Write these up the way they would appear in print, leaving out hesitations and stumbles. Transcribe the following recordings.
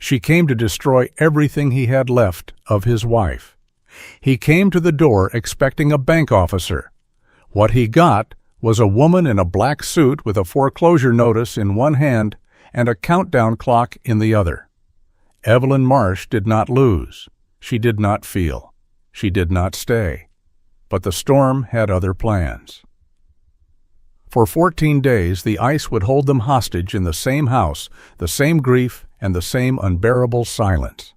She came to destroy everything he had left of his wife. He came to the door expecting a bank officer. What he got was a woman in a black suit with a foreclosure notice in one hand and a countdown clock in the other. Evelyn Marsh did not lose. She did not feel. She did not stay. But the storm had other plans. For 14 days, the ice would hold them hostage in the same house, the same grief, and the same unbearable silence.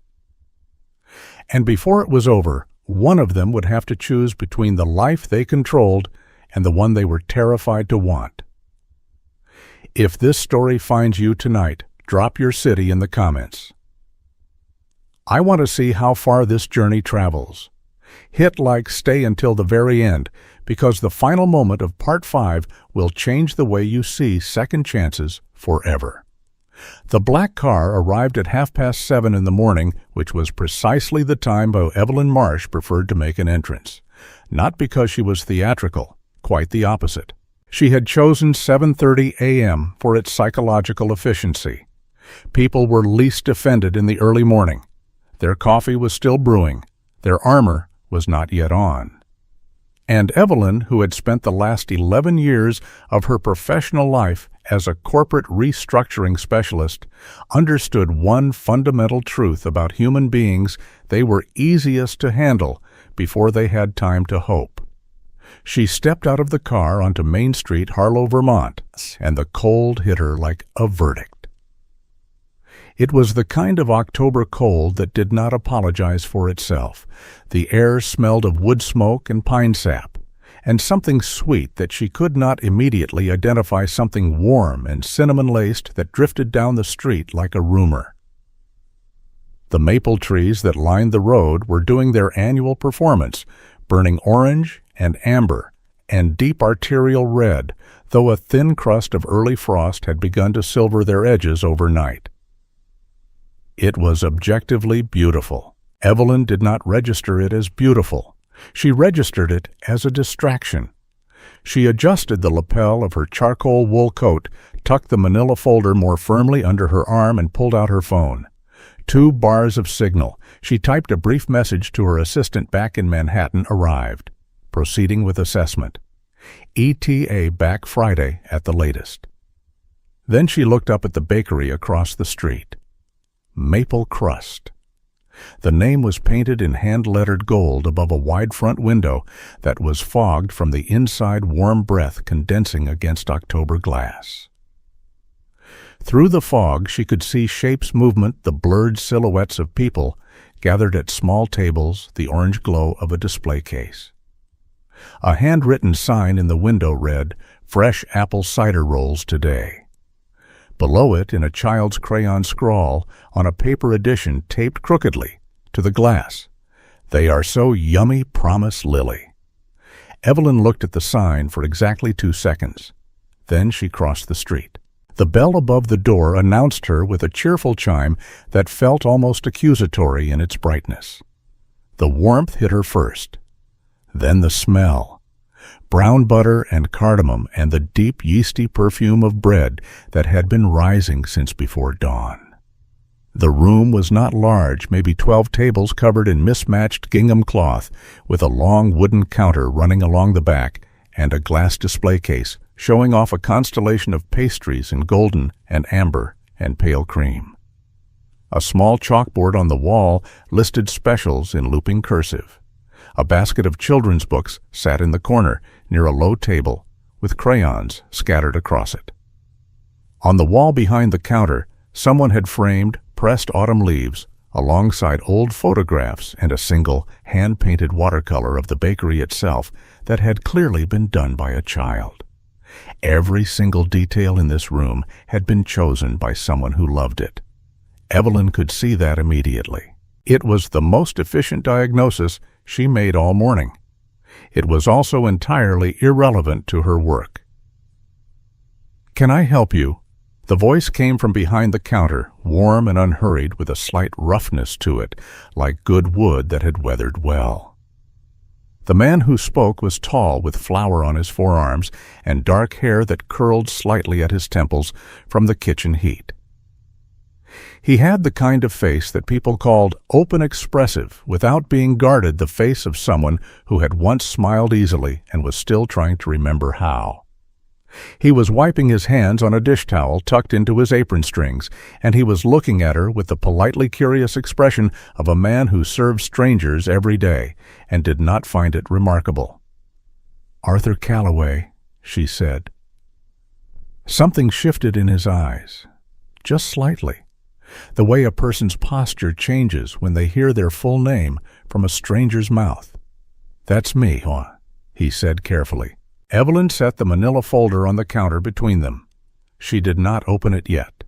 And before it was over, one of them would have to choose between the life they controlled and the one they were terrified to want. If this story finds you tonight, drop your city in the comments. I want to see how far this journey travels. Hit like, stay until the very end, because the final moment of Part 5 will change the way you see second chances forever. The black car arrived at 7:30 in the morning, which was precisely the time Evelyn Marsh preferred to make an entrance. Not because she was theatrical, quite the opposite. She had chosen 7:30 a.m. for its psychological efficiency. People were least offended in the early morning. Their coffee was still brewing. Their armor was not yet on. And Evelyn, who had spent the last 11 years of her professional life as a corporate restructuring specialist, understood one fundamental truth about human beings: they were easiest to handle before they had time to hope. She stepped out of the car onto Main Street, Harlow, Vermont, and the cold hit her like a verdict. It was the kind of October cold that did not apologize for itself. The air smelled of wood smoke and pine sap, and something sweet that she could not immediately identify, something warm and cinnamon-laced that drifted down the street like a rumor. The maple trees that lined the road were doing their annual performance, burning orange and amber and deep arterial red, though a thin crust of early frost had begun to silver their edges overnight. It was objectively beautiful. Evelyn did not register it as beautiful. She registered it as a distraction. She adjusted the lapel of her charcoal wool coat, tucked the manila folder more firmly under her arm, and pulled out her phone. 2 bars of signal. She typed a brief message to her assistant back in Manhattan. Arrived. Proceeding with assessment. ETA back Friday at the latest. Then she looked up at the bakery across the street. Maple Crust. The name was painted in hand-lettered gold above a wide front window that was fogged from the inside warm breath condensing against October glass. Through the fog she could see shapes, movement, the blurred silhouettes of people gathered at small tables, the orange glow of a display case. A handwritten sign in the window read, "Fresh apple cider rolls today." Below it, in a child's crayon scrawl, on a paper edition taped crookedly to the glass, "They are so yummy, promise Lily." Evelyn looked at the sign for exactly 2 seconds. Then she crossed the street. The bell above the door announced her with a cheerful chime that felt almost accusatory in its brightness. The warmth hit her first. Then the smell. Brown butter and cardamom and the deep yeasty perfume of bread that had been rising since before dawn. The room was not large, maybe 12 tables covered in mismatched gingham cloth, with a long wooden counter running along the back and a glass display case showing off a constellation of pastries in golden and amber and pale cream. A small chalkboard on the wall listed specials in looping cursive. A basket of children's books sat in the corner near a low table with crayons scattered across it. On the wall behind the counter, someone had framed pressed autumn leaves alongside old photographs and a single hand-painted watercolor of the bakery itself that had clearly been done by a child. Every single detail in this room had been chosen by someone who loved it. Evelyn could see that immediately. It was the most efficient diagnosis she made all morning. It was also entirely irrelevant to her work. "Can I help you?" The voice came from behind the counter, warm and unhurried, with a slight roughness to it, like good wood that had weathered well. The man who spoke was tall, with flour on his forearms and dark hair that curled slightly at his temples from the kitchen heat. He had the kind of face that people called open expressive without being guarded, the face of someone who had once smiled easily and was still trying to remember how. He was wiping his hands on a dish towel tucked into his apron strings, and he was looking at her with the politely curious expression of a man who served strangers every day and did not find it remarkable. "Arthur Calloway," she said. Something shifted in his eyes, just slightly, the way a person's posture changes when they hear their full name from a stranger's mouth. "That's me, huh?" he said carefully. Evelyn set the manila folder on the counter between them. She did not open it yet.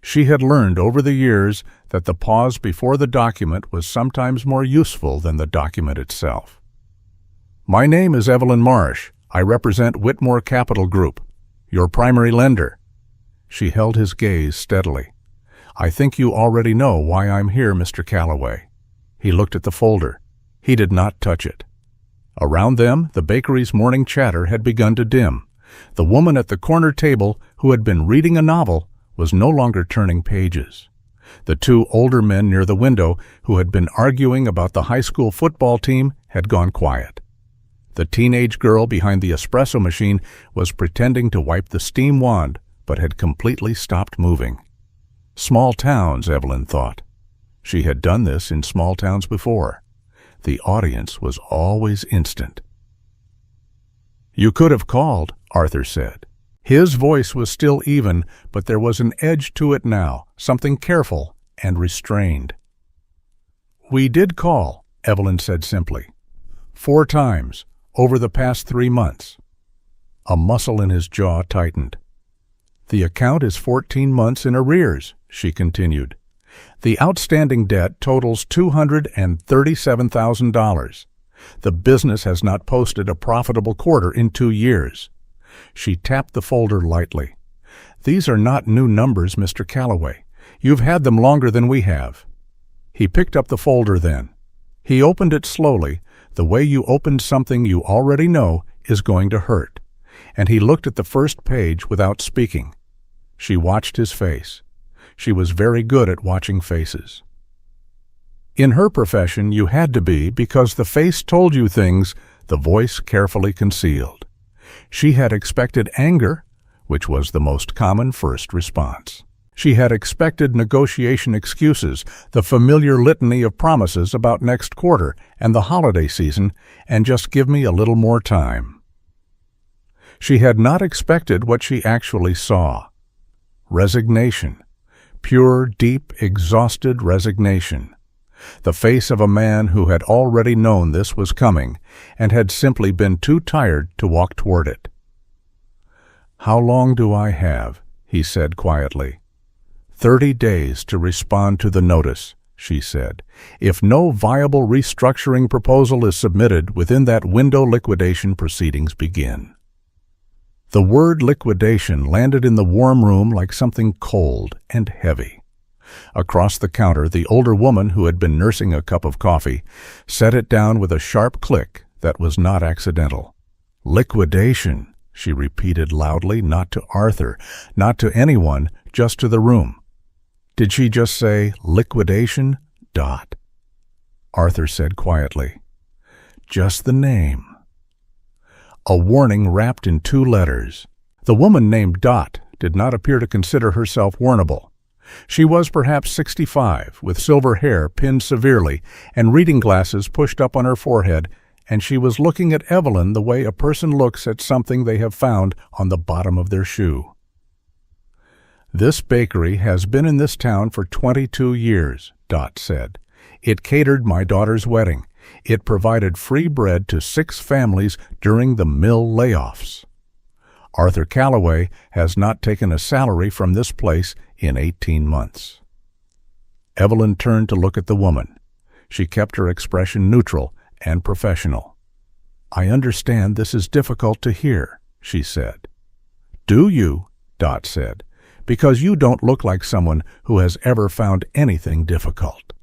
She had learned over the years that the pause before the document was sometimes more useful than the document itself. "My name is Evelyn Marsh. I represent Whitmore Capital Group, your primary lender." She held his gaze steadily. "I think you already know why I'm here, Mr. Calloway." He looked at the folder. He did not touch it. Around them, the bakery's morning chatter had begun to dim. The woman at the corner table, who had been reading a novel, was no longer turning pages. The two older men near the window, who had been arguing about the high school football team, had gone quiet. The teenage girl behind the espresso machine was pretending to wipe the steam wand, but had completely stopped moving. Small towns, Evelyn thought. She had done this in small towns before. The audience was always instant. "You could have called," Arthur said. His voice was still even, but there was an edge to it now, something careful and restrained. "We did call," Evelyn said simply. 4 times, over the past 3 months. A muscle in his jaw tightened. "The account is 14 months in arrears," she continued. "The outstanding debt totals $237,000. The business has not posted a profitable quarter in 2 years. She tapped the folder lightly. "These are not new numbers, Mr. Calloway. You've had them longer than we have." He picked up the folder then. He opened it slowly. The way you opened something you already know is going to hurt. And he looked at the first page without speaking. She watched his face. She was very good at watching faces. In her profession, you had to be, because the face told you things the voice carefully concealed. She had expected anger, which was the most common first response. She had expected negotiation excuses, the familiar litany of promises about next quarter and the holiday season, and just give me a little more time. She had not expected what she actually saw. Resignation. Pure, deep, exhausted resignation. The face of a man who had already known this was coming and had simply been too tired to walk toward it. "How long do I have?" he said quietly. 30 days to respond to the notice," she said. "If no viable restructuring proposal is submitted within that window, liquidation proceedings begin." The word liquidation landed in the warm room like something cold and heavy. Across the counter, the older woman who had been nursing a cup of coffee set it down with a sharp click that was not accidental. "Liquidation," she repeated loudly, not to Arthur, not to anyone, just to the room. "Did she just say liquidation? Dot?" Arthur said quietly. "Just the name." A warning wrapped in 2 letters. The woman named Dot did not appear to consider herself warnable. She was perhaps 65, with silver hair pinned severely and reading glasses pushed up on her forehead, and she was looking at Evelyn the way a person looks at something they have found on the bottom of their shoe. "This bakery has been in this town for 22 years, Dot said. "It catered my daughter's wedding. It provided free bread to 6 families during the mill layoffs. Arthur Calloway has not taken a salary from this place in 18 months. Evelyn turned to look at the woman. She kept her expression neutral and professional. "I understand this is difficult to hear," she said. "Do you?" Dot said. "Because you don't look like someone who has ever found anything difficult."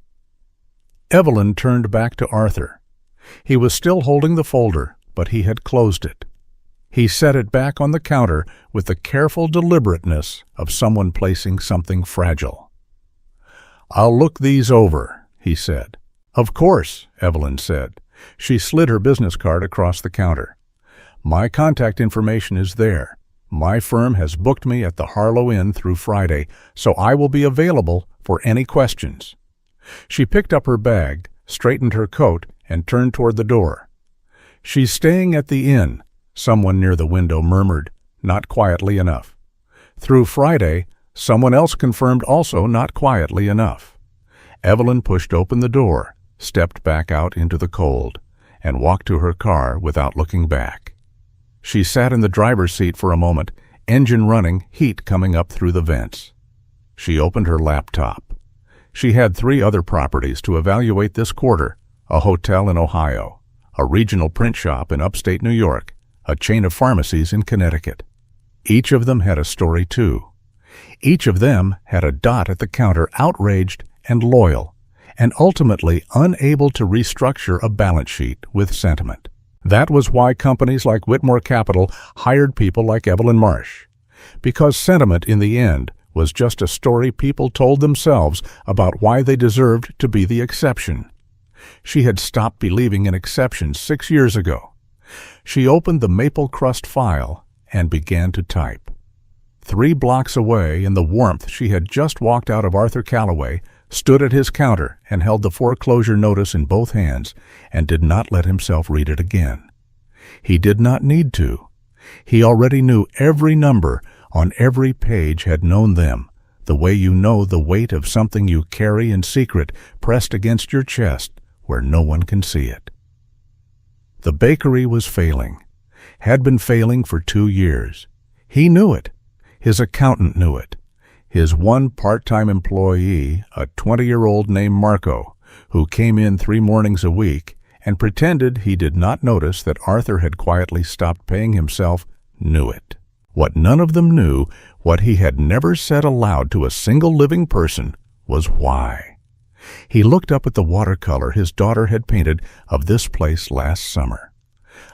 Evelyn turned back to Arthur. He was still holding the folder, but he had closed it. He set it back on the counter with the careful deliberateness of someone placing something fragile. "I'll look these over," he said. "Of course," Evelyn said. She slid her business card across the counter. "My contact information is there. My firm has booked me at the Harlow Inn through Friday, so I will be available for any questions." She picked up her bag, straightened her coat, and turned toward the door. "She's staying at the inn," someone near the window murmured, not quietly enough. Through Friday, someone else confirmed, also not quietly enough. Evelyn pushed open the door, stepped back out into the cold, and walked to her car without looking back. She sat in the driver's seat for a moment, engine running, heat coming up through the vents. She opened her laptop. She had 3 other properties to evaluate this quarter: a hotel in Ohio, a regional print shop in upstate New York, a chain of pharmacies in Connecticut. Each of them had a story too. Each of them had a dot at the counter, outraged and loyal, and ultimately unable to restructure a balance sheet with sentiment. That was why companies like Whitmore Capital hired people like Evelyn Marsh, because sentiment in the end was just a story people told themselves about why they deserved to be the exception. She had stopped believing in exceptions 6 years ago. She opened the maple crust file and began to type. 3 blocks away, in the warmth, she had just walked out of Arthur Callaway, stood at his counter and held the foreclosure notice in both hands, and did not let himself read it again. He did not need to. He already knew every number on every page, had known them, the way you know the weight of something you carry in secret pressed against your chest where no one can see it. The bakery was failing, had been failing for 2 years. He knew it. His accountant knew it. His one part-time employee, a 20-year-old named Marco, who came in 3 mornings a week and pretended he did not notice that Arthur had quietly stopped paying himself, knew it. What none of them knew, what he had never said aloud to a single living person, was why. He looked up at the watercolor his daughter had painted of this place last summer.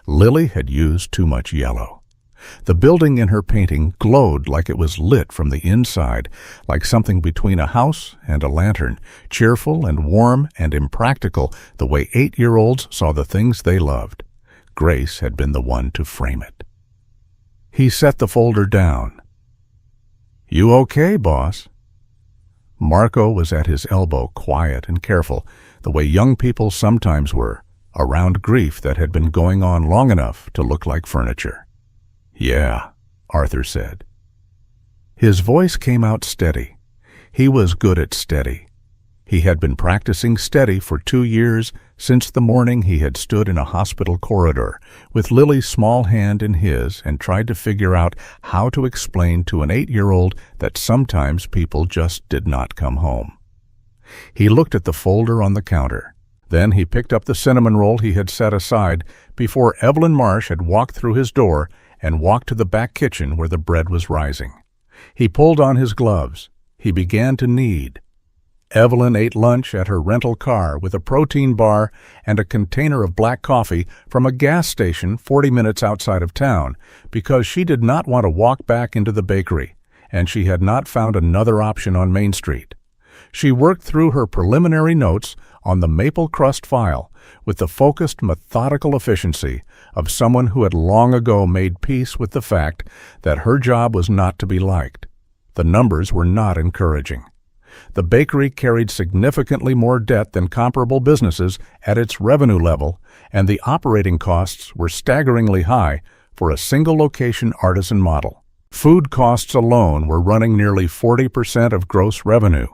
Lily had used too much yellow. The building in her painting glowed like it was lit from the inside, like something between a house and a lantern, cheerful and warm and impractical, the way 8-year-olds saw the things they loved. Grace had been the one to frame it. He set the folder down. "You okay, boss?" Marco was at his elbow, quiet and careful, the way young people sometimes were, around grief that had been going on long enough to look like furniture. "Yeah," Arthur said. His voice came out steady. He was good at steady. He had been practicing steady for 2 years, since the morning he had stood in a hospital corridor with Lily's small hand in his and tried to figure out how to explain to an 8-year-old that sometimes people just did not come home. He looked at the folder on the counter. Then he picked up the cinnamon roll he had set aside before Evelyn Marsh had walked through his door and walked to the back kitchen where the bread was rising. He pulled on his gloves. He began to knead. Evelyn ate lunch at her rental car with a protein bar and a container of black coffee from a gas station 40 minutes outside of town because she did not want to walk back into the bakery, and she had not found another option on Main Street. She worked through her preliminary notes on the maple crust file with the focused, methodical efficiency of someone who had long ago made peace with the fact that her job was not to be liked. The numbers were not encouraging. The bakery carried significantly more debt than comparable businesses at its revenue level, and the operating costs were staggeringly high for a single-location artisan model. Food costs alone were running nearly 40% of gross revenue,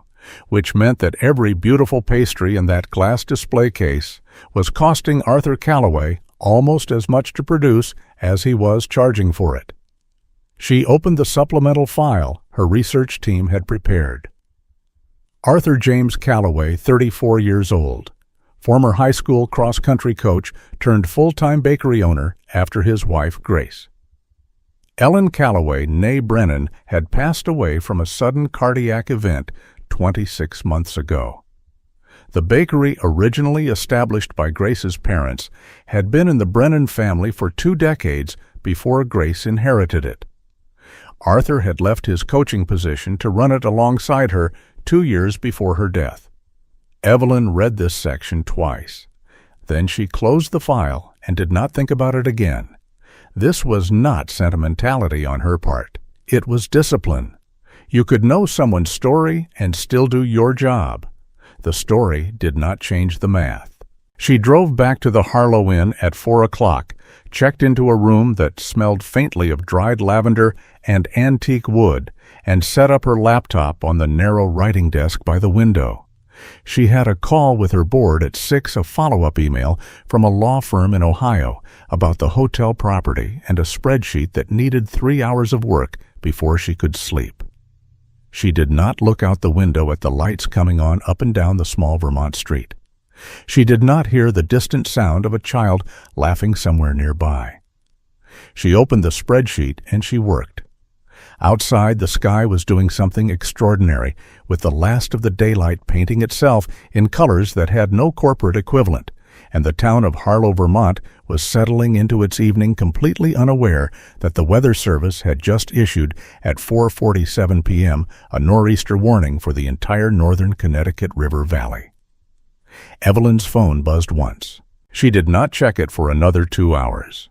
which meant that every beautiful pastry in that glass display case was costing Arthur Callaway almost as much to produce as he was charging for it. She opened the supplemental file her research team had prepared. Arthur James Callaway, 34 years old, former high school cross-country coach turned full-time bakery owner after his wife, Grace. Ellen Callaway, née Brennan, had passed away from a sudden cardiac event 26 months ago. The bakery, originally established by Grace's parents, had been in the Brennan family for 2 decades before Grace inherited it. Arthur had left his coaching position to run it alongside her 2 years before her death. Evelyn read this section twice. Then she closed the file and did not think about it again. This was not sentimentality on her part. It was discipline. You could know someone's story and still do your job. The story did not change the math. She drove back to the Harlow Inn at 4 o'clock, checked into a room that smelled faintly of dried lavender and antique wood, and set up her laptop on the narrow writing desk by the window. She had a call with her board at 6, a follow-up email from a law firm in Ohio about the hotel property, and a spreadsheet that needed 3 hours of work before she could sleep. She did not look out the window at the lights coming on up and down the small Vermont street. She did not hear the distant sound of a child laughing somewhere nearby. She opened the spreadsheet and she worked. Outside, the sky was doing something extraordinary, with the last of the daylight painting itself in colors that had no corporate equivalent, and the town of Harlow, Vermont was settling into its evening completely unaware that the Weather Service had just issued at 4:47 p.m. a nor'easter warning for the entire northern Connecticut River Valley. Evelyn's phone buzzed once. She did not check it for another 2 hours.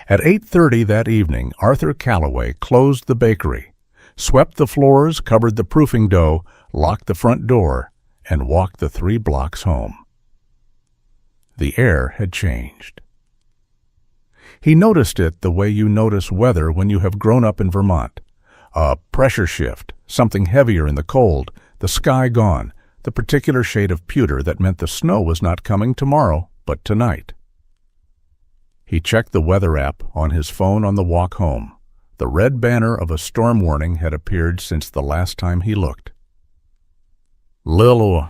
At 8:30 that evening, Arthur Calloway closed the bakery, swept the floors, covered the proofing dough, locked the front door, and walked the 3 blocks home. The air had changed. He noticed it the way you notice weather when you have grown up in Vermont. A pressure shift, something heavier in the cold, the sky gone, the particular shade of pewter that meant the snow was not coming tomorrow, but tonight. He checked the weather app on his phone on the walk home. The red banner of a storm warning had appeared since the last time he looked. "Lil,"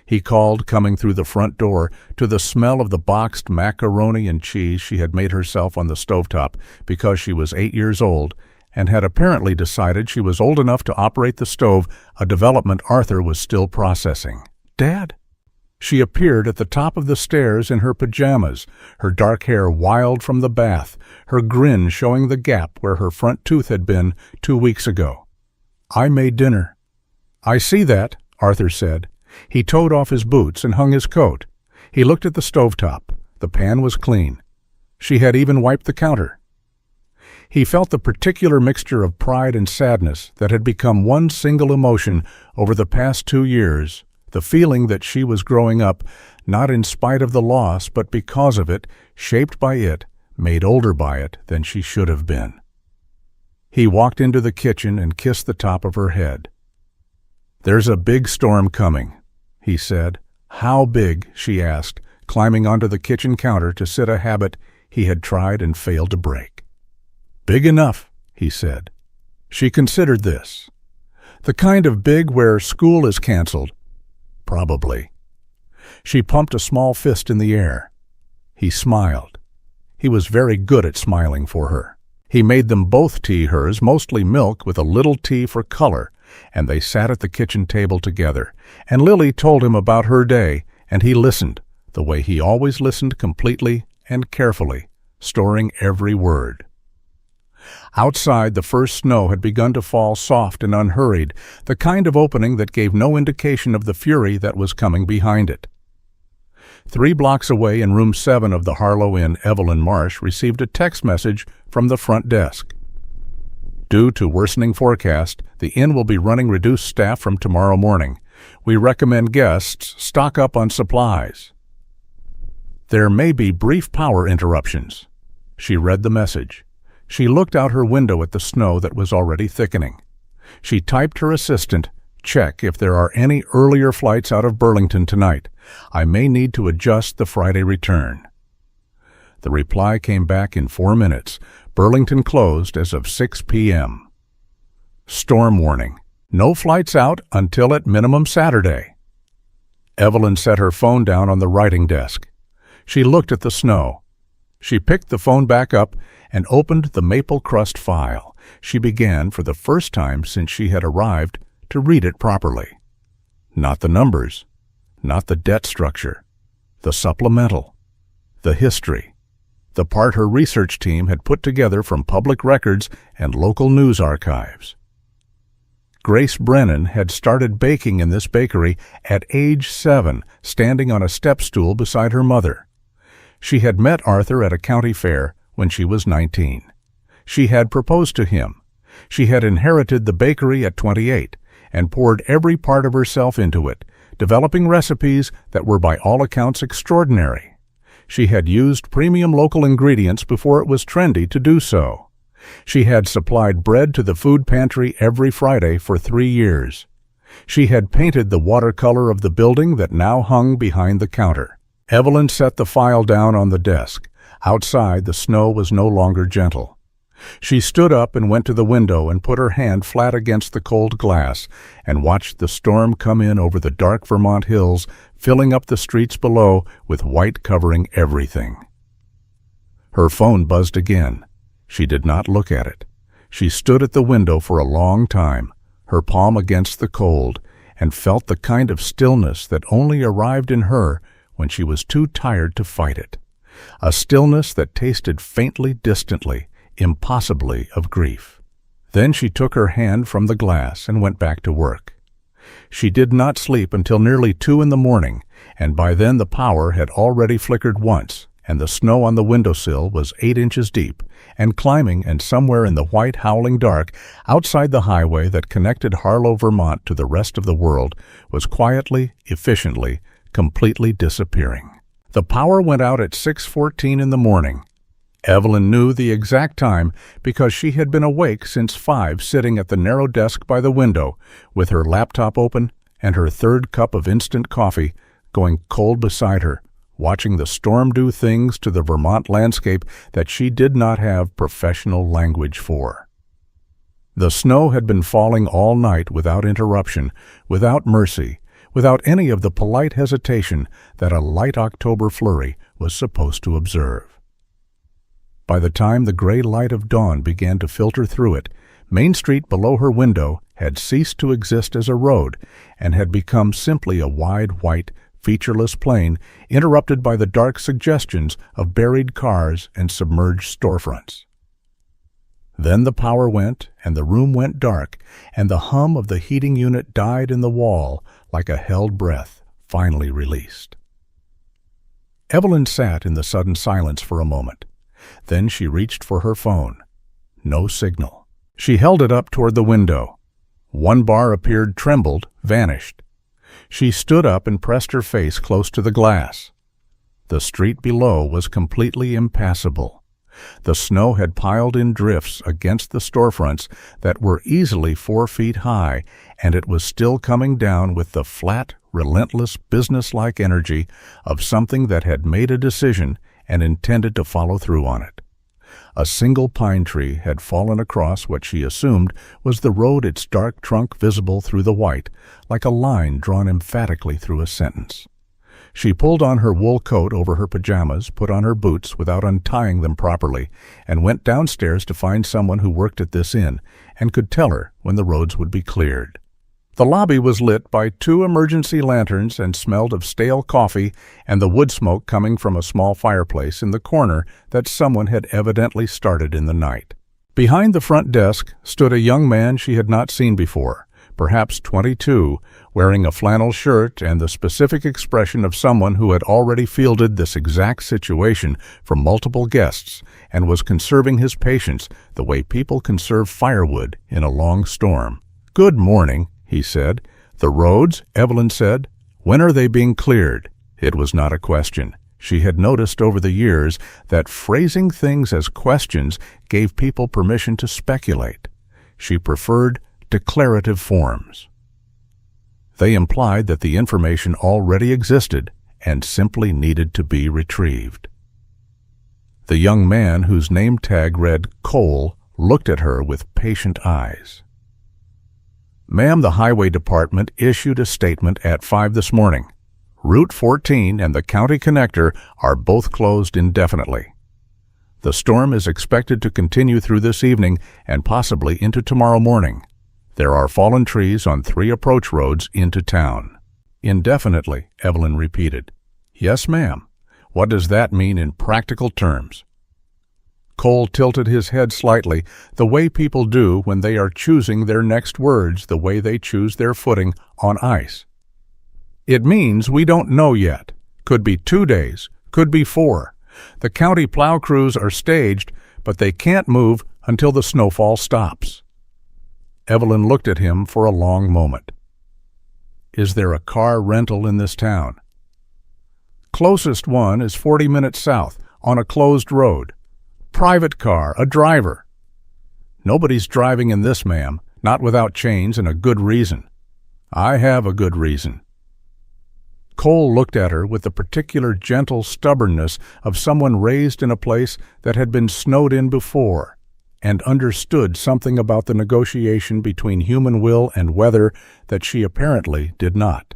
he called, coming through the front door, to the smell of the boxed macaroni and cheese she had made herself on the stovetop because she was 8 years old and had apparently decided she was old enough to operate the stove, a development Arthur was still processing. "Dad?" She appeared at the top of the stairs in her pajamas, her dark hair wild from the bath, her grin showing the gap where her front tooth had been 2 weeks ago. "I made dinner." "I see that," Arthur said. He toed off his boots and hung his coat. He looked at the stovetop. The pan was clean. She had even wiped the counter. He felt the particular mixture of pride and sadness that had become one single emotion over the past 2 years, the feeling that she was growing up, not in spite of the loss, but because of it, shaped by it, made older by it than she should have been. He walked into the kitchen and kissed the top of her head. "There's a big storm coming," he said. "How big?" she asked, climbing onto the kitchen counter to sit a habit he had tried and failed to break. "Big enough," he said. She considered this. "The kind of big where school is canceled." "Probably." She pumped a small fist in the air. He smiled. He was very good at smiling for her. He made them both tea hers, mostly milk with a little tea for color, and they sat at the kitchen table together, and Lily told him about her day, and he listened, the way he always listened, completely and carefully, storing every word. Outside, the first snow had begun to fall soft and unhurried, the kind of opening that gave no indication of the fury that was coming behind it. 3 blocks away in room 7 of the Harlow Inn, Evelyn Marsh received a text message from the front desk. "Due to worsening forecast, the inn will be running reduced staff from tomorrow morning. We recommend guests stock up on supplies. There may be brief power interruptions." She read the message. She looked out her window at the snow that was already thickening. She typed her assistant, "Check if there are any earlier flights out of Burlington tonight. I may need to adjust the Friday return." The reply came back in 4 minutes. Burlington closed as of 6 p.m. Storm warning. No flights out until at minimum Saturday. Evelyn set her phone down on the writing desk. She looked at the snow. She picked the phone back up and opened the maple crust file. She began, for the first time since she had arrived, to read it properly. Not the numbers, not the debt structure, the supplemental, the history, the part her research team had put together from public records and local news archives. Grace Brennan had started baking in this bakery at age 7, standing on a step stool beside her mother. She had met Arthur at a county fair when she was 19. She had proposed to him. She had inherited the bakery at 28 and poured every part of herself into it, developing recipes that were by all accounts extraordinary. She had used premium local ingredients before it was trendy to do so. She had supplied bread to the food pantry every Friday for 3 years. She had painted the watercolor of the building that now hung behind the counter. Evelyn set the file down on the desk. Outside, the snow was no longer gentle. She stood up and went to the window and put her hand flat against the cold glass and watched the storm come in over the dark Vermont hills, filling up the streets below with white covering everything. Her phone buzzed again. She did not look at it. She stood at the window for a long time, her palm against the cold, and felt the kind of stillness that only arrived in her when she was too tired to fight it. A stillness that tasted faintly, distantly, impossibly of grief. Then she took her hand from the glass and went back to work. She did not sleep until nearly 2 in the morning, and by then the power had already flickered once, and the snow on the windowsill was 8 inches deep, and climbing, and somewhere in the white howling dark, outside the highway that connected Harlow, Vermont to the rest of the world, was quietly, efficiently, completely disappearing. The power went out at 6:14 in the morning. Evelyn knew the exact time because she had been awake since 5, sitting at the narrow desk by the window, with her laptop open and her 3rd cup of instant coffee going cold beside her, watching the storm do things to the Vermont landscape that she did not have professional language for. The snow had been falling all night without interruption, without mercy, without any of the polite hesitation that a light October flurry was supposed to observe. By the time the gray light of dawn began to filter through it, Main Street below her window had ceased to exist as a road and had become simply a wide, white, featureless plain interrupted by the dark suggestions of buried cars and submerged storefronts. Then the power went, and the room went dark, and the hum of the heating unit died in the wall like a held breath finally released. Evelyn sat in the sudden silence for a moment. Then she reached for her phone. No signal. She held it up toward the window. One bar appeared, trembled, vanished. She stood up and pressed her face close to the glass. The street below was completely impassable. The snow had piled in drifts against the storefronts that were easily 4 feet high, and it was still coming down with the flat, relentless, businesslike energy of something that had made a decision and intended to follow through on it. A single pine tree had fallen across what she assumed was the road, its dark trunk visible through the white, like a line drawn emphatically through a sentence. She pulled on her wool coat over her pajamas, put on her boots without untying them properly, and went downstairs to find someone who worked at this inn and could tell her when the roads would be cleared. The lobby was lit by 2 emergency lanterns and smelled of stale coffee and the wood smoke coming from a small fireplace in the corner that someone had evidently started in the night. Behind the front desk stood a young man she had not seen before, perhaps 22, wearing a flannel shirt and the specific expression of someone who had already fielded this exact situation from multiple guests and was conserving his patience the way people conserve firewood in a long storm. "Good morning," he said. "The roads?" Evelyn said. "When are they being cleared?" It was not a question. She had noticed over the years that phrasing things as questions gave people permission to speculate. She preferred declarative forms. They implied that the information already existed and simply needed to be retrieved. The young man, whose name tag read Cole, looked at her with patient eyes. "Ma'am, the Highway Department issued a statement at 5 this morning. Route 14 and the county connector are both closed indefinitely. The storm is expected to continue through this evening and possibly into tomorrow morning. There are fallen trees on 3 approach roads into town." "Indefinitely," Evelyn repeated. "Yes, ma'am. What does that mean in practical terms?" Cole tilted his head slightly, the way people do when they are choosing their next words, the way they choose their footing on ice. It means we don't know yet. Could be 2 days, could be 4. The county plow crews are staged, but they can't move until the snowfall stops. Evelyn looked at him for a long moment. Is there a car rental in this town? Closest one is 40 minutes south, on a closed road. Private car, a driver. Nobody's driving in this, ma'am, not without chains and a good reason. I have a good reason. Cole looked at her with the particular gentle stubbornness of someone raised in a place that had been snowed in before, and understood something about the negotiation between human will and weather that she apparently did not.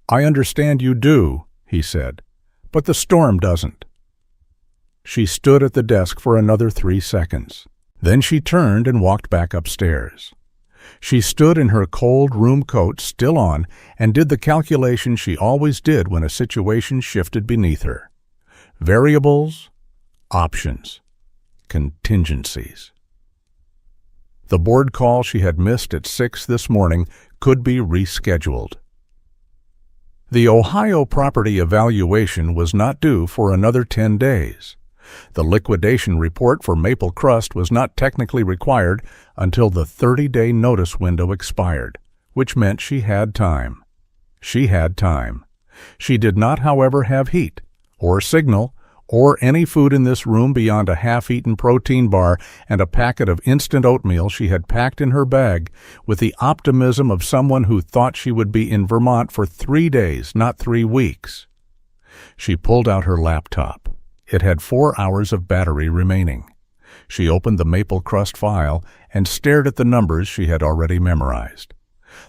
I understand you do, he said, but the storm doesn't. She stood at the desk for another 3 seconds. Then she turned and walked back upstairs. She stood in her cold room coat still on and did the calculation she always did when a situation shifted beneath her. Variables, options, contingencies. The board call she had missed at 6 this morning could be rescheduled. The Ohio property evaluation was not due for another 10 days. The liquidation report for Maple Crust was not technically required until the 30-day notice window expired, which meant she had time. She had time. She did not, however, have heat, or signal, or any food in this room beyond a half-eaten protein bar and a packet of instant oatmeal she had packed in her bag with the optimism of someone who thought she would be in Vermont for 3 days, not 3 weeks. She pulled out her laptop. It had 4 hours of battery remaining. She opened the Maple Crust file and stared at the numbers she had already memorized.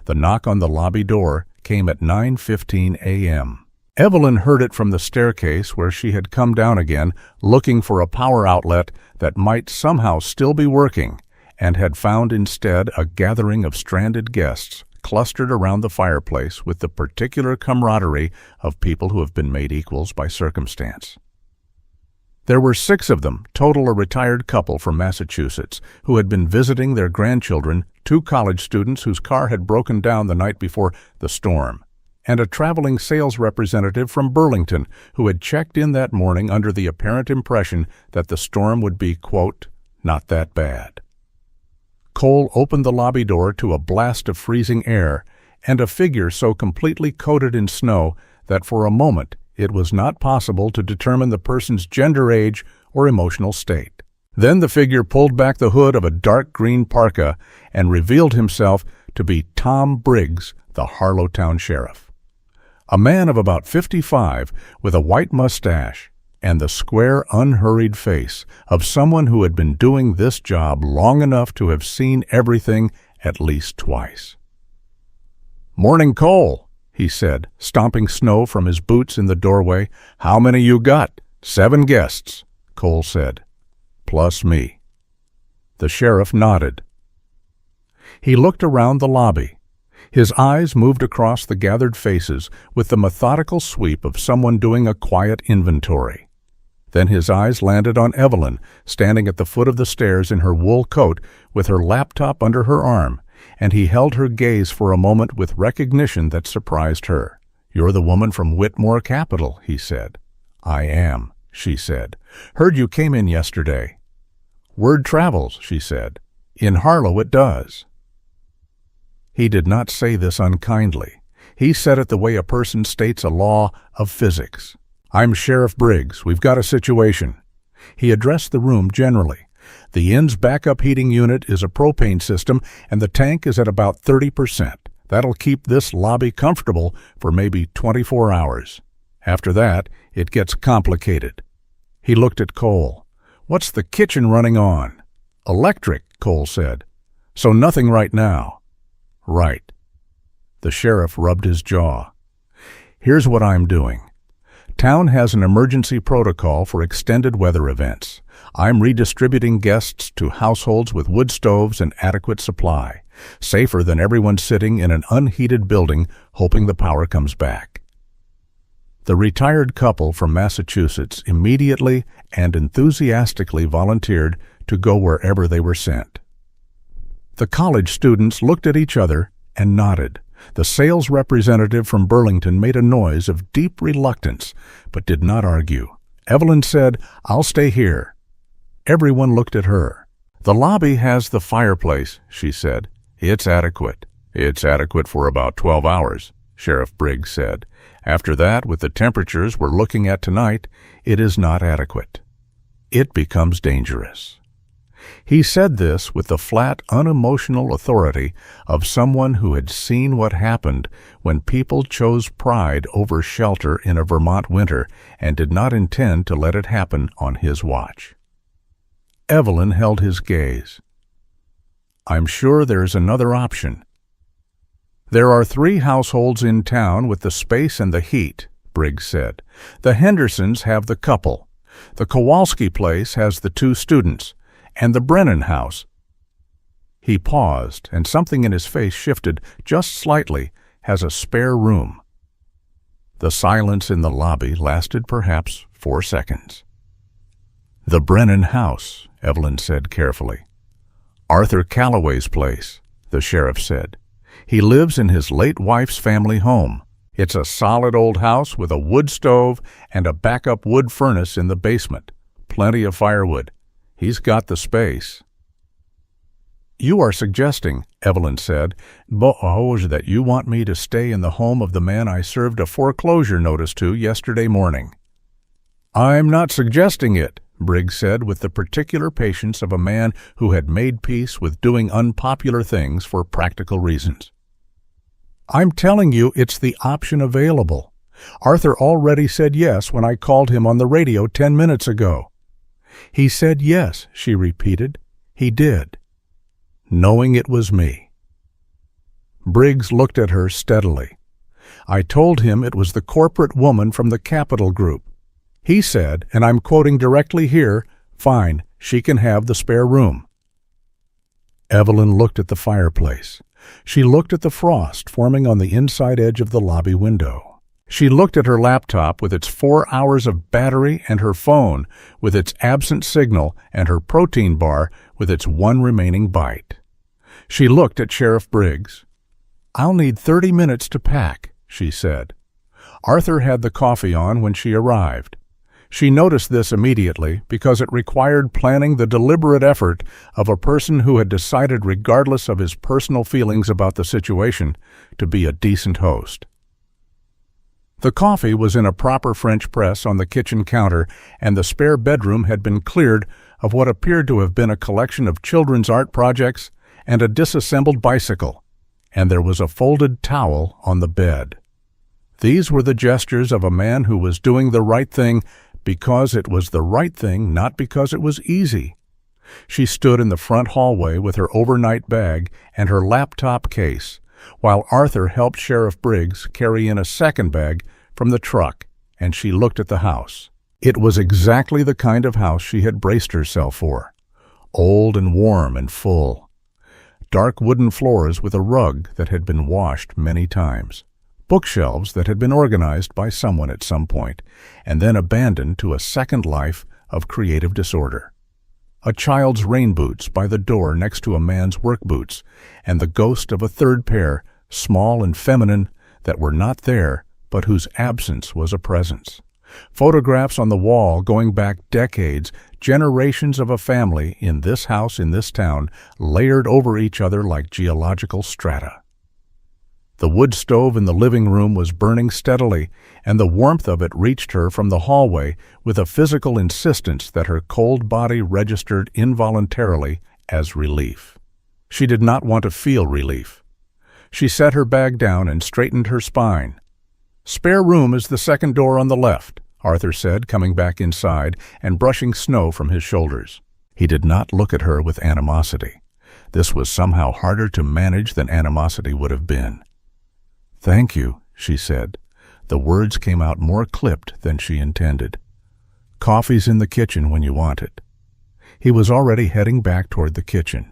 The knock on the lobby door came at 9:15 a.m. Evelyn heard it from the staircase where she had come down again, looking for a power outlet that might somehow still be working, and had found instead a gathering of stranded guests clustered around the fireplace with the particular camaraderie of people who have been made equals by circumstance. There were 6 of them, total a retired couple from Massachusetts, who had been visiting their grandchildren, 2 college students whose car had broken down the night before the storm, and a traveling sales representative from Burlington who had checked in that morning under the apparent impression that the storm would be, quote, not that bad. Cole opened the lobby door to a blast of freezing air and a figure so completely coated in snow that for a moment it was not possible to determine the person's gender, age, or emotional state. Then the figure pulled back the hood of a dark green parka and revealed himself to be Tom Briggs, the Harlowtown sheriff. A man of about 55 with a white mustache and the square, unhurried face of someone who had been doing this job long enough to have seen everything at least twice. "Morning, Cole," he said, stomping snow from his boots in the doorway. "How many you got?" "7 guests, Cole said. "Plus me." The sheriff nodded. He looked around the lobby. His eyes moved across the gathered faces with the methodical sweep of someone doing a quiet inventory. Then his eyes landed on Evelyn, standing at the foot of the stairs in her wool coat with her laptop under her arm, and he held her gaze for a moment with recognition that surprised her. "You're the woman from Whitmore Capital," he said. "I am," she said. "Heard you came in yesterday." "Word travels," she said. "In Harlow it does." He did not say this unkindly. He said it the way a person states a law of physics. "I'm Sheriff Briggs. We've got a situation." He addressed the room generally. "The inn's backup heating unit is a propane system, and the tank is at about 30%. That'll keep this lobby comfortable for maybe 24 hours. After that, it gets complicated." He looked at Cole. "What's the kitchen running on?" "Electric," Cole said. "So nothing right now." "Right." The sheriff rubbed his jaw. "Here's what I'm doing. Town has an emergency protocol for extended weather events. I'm redistributing guests to households with wood stoves and adequate supply, safer than everyone sitting in an unheated building hoping the power comes back." The retired couple from Massachusetts immediately and enthusiastically volunteered to go wherever they were sent. The college students looked at each other and nodded. The sales representative from Burlington made a noise of deep reluctance, but did not argue. Evelyn said, "I'll stay here." Everyone looked at her. "The lobby has the fireplace," she said. "It's adequate." "It's adequate for about 12 hours, Sheriff Briggs said. "After that, with the temperatures we're looking at tonight, it is not adequate. It becomes dangerous." He said this with the flat, unemotional authority of someone who had seen what happened when people chose pride over shelter in a Vermont winter and did not intend to let it happen on his watch. Evelyn held his gaze. "I'm sure there's another option." "There are 3 households in town with the space and the heat," Briggs said. "The Hendersons have the couple. The Kowalski place has the 2 students. And the Brennan house." He paused, and something in his face shifted just slightly, "has a spare room." The silence in the lobby lasted perhaps 4 seconds. "The Brennan house," Evelyn said carefully. "Arthur Calloway's place," the sheriff said. "He lives in his late wife's family home. It's a solid old house with a wood stove and a backup wood furnace in the basement. Plenty of firewood. He's got the space." "You are suggesting," Evelyn said, "that you want me to stay in the home of the man I served a foreclosure notice to yesterday morning." "I'm not suggesting it," Briggs said with the particular patience of a man who had made peace with doing unpopular things for practical reasons. "I'm telling you it's the option available. Arthur already said yes when I called him on the radio 10 minutes ago." "He said yes," she repeated. "He did. Knowing it was me." Briggs looked at her steadily. "I told him it was the corporate woman from the Capital Group. He said, and I'm quoting directly here, 'Fine, she can have the spare room.'" Evelyn looked at the fireplace. She looked at the frost forming on the inside edge of the lobby window. She looked at her laptop with its 4 hours of battery and her phone with its absent signal and her protein bar with its 1 remaining bite. She looked at Sheriff Briggs. "I'll need 30 minutes to pack," she said. Arthur had the coffee on when she arrived. She noticed this immediately because it required planning the deliberate effort of a person who had decided, regardless of his personal feelings about the situation, to be a decent host. The coffee was in a proper French press on the kitchen counter, and the spare bedroom had been cleared of what appeared to have been a collection of children's art projects and a disassembled bicycle, and there was a folded towel on the bed. These were the gestures of a man who was doing the right thing because it was the right thing, not because it was easy. She stood in the front hallway with her overnight bag and her laptop case, while Arthur helped Sheriff Briggs carry in a second bag from the truck, and she looked at the house. It was exactly the kind of house she had braced herself for. Old and warm and full. Dark wooden floors with a rug that had been washed many times. Bookshelves that had been organized by someone at some point, and then abandoned to a second life of creative disorder. A child's rain boots by the door next to a man's work boots, and the ghost of a third pair, small and feminine, that were not there, but whose absence was a presence. Photographs on the wall going back decades, generations of a family in this house in this town, layered over each other like geological strata. The wood stove in the living room was burning steadily, and the warmth of it reached her from the hallway with a physical insistence that her cold body registered involuntarily as relief. She did not want to feel relief. She set her bag down and straightened her spine. "Spare room is the second door on the left," Arthur said, coming back inside and brushing snow from his shoulders. He did not look at her with animosity. This was somehow harder to manage than animosity would have been. "Thank you," she said. The words came out more clipped than she intended. "Coffee's in the kitchen when you want it." He was already heading back toward the kitchen.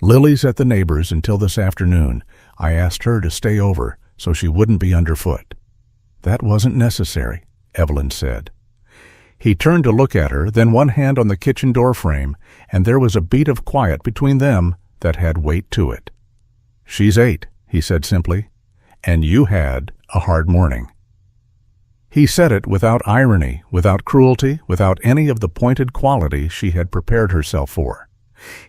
"Lily's at the neighbor's until this afternoon. I asked her to stay over so she wouldn't be underfoot." "That wasn't necessary," Evelyn said. He turned to look at her, then one hand on the kitchen door frame, and there was a beat of quiet between them that had weight to it. "She's 8, he said simply, "and you had a hard morning." He said it without irony, without cruelty, without any of the pointed quality she had prepared herself for.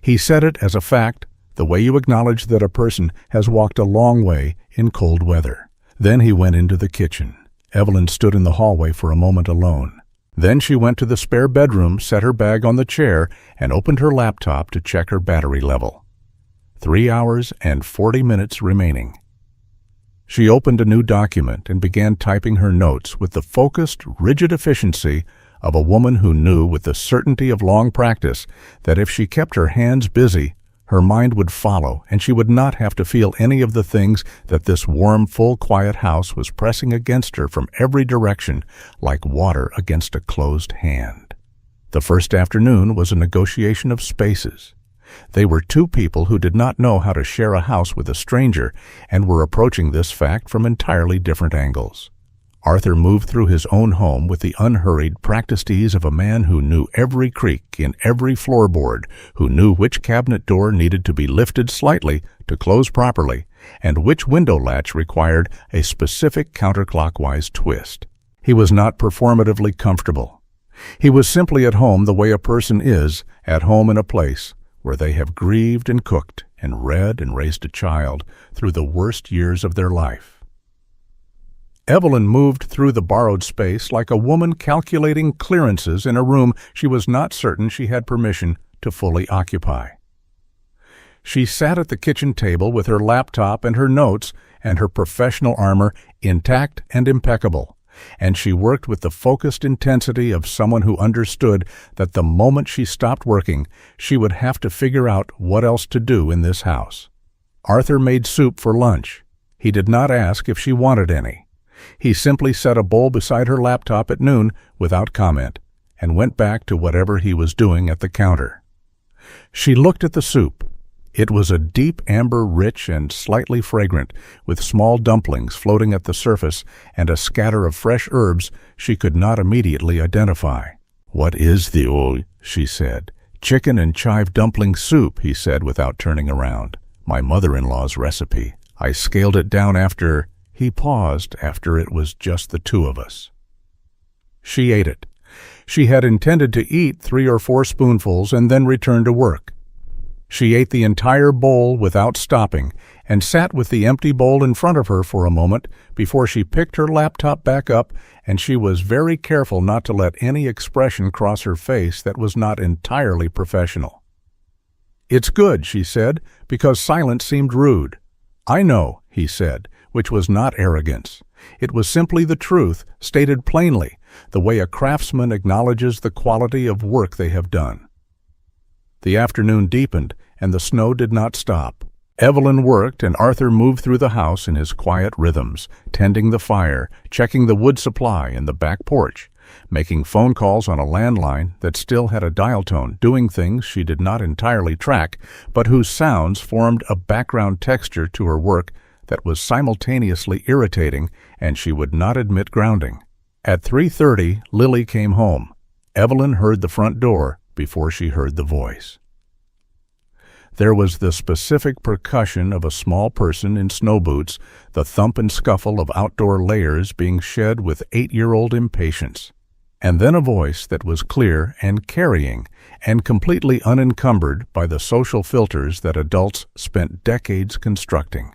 He said it as a fact, the way you acknowledge that a person has walked a long way in cold weather. Then he went into the kitchen. Evelyn stood in the hallway for a moment alone. Then she went to the spare bedroom, set her bag on the chair, and opened her laptop to check her battery level. 3 hours and 40 minutes remaining. She opened a new document and began typing her notes with the focused, rigid efficiency of a woman who knew with the certainty of long practice that if she kept her hands busy, her mind would follow, and she would not have to feel any of the things that this warm, full, quiet house was pressing against her from every direction like water against a closed hand. The first afternoon was a negotiation of spaces. They were two people who did not know how to share a house with a stranger and were approaching this fact from entirely different angles. Arthur moved through his own home with the unhurried, practiced ease of a man who knew every creak in every floorboard, who knew which cabinet door needed to be lifted slightly to close properly, and which window latch required a specific counterclockwise twist. He was not performatively comfortable. He was simply at home the way a person is at home in a place where they have grieved and cooked and read and raised a child through the worst years of their life. Evelyn moved through the borrowed space like a woman calculating clearances in a room she was not certain she had permission to fully occupy. She sat at the kitchen table with her laptop and her notes and her professional armor intact and impeccable, and she worked with the focused intensity of someone who understood that the moment she stopped working, she would have to figure out what else to do in this house. Arthur made soup for lunch. He did not ask if she wanted any. He simply set a bowl beside her laptop at noon without comment and went back to whatever he was doing at the counter. She looked at the soup. It was a deep amber, rich and slightly fragrant, with small dumplings floating at the surface and a scatter of fresh herbs she could not immediately identify. "What is the oil?" she said. "Chicken and chive dumpling soup," he said without turning around. "My mother-in-law's recipe. I scaled it down after—" He paused after it was just the two of us. She ate it. She had intended to eat 3 or 4 spoonfuls and then return to work. She ate the entire bowl without stopping and sat with the empty bowl in front of her for a moment before she picked her laptop back up, and she was very careful not to let any expression cross her face that was not entirely professional. "It's good," she said, because silence seemed rude. "I know," he said, which was not arrogance. It was simply the truth, stated plainly, the way a craftsman acknowledges the quality of work they have done. The afternoon deepened, and the snow did not stop. Evelyn worked, and Arthur moved through the house in his quiet rhythms, tending the fire, checking the wood supply in the back porch, making phone calls on a landline that still had a dial tone, doing things she did not entirely track, but whose sounds formed a background texture to her work that was simultaneously irritating, and she would not admit grounding. At 3:30, Lily came home. Evelyn heard the front door before she heard the voice. There was the specific percussion of a small person in snow boots, the thump and scuffle of outdoor layers being shed with 8-year-old impatience, and then a voice that was clear and carrying and completely unencumbered by the social filters that adults spent decades constructing.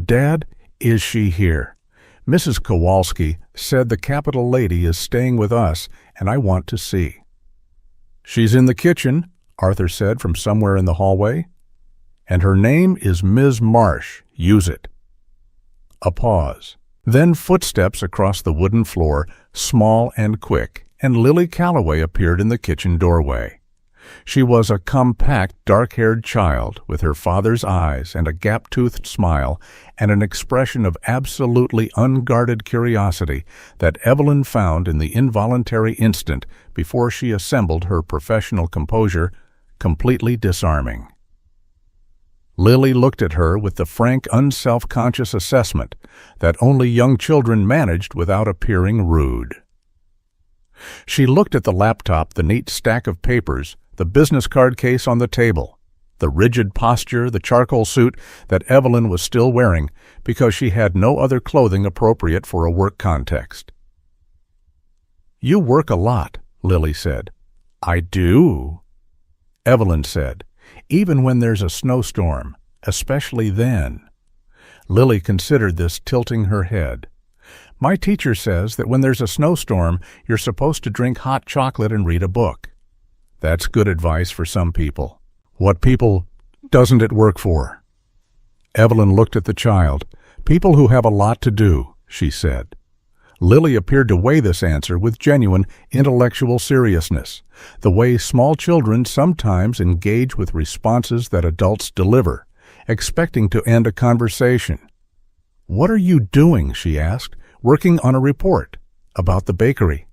"Dad, is she here? Mrs. Kowalski said the capital lady is staying with us, and I want to see." "She's in the kitchen," Arthur said from somewhere in the hallway. "And her name is Ms. Marsh. Use it." A pause. Then footsteps across the wooden floor, small and quick, and Lily Calloway appeared in the kitchen doorway. She was a compact, dark-haired child with her father's eyes and a gap-toothed smile and an expression of absolutely unguarded curiosity that Evelyn found in the involuntary instant before she assembled her professional composure completely disarming. Lily looked at her with the frank, unself-conscious assessment that only young children managed without appearing rude. She looked at the laptop, the neat stack of papers, the business card case on the table, the rigid posture, the charcoal suit that Evelyn was still wearing because she had no other clothing appropriate for a work context. "You work a lot," Lily said. "I do," Evelyn said, "even when there's a snowstorm, especially then." Lily considered this, tilting her head. "My teacher says that when there's a snowstorm, you're supposed to drink hot chocolate and read a book. That's good advice for some people. What people doesn't it work for?" Evelyn looked at the child. "People who have a lot to do," she said. Lily appeared to weigh this answer with genuine intellectual seriousness, the way small children sometimes engage with responses that adults deliver, expecting to end a conversation. "What are you doing?" she asked. "Working on a report about the bakery."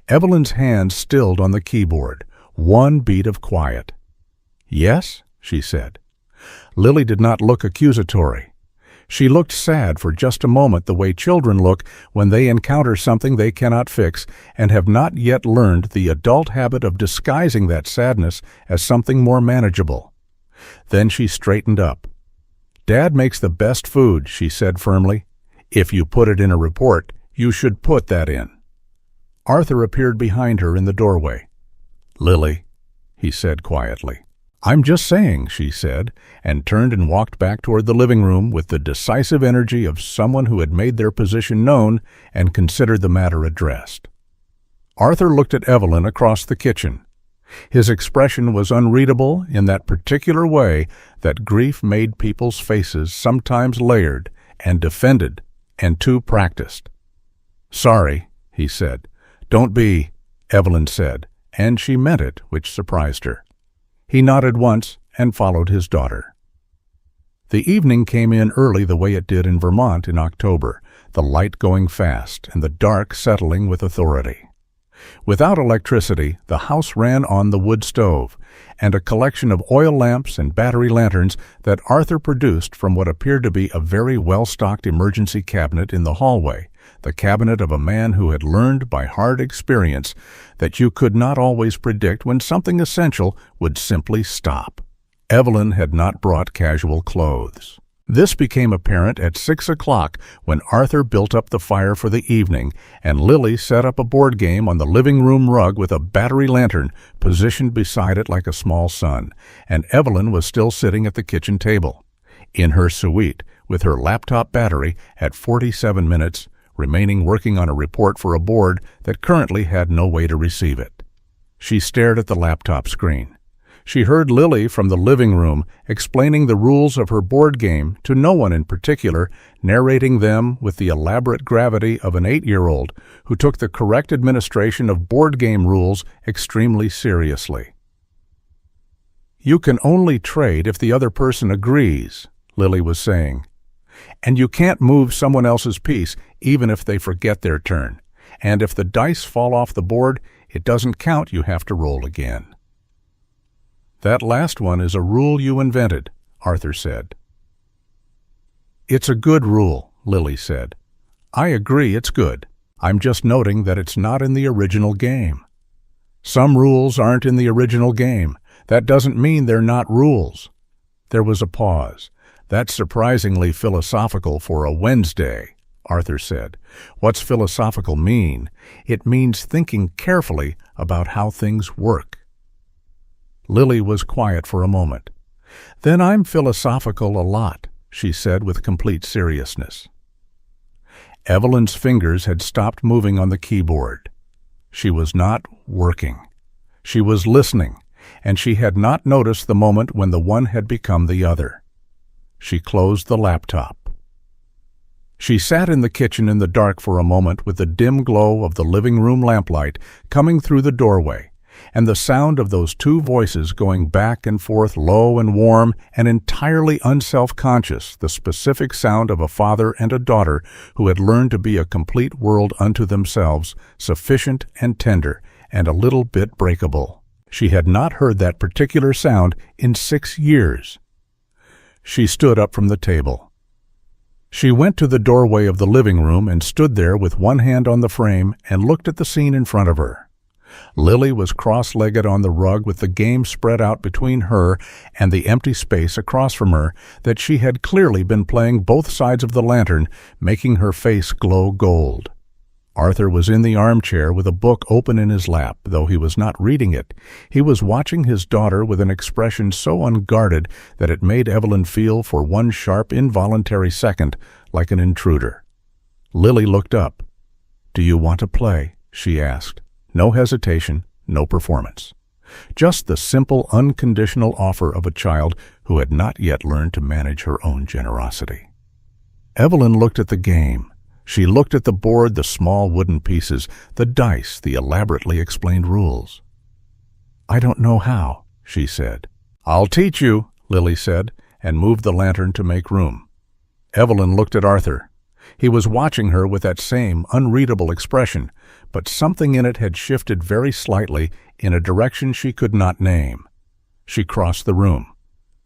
Evelyn's hand stilled on the keyboard, one beat of quiet. "Yes?" she said. Lily did not look accusatory. She looked sad for just a moment, the way children look when they encounter something they cannot fix and have not yet learned the adult habit of disguising that sadness as something more manageable. Then she straightened up. "Dad makes the best food," she said firmly. "If you put it in a report, you should put that in." Arthur appeared behind her in the doorway. "Lily," he said quietly. "I'm just saying," she said, and turned and walked back toward the living room with the decisive energy of someone who had made their position known and considered the matter addressed. Arthur looked at Evelyn across the kitchen. His expression was unreadable in that particular way that grief made people's faces, sometimes layered and defended and too practiced. "Sorry," he said. "Don't be," Evelyn said, and she meant it, which surprised her. He nodded once and followed his daughter. The evening came in early the way it did in Vermont in October, the light going fast and the dark settling with authority. Without electricity, the house ran on the wood stove and a collection of oil lamps and battery lanterns that Arthur produced from what appeared to be a very well-stocked emergency cabinet in the hallway, the cabinet of a man who had learned by hard experience that you could not always predict when something essential would simply stop. Evelyn had not brought casual clothes. This became apparent at 6 o'clock when Arthur built up the fire for the evening and Lily set up a board game on the living room rug with a battery lantern positioned beside it like a small sun, and Evelyn was still sitting at the kitchen table, in her suite, with her laptop battery at 47 minutes, remaining working on a report for a board that currently had no way to receive it. She stared at the laptop screen. She heard Lily from the living room explaining the rules of her board game to no one in particular, narrating them with the elaborate gravity of an 8-year-old who took the correct administration of board game rules extremely seriously. "You can only trade if the other person agrees," Lily was saying. "And you can't move someone else's piece even if they forget their turn. And if the dice fall off the board, it doesn't count, you have to roll again." "That last one is a rule you invented," Arthur said. "It's a good rule," Lily said. "I agree it's good. I'm just noting that it's not in the original game." "Some rules aren't in the original game. That doesn't mean they're not rules." There was a pause. "That's surprisingly philosophical for a Wednesday," Arthur said. "What's philosophical mean? It means thinking carefully about how things work." Lily was quiet for a moment. "Then I'm philosophical a lot," she said with complete seriousness. Evelyn's fingers had stopped moving on the keyboard. She was not working. She was listening, and she had not noticed the moment when the one had become the other. She closed the laptop. She sat in the kitchen in the dark for a moment with the dim glow of the living room lamplight coming through the doorway, and the sound of those two voices going back and forth low and warm and entirely unself-conscious, the specific sound of a father and a daughter who had learned to be a complete world unto themselves, sufficient and tender, and a little bit breakable. She had not heard that particular sound in 6 years. She stood up from the table. She went to the doorway of the living room and stood there with one hand on the frame and looked at the scene in front of her. Lily was cross-legged on the rug with the game spread out between her and the empty space across from her that she had clearly been playing both sides of the lantern, making her face glow gold. Arthur was in the armchair with a book open in his lap, though he was not reading it. He was watching his daughter with an expression so unguarded that it made Evelyn feel for one sharp, involuntary second like an intruder. Lily looked up. "Do you want to play?" she asked. No hesitation, no performance. Just the simple, unconditional offer of a child who had not yet learned to manage her own generosity. Evelyn looked at the game. She looked at the board, the small wooden pieces, the dice, the elaborately explained rules. "I don't know how," she said. "I'll teach you," Lily said, and moved the lantern to make room. Evelyn looked at Arthur. He was watching her with that same unreadable expression, but something in it had shifted very slightly in a direction she could not name. She crossed the room.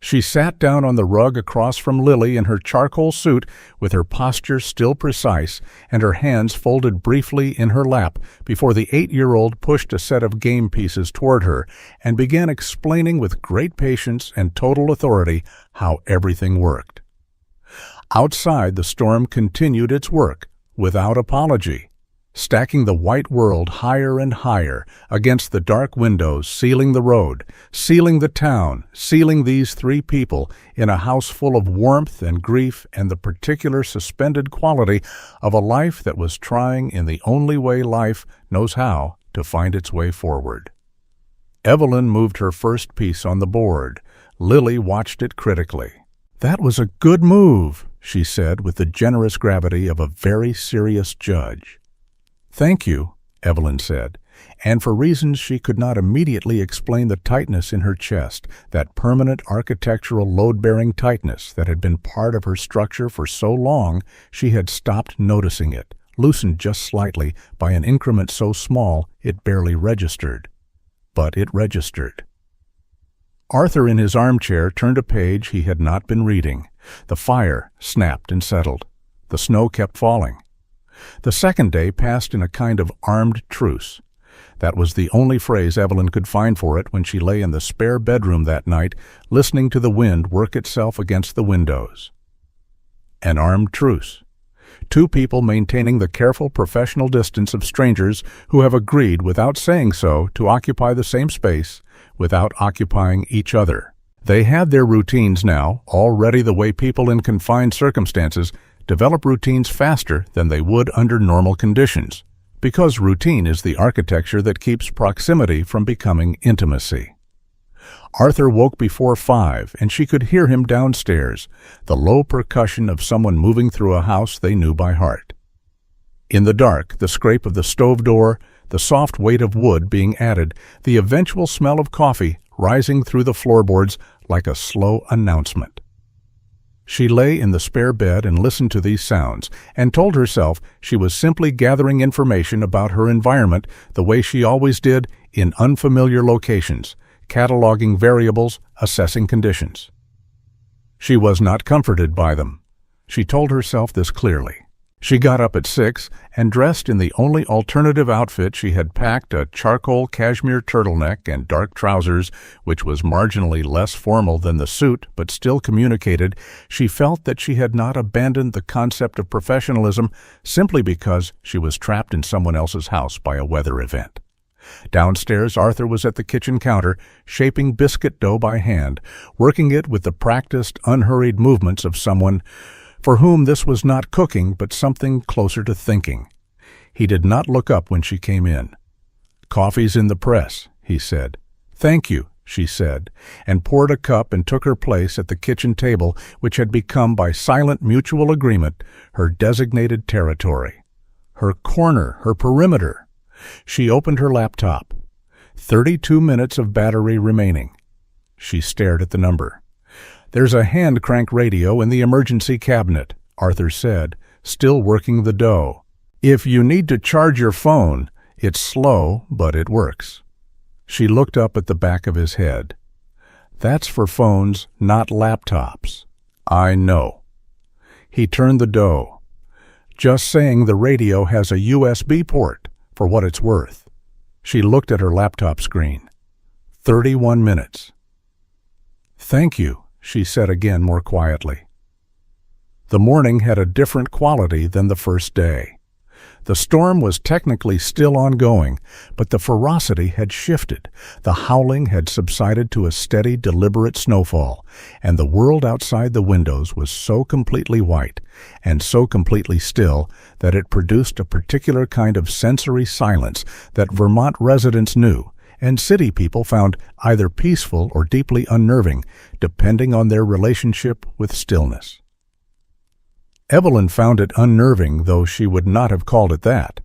She sat down on the rug across from Lily in her charcoal suit with her posture still precise and her hands folded briefly in her lap before the 8-year-old pushed a set of game pieces toward her and began explaining with great patience and total authority how everything worked. Outside, the storm continued its work without apology, stacking the white world higher and higher against the dark windows, sealing the road, sealing the town, sealing these three people in a house full of warmth and grief and the particular suspended quality of a life that was trying in the only way life knows how to find its way forward. Evelyn moved her first piece on the board. Lily watched it critically. "That was a good move," she said with the generous gravity of a very serious judge. "Thank you," Evelyn said, and for reasons she could not immediately explain the tightness in her chest, that permanent architectural load-bearing tightness that had been part of her structure for so long she had stopped noticing it, loosened just slightly by an increment so small it barely registered. But it registered. Arthur in his armchair turned a page he had not been reading. The fire snapped and settled. The snow kept falling. The second day passed in a kind of armed truce. That was the only phrase Evelyn could find for it when she lay in the spare bedroom that night, listening to the wind work itself against the windows. An armed truce. Two people maintaining the careful professional distance of strangers who have agreed, without saying so, to occupy the same space, without occupying each other. They had their routines now, already the way people in confined circumstances develop routines faster than they would under normal conditions, because routine is the architecture that keeps proximity from becoming intimacy. Arthur woke before 5, and she could hear him downstairs, the low percussion of someone moving through a house they knew by heart. In the dark, the scrape of the stove door, the soft weight of wood being added, the eventual smell of coffee rising through the floorboards like a slow announcement. She lay in the spare bed and listened to these sounds, and told herself she was simply gathering information about her environment the way she always did in unfamiliar locations, cataloging variables, assessing conditions. She was not comforted by them. She told herself this clearly. She got up at 6 and dressed in the only alternative outfit she had packed, a charcoal cashmere turtleneck and dark trousers, which was marginally less formal than the suit but still communicated she felt that she had not abandoned the concept of professionalism simply because she was trapped in someone else's house by a weather event. Downstairs, Arthur was at the kitchen counter, shaping biscuit dough by hand, working it with the practiced, unhurried movements of someone for whom this was not cooking but something closer to thinking. He did not look up when she came in. "Coffee's in the press," he said. "Thank you," she said, and poured a cup and took her place at the kitchen table, which had become, by silent mutual agreement, her designated territory, her corner, her perimeter. She opened her laptop. 32 minutes of battery remaining. She stared at the number. "There's a hand-crank radio in the emergency cabinet," Arthur said, still working the dough. "If you need to charge your phone, it's slow, but it works." She looked up at the back of his head. "That's for phones, not laptops." I know. He turned the dough. Just saying the radio has a USB port, for what it's worth. She looked at her laptop screen. 31 minutes. Thank you, she said again more quietly. The morning had a different quality than the first day. The storm was technically still ongoing, but the ferocity had shifted. The howling had subsided to a steady, deliberate snowfall, and the world outside the windows was so completely white and so completely still that it produced a particular kind of sensory silence that Vermont residents knew, and city people found either peaceful or deeply unnerving, depending on their relationship with stillness. Evelyn found it unnerving, though she would not have called it that.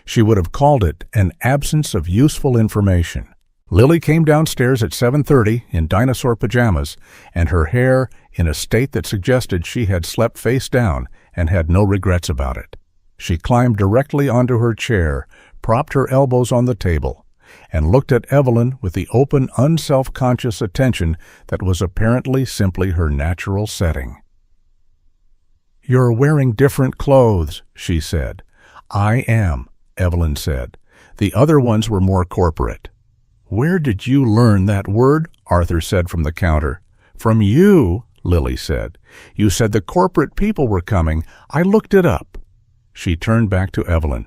She would have called it an absence of useful information. Lily came downstairs at 7:30 in dinosaur pajamas, and her hair in a state that suggested she had slept face down and had no regrets about it. She climbed directly onto her chair, propped her elbows on the table, and looked at Evelyn with the open, unself-conscious attention that was apparently simply her natural setting. "You're wearing different clothes," she said. "I am," Evelyn said. The other ones were more corporate. "Where did you learn that word?" Arthur said from the counter. "From you," Lily said. "You said the corporate people were coming. I looked it up." She turned back to Evelyn.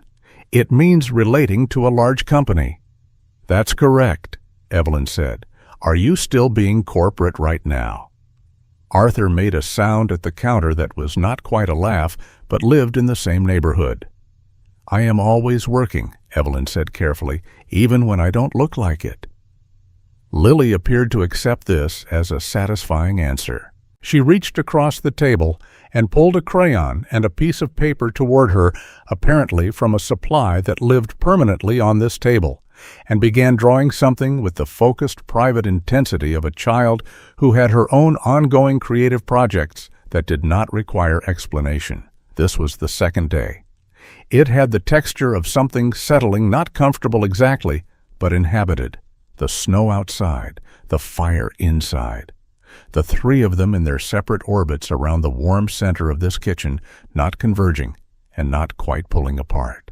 "It means relating to a large company." "That's correct," Evelyn said. "Are you still being corporate right now?" Arthur made a sound at the counter that was not quite a laugh, but lived in the same neighborhood. "I am always working," Evelyn said carefully, "even when I don't look like it." Lily appeared to accept this as a satisfying answer. She reached across the table and pulled a crayon and a piece of paper toward her, apparently from a supply that lived permanently on this table, and began drawing something with the focused private intensity of a child who had her own ongoing creative projects that did not require explanation. This was the second day. It had the texture of something settling, not comfortable exactly, but inhabited. The snow outside, the fire inside. The three of them in their separate orbits around the warm center of this kitchen, not converging and not quite pulling apart.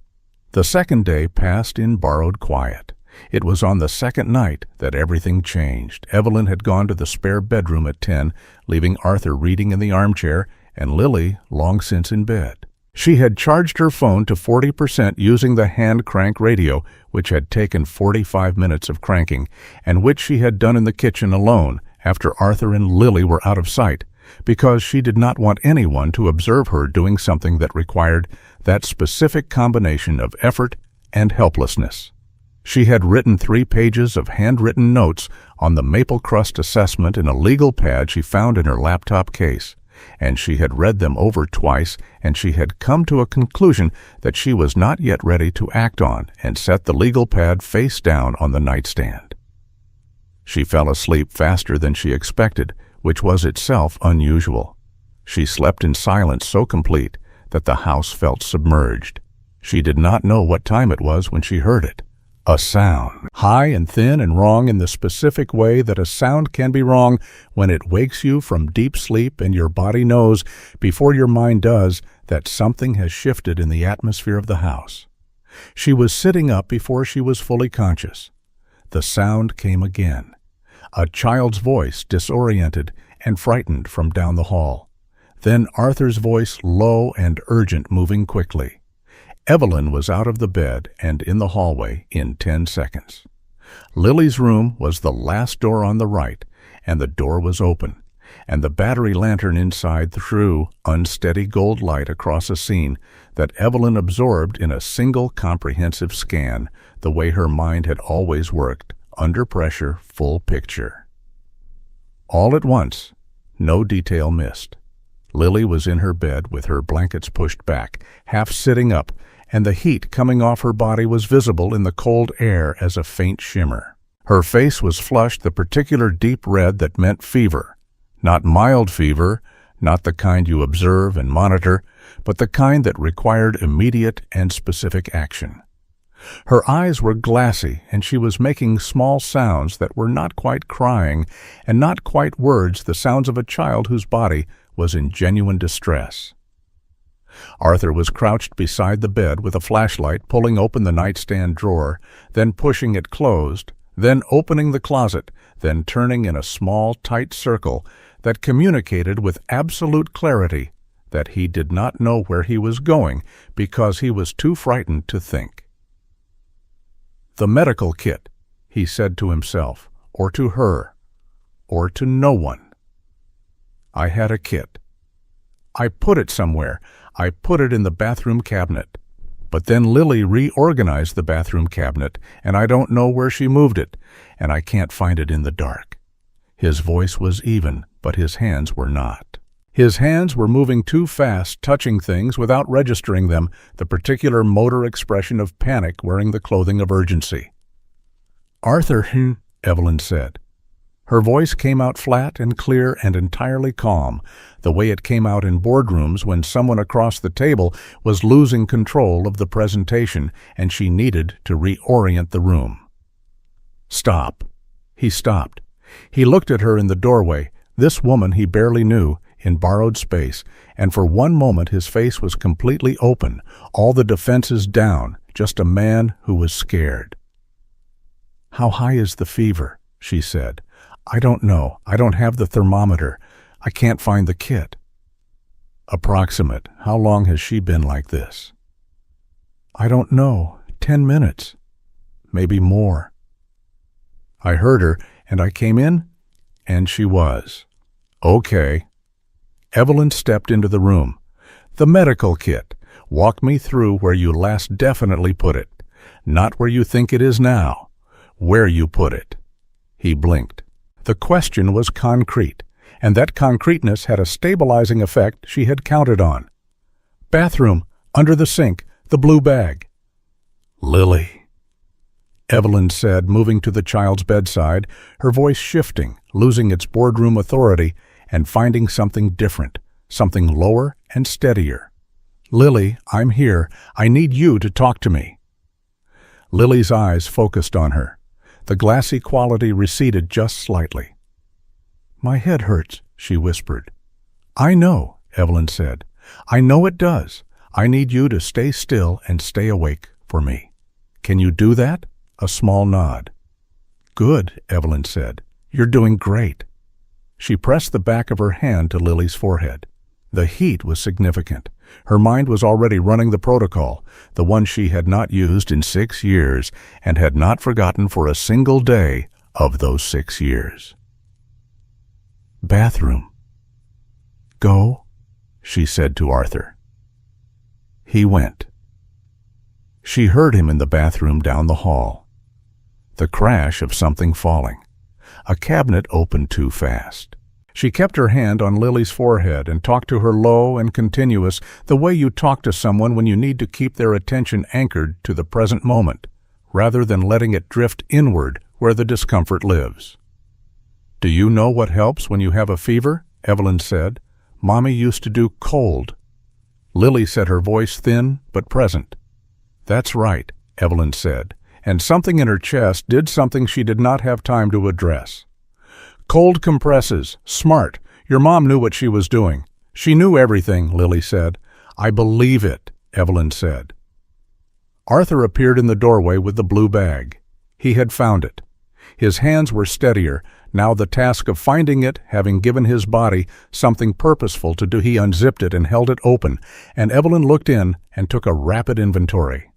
The second day passed in borrowed quiet. It was on the second night that everything changed. Evelyn had gone to the spare bedroom at 10, leaving Arthur reading in the armchair and Lily long since in bed. She had charged her phone to 40% using the hand crank radio, which had taken 45 minutes of cranking, and which she had done in the kitchen alone after Arthur and Lily were out of sight, because she did not want anyone to observe her doing something that required that specific combination of effort and helplessness. She had written 3 pages of handwritten notes on the maple crust assessment in a legal pad she found in her laptop case, and she had read them over twice, and she had come to a conclusion that she was not yet ready to act on, and set the legal pad face down on the nightstand. She fell asleep faster than she expected, which was itself unusual. She slept in silence so complete that the house felt submerged. She did not know what time it was when she heard it. A sound, high and thin and wrong in the specific way that a sound can be wrong when it wakes you from deep sleep and your body knows, before your mind does, that something has shifted in the atmosphere of the house. She was sitting up before she was fully conscious. The sound came again. A child's voice, disoriented and frightened, from down the hall. Then Arthur's voice, low and urgent, moving quickly. Evelyn was out of the bed and in the hallway in 10 seconds. Lily's room was the last door on the right, and the door was open, and the battery lantern inside threw unsteady gold light across a scene that Evelyn absorbed in a single comprehensive scan, the way her mind had always worked, under pressure, full picture. All at once, no detail missed. Lily was in her bed with her blankets pushed back, half sitting up, and the heat coming off her body was visible in the cold air as a faint shimmer. Her face was flushed the particular deep red that meant fever. Not mild fever, not the kind you observe and monitor, but the kind that required immediate and specific action. Her eyes were glassy, and she was making small sounds that were not quite crying, and not quite words, the sounds of a child whose body was in genuine distress. Arthur was crouched beside the bed with a flashlight, pulling open the nightstand drawer, then pushing it closed, then opening the closet, then turning in a small, tight circle that communicated with absolute clarity that he did not know where he was going because he was too frightened to think. The medical kit, he said to himself, or to her, or to no one. I had a kit. I put it somewhere. I put it in the bathroom cabinet. But then Lily reorganized the bathroom cabinet, and I don't know where she moved it, and I can't find it in the dark. His voice was even, but his hands were not. His hands were moving too fast, touching things without registering them, the particular motor expression of panic wearing the clothing of urgency. Arthur, Evelyn said. Her voice came out flat and clear and entirely calm, the way it came out in boardrooms when someone across the table was losing control of the presentation and she needed to reorient the room. Stop. He stopped. He looked at her in the doorway, this woman he barely knew, in borrowed space, and for one moment his face was completely open, all the defenses down, just a man who was scared. How high is the fever? She said. I don't know. I don't have the thermometer. I can't find the kit. Approximate. How long has she been like this? I don't know. 10 minutes. Maybe more. I heard her, and I came in, and she was. Okay. Evelyn stepped into the room. The medical kit. Walk me through where you last definitely put it. Not where you think it is now. Where you put it. He blinked. The question was concrete, and that concreteness had a stabilizing effect she had counted on. Bathroom, under the sink, the blue bag. Lily, Evelyn said, moving to the child's bedside, her voice shifting, losing its boardroom authority, and finding something different, something lower and steadier. Lily, I'm here. I need you to talk to me. Lily's eyes focused on her. The glassy quality receded just slightly. My head hurts, she whispered. I know, Evelyn said. I know it does. I need you to stay still and stay awake for me. Can you do that? A small nod. Good, Evelyn said. You're doing great. She pressed the back of her hand to Lily's forehead. The heat was significant. Her mind was already running the protocol, the one she had not used in 6 years and had not forgotten for a single day of those 6 years. Bathroom. Go, she said to Arthur. He went. She heard him in the bathroom down the hall. The crash of something falling. A cabinet opened too fast. She kept her hand on Lily's forehead and talked to her low and continuous, the way you talk to someone when you need to keep their attention anchored to the present moment, rather than letting it drift inward where the discomfort lives. Do you know what helps when you have a fever? Evelyn said. Mommy used to do cold. Lily said, her voice thin but present. That's right, Evelyn said, and something in her chest did something she did not have time to address. Cold compresses. Smart. Your mom knew what she was doing. She knew everything, Lily said. I believe it, Evelyn said. Arthur appeared in the doorway with the blue bag. He had found it. His hands were steadier, now the task of finding it having given his body something purposeful to do. He unzipped it and held it open, and Evelyn looked in and took a rapid inventory.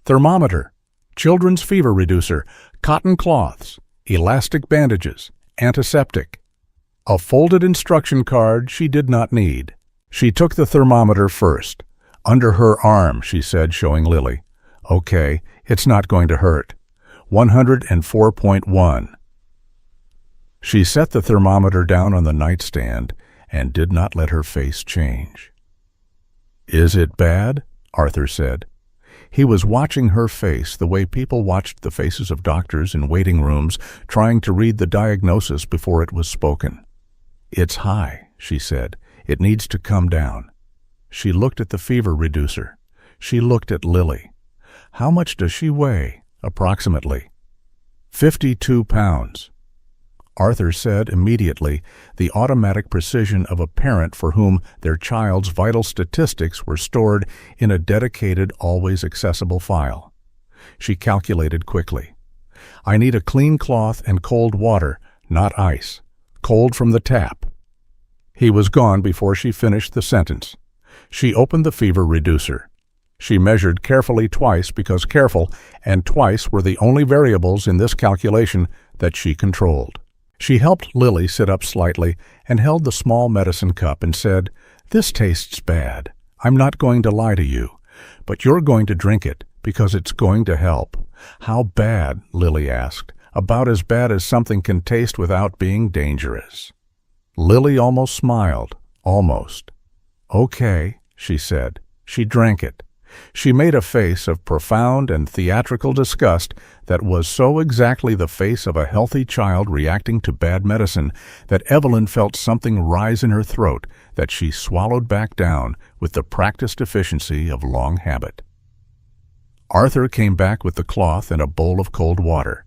Thermometer, children's fever reducer, cotton cloths, elastic bandages, antiseptic. A folded instruction card she did not need. She took the thermometer first. Under her arm, she said, showing Lily. Okay, it's not going to hurt. 104.1. She set the thermometer down on the nightstand and did not let her face change. Is it bad? Arthur said. He was watching her face the way people watched the faces of doctors in waiting rooms trying to read the diagnosis before it was spoken. It's high, she said. It needs to come down. She looked at the fever reducer. She looked at Lily. How much does she weigh, approximately? 52 pounds. Arthur said immediately, the automatic precision of a parent for whom their child's vital statistics were stored in a dedicated, always accessible file. She calculated quickly. I need a clean cloth and cold water, not ice. Cold from the tap. He was gone before she finished the sentence. She opened the fever reducer. She measured carefully twice because careful and twice were the only variables in this calculation that she controlled. She helped Lily sit up slightly and held the small medicine cup and said, "This tastes bad. I'm not going to lie to you, but you're going to drink it because it's going to help." "How bad?" Lily asked. "About as bad as something can taste without being dangerous." Lily almost smiled. Almost. "Okay," she said. She drank it. She made a face of profound and theatrical disgust that was so exactly the face of a healthy child reacting to bad medicine that Evelyn felt something rise in her throat that she swallowed back down with the practiced efficiency of long habit. Arthur came back with the cloth and a bowl of cold water.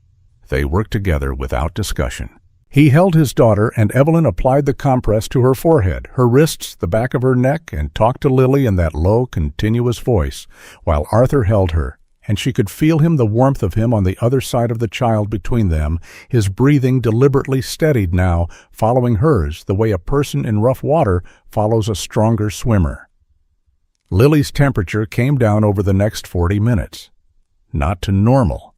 They worked together without discussion. He held his daughter, and Evelyn applied the compress to her forehead, her wrists, the back of her neck, and talked to Lily in that low, continuous voice, while Arthur held her, and she could feel the warmth of him on the other side of the child between them, his breathing deliberately steadied now, following hers the way a person in rough water follows a stronger swimmer. Lily's temperature came down over the next 40 minutes. Not to normal.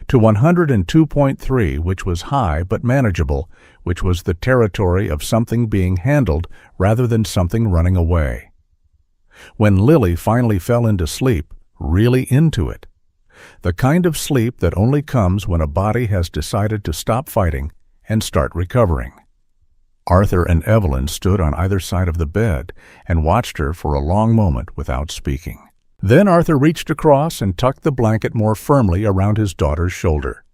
To 102.3, which was high but manageable, which was the territory of something being handled rather than something running away. When Lily finally fell into sleep, really into it, the kind of sleep that only comes when a body has decided to stop fighting and start recovering. Arthur and Evelyn stood on either side of the bed and watched her for a long moment without speaking. Then Arthur reached across and tucked the blanket more firmly around his daughter's shoulder.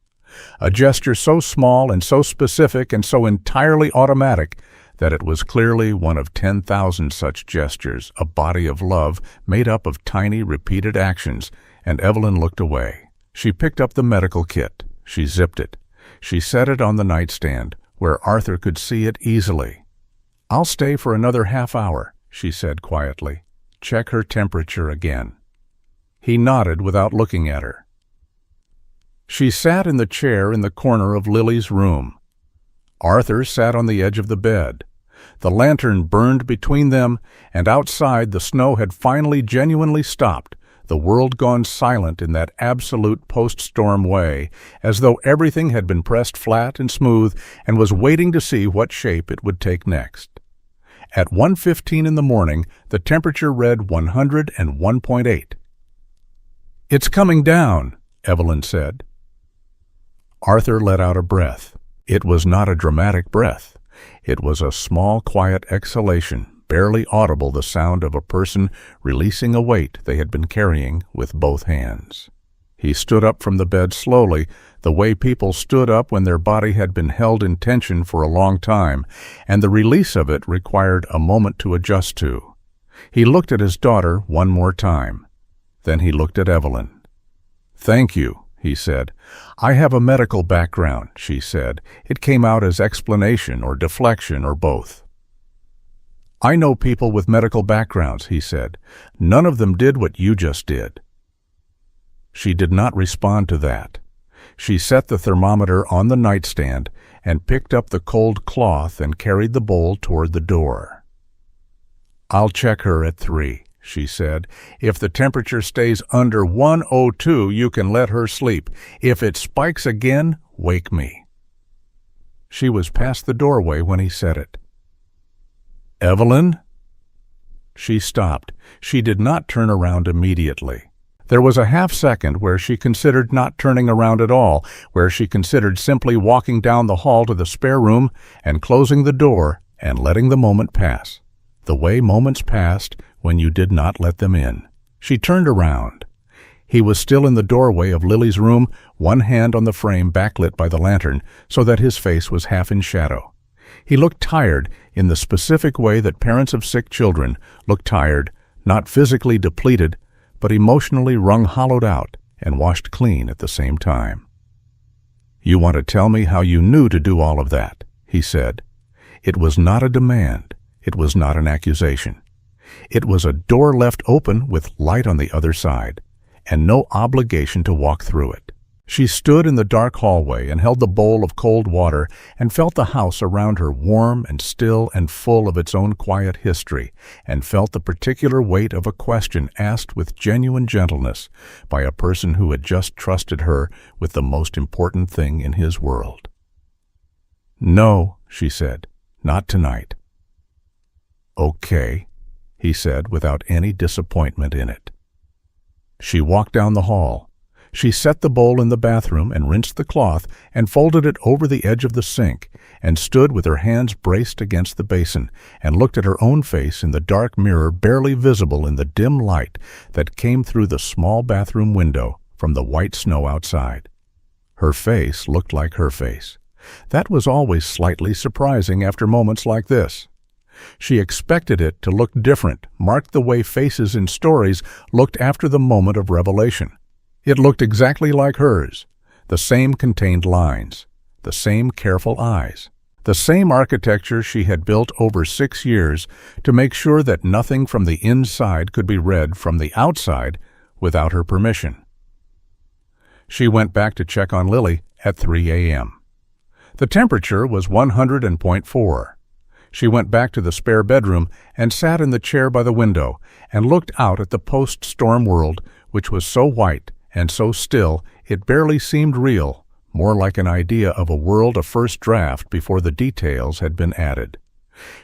A gesture so small and so specific and so entirely automatic that it was clearly one of 10,000 such gestures, a body of love made up of tiny, repeated actions, and Evelyn looked away. She picked up the medical kit. She zipped it. She set it on the nightstand, where Arthur could see it easily. "I'll stay for another half hour," she said quietly. "Check her temperature again." He nodded without looking at her. She sat in the chair in the corner of Lily's room. Arthur sat on the edge of the bed. The lantern burned between them, and outside the snow had finally genuinely stopped, the world gone silent in that absolute post-storm way, as though everything had been pressed flat and smooth and was waiting to see what shape it would take next. At 1:15 in the morning, the temperature read 101.8. "It's coming down," Evelyn said. Arthur let out a breath. It was not a dramatic breath. It was a small, quiet exhalation, barely audible, the sound of a person releasing a weight they had been carrying with both hands. He stood up from the bed slowly, the way people stood up when their body had been held in tension for a long time, and the release of it required a moment to adjust to. He looked at his daughter one more time. Then he looked at Evelyn. "Thank you," he said. "I have a medical background," she said. It came out as explanation or deflection or both. "I know people with medical backgrounds," he said. "None of them did what you just did." She did not respond to that. She set the thermometer on the nightstand and picked up the cold cloth and carried the bowl toward the door. "I'll check her at 3. She said. "If the temperature stays under 102, you can let her sleep. If it spikes again, wake me." She was past the doorway when he said it. "Evelyn?" She stopped. She did not turn around immediately. There was a half-second where she considered not turning around at all, where she considered simply walking down the hall to the spare room and closing the door and letting the moment pass, the way moments passed when you did not let them in. She turned around. He was still in the doorway of Lily's room, one hand on the frame backlit by the lantern, so that his face was half in shadow. He looked tired in the specific way that parents of sick children look tired, not physically depleted, but emotionally wrung hollowed out and washed clean at the same time. "You want to tell me how you knew to do all of that," he said. It was not a demand. It was not an accusation. It was a door left open with light on the other side, and no obligation to walk through it. She stood in the dark hallway and held the bowl of cold water and felt the house around her warm and still and full of its own quiet history, and felt the particular weight of a question asked with genuine gentleness by a person who had just trusted her with the most important thing in his world. "No," she said, "not tonight." "Okay," he said without any disappointment in it. She walked down the hall. She set the bowl in the bathroom and rinsed the cloth and folded it over the edge of the sink and stood with her hands braced against the basin and looked at her own face in the dark mirror barely visible in the dim light that came through the small bathroom window from the white snow outside. Her face looked like her face. That was always slightly surprising after moments like this. She expected it to look different, marked the way faces in stories looked after the moment of revelation. It looked exactly like hers, the same contained lines, the same careful eyes, the same architecture she had built over 6 years to make sure that nothing from the inside could be read from the outside without her permission. She went back to check on Lily at 3 a.m. The temperature was 100.4. She went back to the spare bedroom and sat in the chair by the window and looked out at the post-storm world, which was so white and so still it barely seemed real, more like an idea of a world a first draft before the details had been added.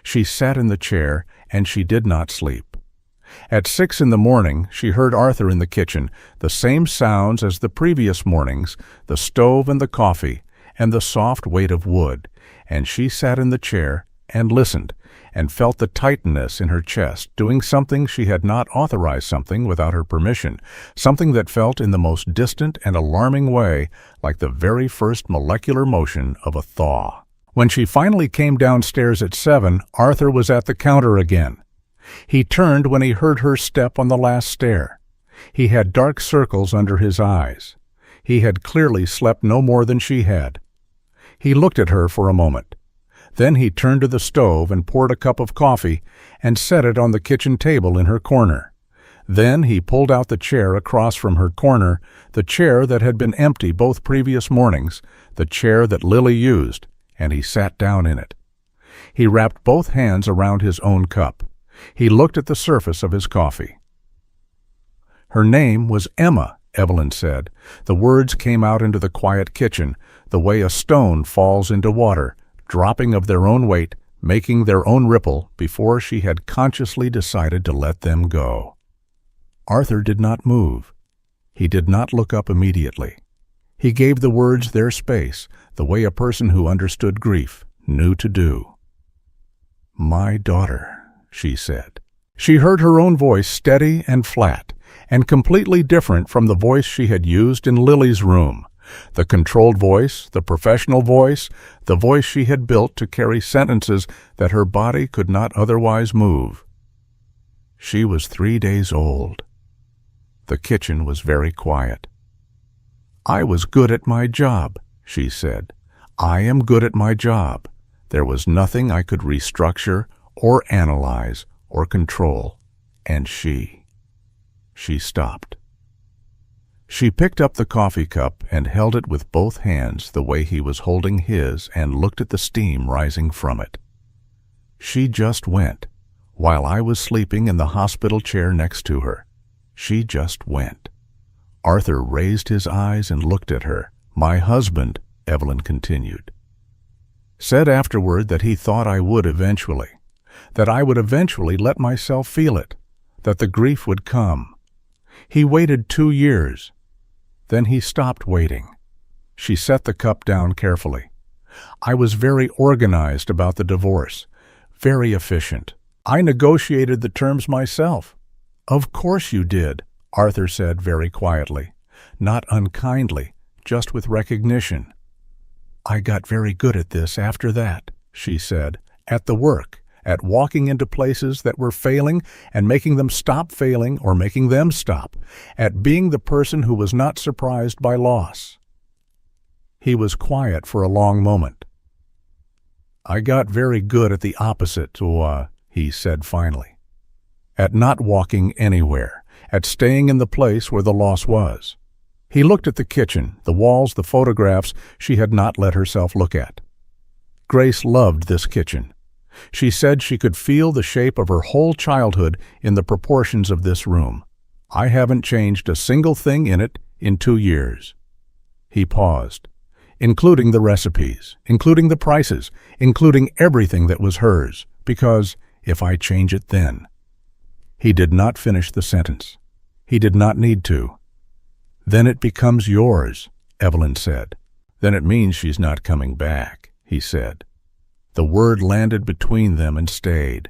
She sat in the chair, and she did not sleep. At 6 in the morning, she heard Arthur in the kitchen, the same sounds as the previous mornings, the stove and the coffee, and the soft weight of wood, and she sat in the chair and listened, and felt the tightness in her chest, doing something she had not authorized, something without her permission, something that felt in the most distant and alarming way like the very first molecular motion of a thaw. When she finally came downstairs at 7, Arthur was at the counter again. He turned when he heard her step on the last stair. He had dark circles under his eyes. He had clearly slept no more than she had. He looked at her for a moment. Then he turned to the stove and poured a cup of coffee and set it on the kitchen table in her corner. Then he pulled out the chair across from her corner, the chair that had been empty both previous mornings, the chair that Lily used, and he sat down in it. He wrapped both hands around his own cup. He looked at the surface of his coffee. "Her name was Emma," Evelyn said. The words came out into the quiet kitchen, the way a stone falls into water, dropping of their own weight, making their own ripple before she had consciously decided to let them go. Arthur did not move. He did not look up immediately. He gave the words their space, the way a person who understood grief knew to do. "My daughter," she said. She heard her own voice steady and flat, and completely different from the voice she had used in Lily's room. The controlled voice, the professional voice, the voice she had built to carry sentences that her body could not otherwise move. She was 3 days old. The kitchen was very quiet. "I was good at my job," she said. "I am good at my job. There was nothing I could restructure or analyze or control. And she stopped. She picked up the coffee cup and held it with both hands the way he was holding his and looked at the steam rising from it. She just went, while I was sleeping in the hospital chair next to her. She just went. Arthur raised his eyes and looked at her. "My husband," Evelyn continued, "said afterward that he thought I would eventually, that I would eventually let myself feel it, that the grief would come. He waited 2 years. Then he stopped waiting." She set the cup down carefully. "I was very organized about the divorce, very efficient. I negotiated the terms myself." "Of course you did," Arthur said very quietly, not unkindly, just with recognition. "I got very good at this after that," she said, "at the work, at walking into places that were failing and making them stop failing or making them stop, at being the person who was not surprised by loss." He was quiet for a long moment. "I got very good at the opposite, he said finally. At not walking anywhere, at staying in the place where the loss was. He looked at the kitchen, the walls, the photographs she had not let herself look at. Grace loved this kitchen. She said she could feel the shape of her whole childhood in the proportions of this room. I haven't changed a single thing in it in 2 years. He paused, including the recipes, including the prices, including everything that was hers, because if I change it then. He did not finish the sentence. He did not need to. Then it becomes yours, Evelyn said. Then it means she's not coming back, he said. The word landed between them and stayed.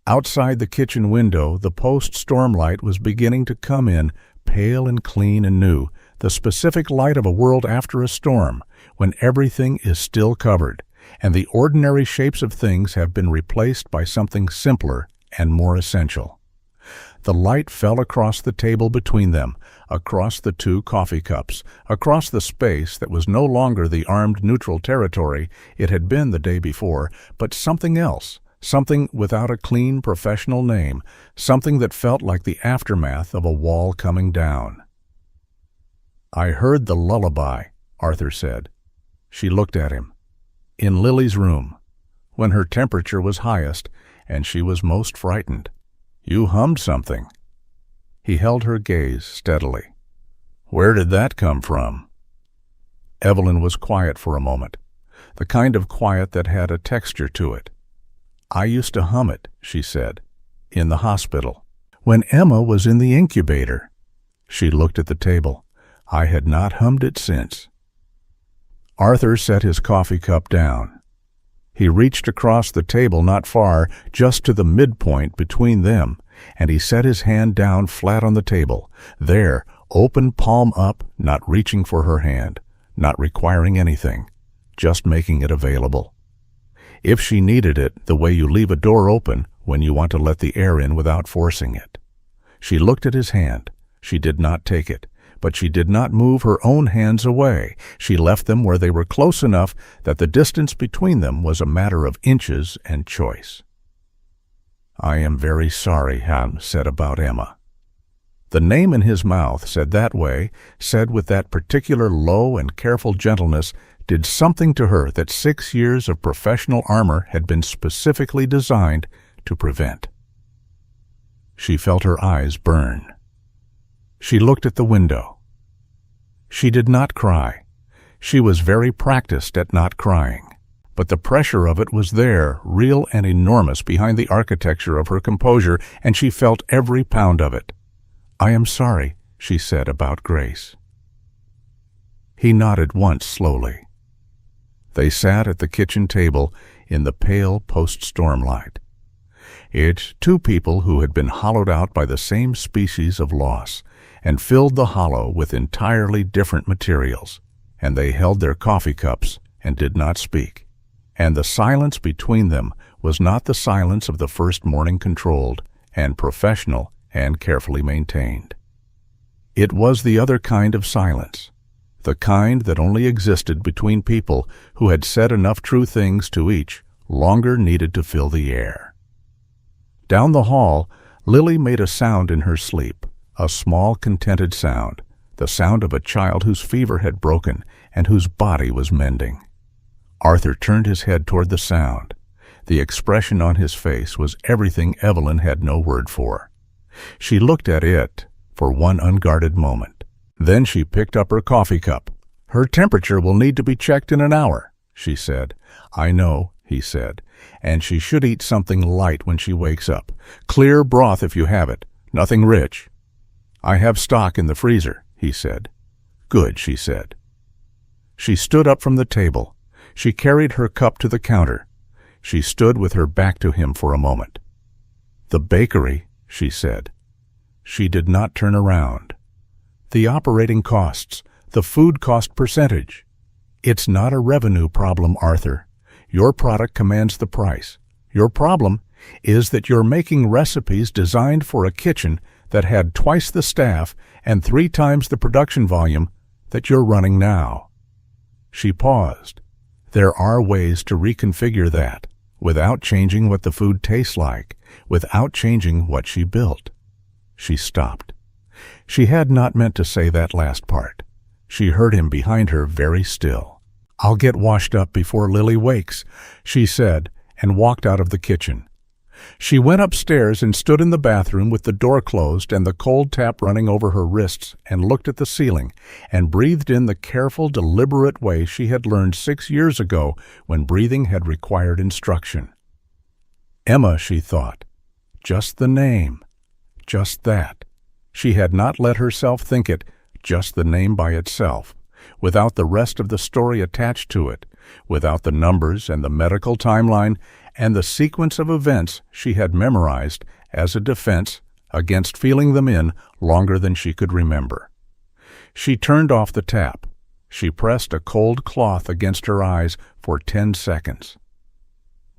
Outside the kitchen window, the post-storm light was beginning to come in, pale and clean and new, the specific light of a world after a storm, when everything is still covered, and the ordinary shapes of things have been replaced by something simpler and more essential. The light fell across the table between them, across the 2 coffee cups, across the space that was no longer the armed neutral territory it had been the day before, but something else, something without a clean professional name, something that felt like the aftermath of a wall coming down. "I heard the lullaby," Arthur said. She looked at him. "In Lily's room, when her temperature was highest and she was most frightened. You hummed something." He held her gaze steadily. "Where did that come from?" Evelyn was quiet for a moment, the kind of quiet that had a texture to it. "I used to hum it," she said, "in the hospital, when Emma was in the incubator." She looked at the table. "I had not hummed it since." Arthur set his coffee cup down. He reached across the table not far, just to the midpoint between them, and he set his hand down flat on the table, there, open palm up, not reaching for her hand, not requiring anything, just making it available. If she needed it, the way you leave a door open when you want to let the air in without forcing it. She looked at his hand. She did not take it, but she did not move her own hands away. She left them where they were close enough that the distance between them was a matter of inches and choice. "I am very sorry," Ham said about Emma. The name in his mouth, said that way, said with that particular low and careful gentleness, did something to her that 6 years of professional armor had been specifically designed to prevent. She felt her eyes burn. She looked at the window. She did not cry. She was very practiced at not crying. But the pressure of it was there, real and enormous behind the architecture of her composure, and she felt every pound of it. "I am sorry," she said about Grace. He nodded once slowly. They sat at the kitchen table in the pale post-storm light. It's 2 people who had been hollowed out by the same species of loss, and filled the hollow with entirely different materials, and they held their coffee cups and did not speak. And the silence between them was not the silence of the first morning controlled and professional and carefully maintained. It was the other kind of silence, the kind that only existed between people who had said enough true things to each longer needed to fill the air. Down the hall, Lily made a sound in her sleep, a small, contented sound, the sound of a child whose fever had broken and whose body was mending. Arthur turned his head toward the sound. The expression on his face was everything Evelyn had no word for. She looked at it for one unguarded moment. Then she picked up her coffee cup. "Her temperature will need to be checked in an hour," she said. "I know," he said, "and she should eat something light when she wakes up. Clear broth if you have it, nothing rich." "I have stock in the freezer," he said. "Good," she said. She stood up from the table. She carried her cup to the counter. She stood with her back to him for a moment. "The bakery," she said. She did not turn around. "The operating costs, the food cost percentage. It's not a revenue problem, Arthur. Your product commands the price. Your problem is that you're making recipes designed for a kitchen that had twice the staff and 3 times the production volume that you're running now." She paused. There are ways to reconfigure that, without changing what the food tastes like, without changing what she built. She stopped. She had not meant to say that last part. She heard him behind her very still. "I'll get washed up before Lily wakes," she said, and walked out of the kitchen. She went upstairs and stood in the bathroom with the door closed and the cold tap running over her wrists, and looked at the ceiling and breathed in the careful, deliberate way she had learned 6 years ago when breathing had required instruction. Emma, she thought. Just the name. Just that. She had not let herself think it, just the name by itself, without the rest of the story attached to it, without the numbers and the medical timeline and the sequence of events she had memorized as a defense against feeling them in longer than she could remember. She turned off the tap. She pressed a cold cloth against her eyes for 10 seconds.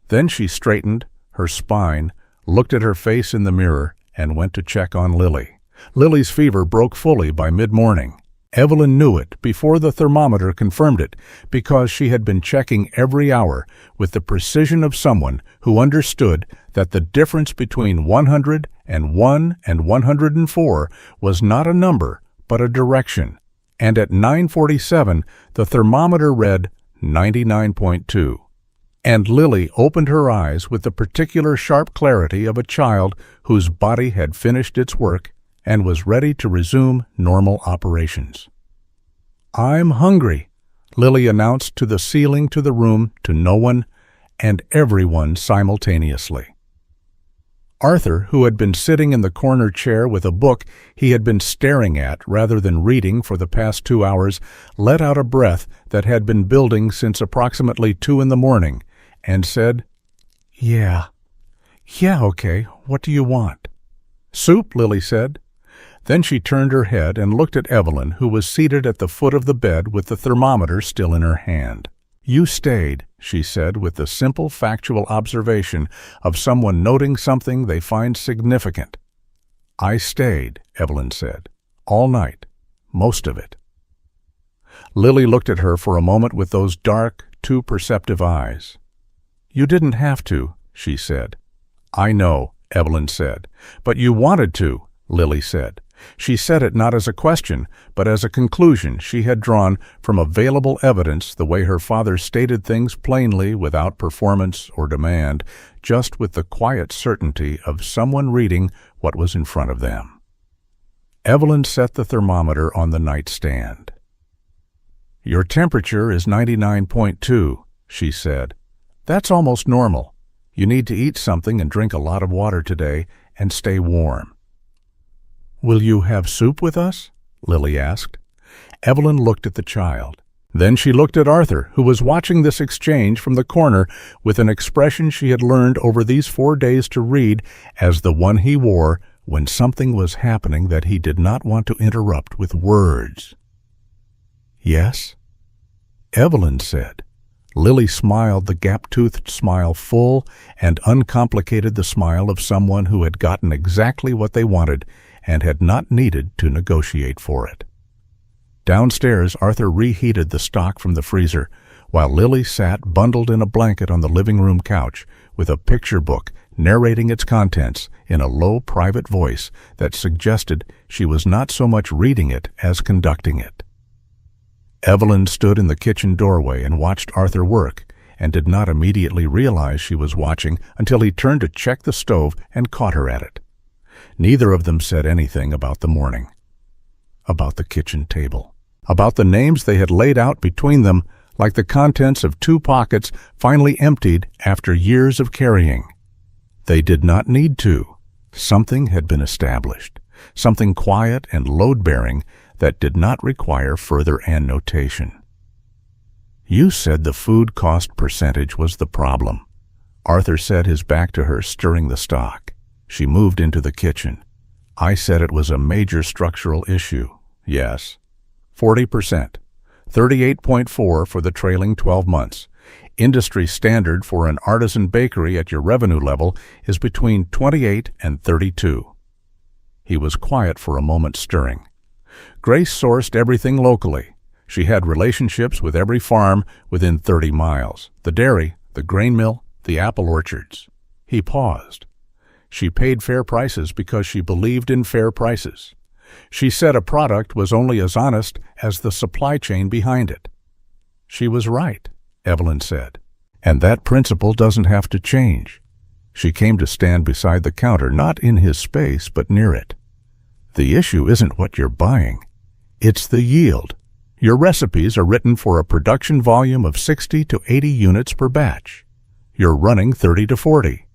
Then she straightened her spine, looked at her face in the mirror, and went to check on Lily. Lily's fever broke fully by mid-morning. Evelyn knew it before the thermometer confirmed it, because she had been checking every hour with the precision of someone who understood that the difference between 101 and 104 was not a number, but a direction. And at 9:47, the thermometer read 99.2. And Lily opened her eyes with the particular sharp clarity of a child whose body had finished its work and was ready to resume normal operations. "I'm hungry," Lily announced to the ceiling, to the room, to no one, and everyone simultaneously. Arthur, who had been sitting in the corner chair with a book he had been staring at rather than reading for the past 2 hours, let out a breath that had been building since approximately 2 in the morning, and said, Yeah, okay, what do you want?" "Soup," Lily said. Then she turned her head and looked at Evelyn, who was seated at the foot of the bed with the thermometer still in her hand. "You stayed," she said, with the simple factual observation of someone noting something they find significant. "I stayed," Evelyn said, "all night, most of it." Lily looked at her for a moment with those dark, too perceptive eyes. "You didn't have to," she said. "I know," Evelyn said. "But you wanted to," Lily said. She said it not as a question, but as a conclusion she had drawn from available evidence, the way her father stated things plainly without performance or demand, just with the quiet certainty of someone reading what was in front of them. Evelyn set the thermometer on the nightstand. "Your temperature is 99.2, she said. "That's almost normal. You need to eat something and drink a lot of water today and stay warm." "Will you have soup with us?" Lily asked. Evelyn looked at the child. Then she looked at Arthur, who was watching this exchange from the corner with an expression she had learned over these 4 days to read as the one he wore when something was happening that he did not want to interrupt with words. "Yes?" Evelyn said. Lily smiled the gap-toothed smile, full and uncomplicated, the smile of someone who had gotten exactly what they wanted and had not needed to negotiate for it. Downstairs, Arthur reheated the stock from the freezer, while Lily sat bundled in a blanket on the living room couch with a picture book narrating its contents in a low, private voice that suggested she was not so much reading it as conducting it. Evelyn stood in the kitchen doorway and watched Arthur work, and did not immediately realize she was watching until he turned to check the stove and caught her at it. Neither of them said anything about the morning, about the kitchen table, about the names they had laid out between them like the contents of 2 pockets finally emptied after years of carrying. They did not need to. Something had been established, something quiet and load-bearing that did not require further annotation. "You said the food cost percentage was the problem." Arthur said, his back to her, stirring the stock. She moved into the kitchen. "I said it was a major structural issue." "Yes." 40%. 38.4 for the trailing 12 months. Industry standard for an artisan bakery at your revenue level is between 28 and 32. He was quiet for a moment, stirring. "Grace sourced everything locally. She had relationships with every farm within 30 miles, the dairy, the grain mill, the apple orchards. He paused. She paid fair prices because she believed in fair prices. She said a product was only as honest as the supply chain behind it. She was right, Evelyn said, and that principle doesn't have to change. She came to stand beside the counter, not in his space, but near it. The issue isn't what you're buying. It's the yield. Your recipes are written for a production volume of 60 to 80 units per batch. You're running 30 to 40.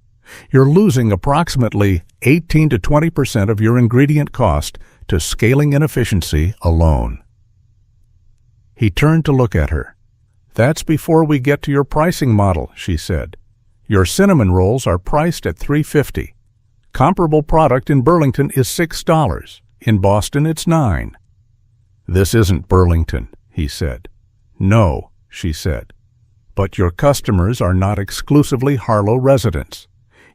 You're losing approximately 18 to 20% of your ingredient cost to scaling inefficiency alone. He turned to look at her. That's before we get to your pricing model, she said. Your cinnamon rolls are priced at $3.50. Comparable product in Burlington is $6. In Boston, it's $9. This isn't Burlington, he said. No, she said. But your customers are not exclusively Harlow residents.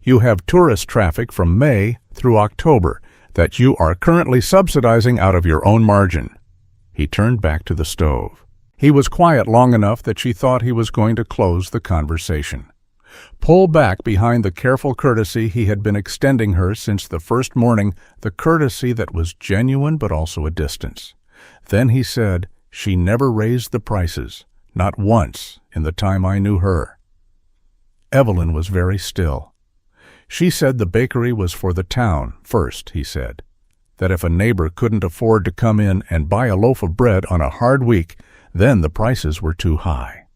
You have tourist traffic from May through October that you are currently subsidizing out of your own margin. He turned back to the stove. He was quiet long enough that she thought he was going to close the conversation. Pull back behind the careful courtesy he had been extending her since the first morning, the courtesy that was genuine but also a distance. Then he said, she never raised the prices, not once in the time I knew her. Evelyn was very still. She said the bakery was for the town first, he said, that if a neighbor couldn't afford to come in and buy a loaf of bread on a hard week, then the prices were too high.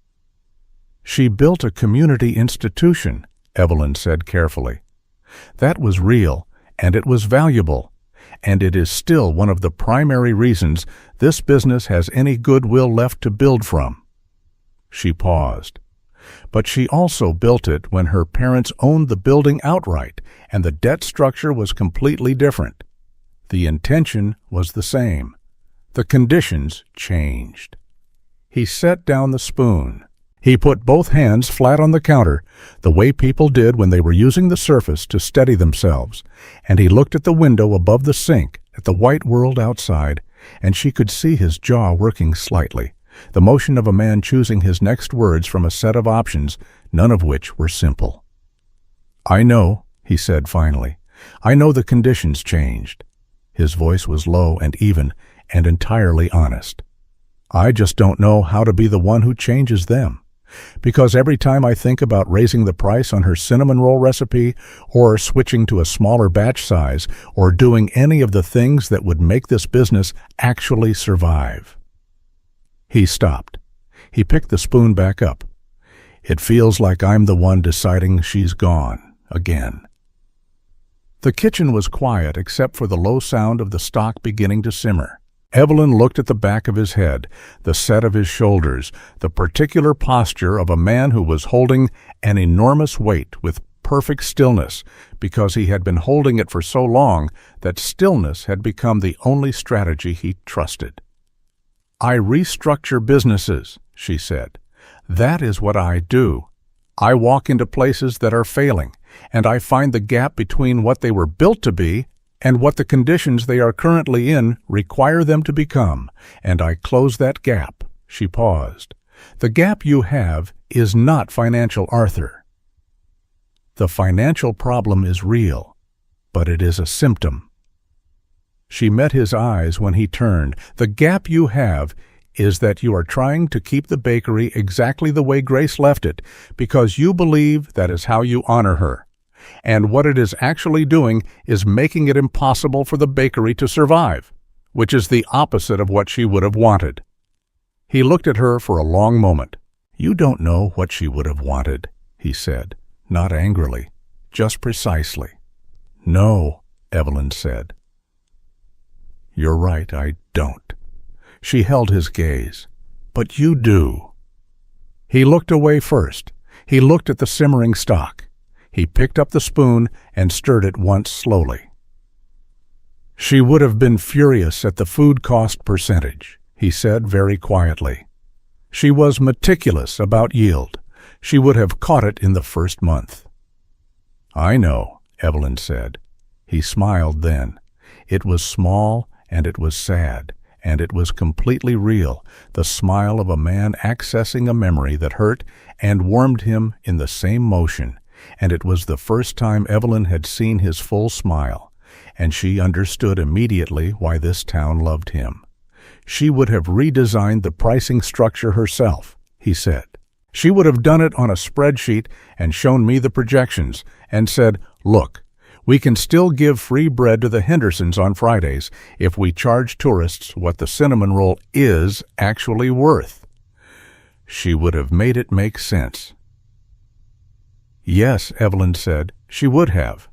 She built a community institution, Evelyn said carefully. That was real, and it was valuable, and it is still one of the primary reasons this business has any goodwill left to build from. She paused. But she also built it when her parents owned the building outright, and the debt structure was completely different. The intention was the same. The conditions changed. He set down the spoon. He put both hands flat on the counter, the way people did when they were using the surface to steady themselves, and he looked at the window above the sink, at the white world outside, and she could see his jaw working slightly, the motion of a man choosing his next words from a set of options, none of which were simple. I know, he said finally. I know the conditions changed. His voice was low and even and entirely honest. I just don't know how to be the one who changes them. Because every time I think about raising the price on her cinnamon roll recipe, or switching to a smaller batch size, or doing any of the things that would make this business actually survive. He stopped. He picked the spoon back up. It feels like I'm the one deciding she's gone, again. The kitchen was quiet except for the low sound of the stock beginning to simmer. Evelyn looked at the back of his head, the set of his shoulders, the particular posture of a man who was holding an enormous weight with perfect stillness, because he had been holding it for so long that stillness had become the only strategy he trusted. I restructure businesses, she said. That is what I do. I walk into places that are failing, and I find the gap between what they were built to be and what the conditions they are currently in require them to become, and I close that gap. She paused. The gap you have is not financial, Arthur. The financial problem is real, but it is a symptom. She met his eyes when he turned. The gap you have is that you are trying to keep the bakery exactly the way Grace left it because you believe that is how you honor her. And what it is actually doing is making it impossible for the bakery to survive, which is the opposite of what she would have wanted. He looked at her for a long moment. You don't know what she would have wanted, he said, not angrily, just precisely. No, Evelyn said. You're right, I don't. She held his gaze. But you do. He looked away first. He looked at the simmering stock. He picked up the spoon and stirred it once slowly. She would have been furious at the food cost percentage, he said very quietly. She was meticulous about yield. She would have caught it in the first month. I know, Evelyn said. He smiled then. It was small and it was sad, and it was completely real, the smile of a man accessing a memory that hurt and warmed him in the same motion, and it was the first time Evelyn had seen his full smile, and she understood immediately why this town loved him. She would have redesigned the pricing structure herself, he said. She would have done it on a spreadsheet and shown me the projections and said, "Look, we can still give free bread to the Hendersons on Fridays if we charge tourists what the cinnamon roll is actually worth." She would have made it make sense. Yes, Evelyn said, she would have.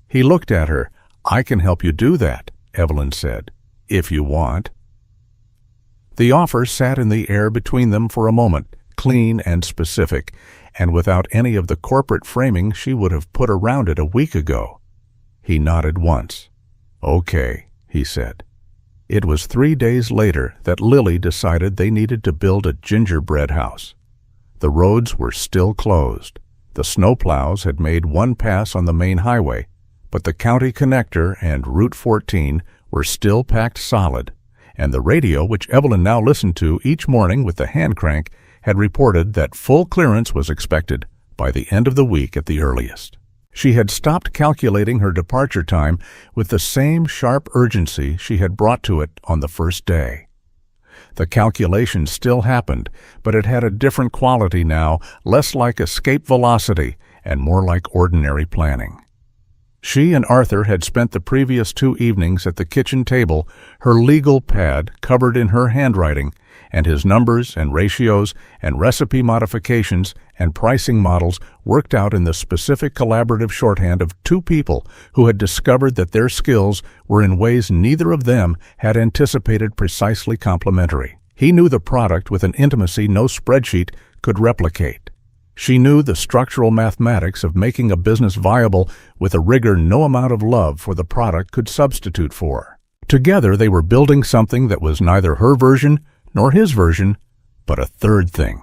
He looked at her. "I can help you do that," Evelyn said, "if you want." The offer sat in the air between them for a moment, clean and specific, and without any of the corporate framing she would have put around it a week ago. He nodded once. "Okay," he said. It was 3 days later that Lily decided they needed to build a gingerbread house. The roads were still closed. The snowplows had made one pass on the main highway, but the county connector and Route 14 were still packed solid, and the radio, which Evelyn now listened to each morning with the hand crank, had reported that full clearance was expected by the end of the week at the earliest. She had stopped calculating her departure time with the same sharp urgency she had brought to it on the first day. The calculation still happened, but it had a different quality now, less like escape velocity and more like ordinary planning. She and Arthur had spent the previous 2 evenings at the kitchen table, her legal pad covered in her handwriting, and his numbers and ratios and recipe modifications and pricing models worked out in the specific collaborative shorthand of 2 people who had discovered that their skills were in ways neither of them had anticipated precisely complementary. He knew the product with an intimacy no spreadsheet could replicate. She knew the structural mathematics of making a business viable with a rigor no amount of love for the product could substitute for. Together they were building something that was neither her version nor his version, but a third thing.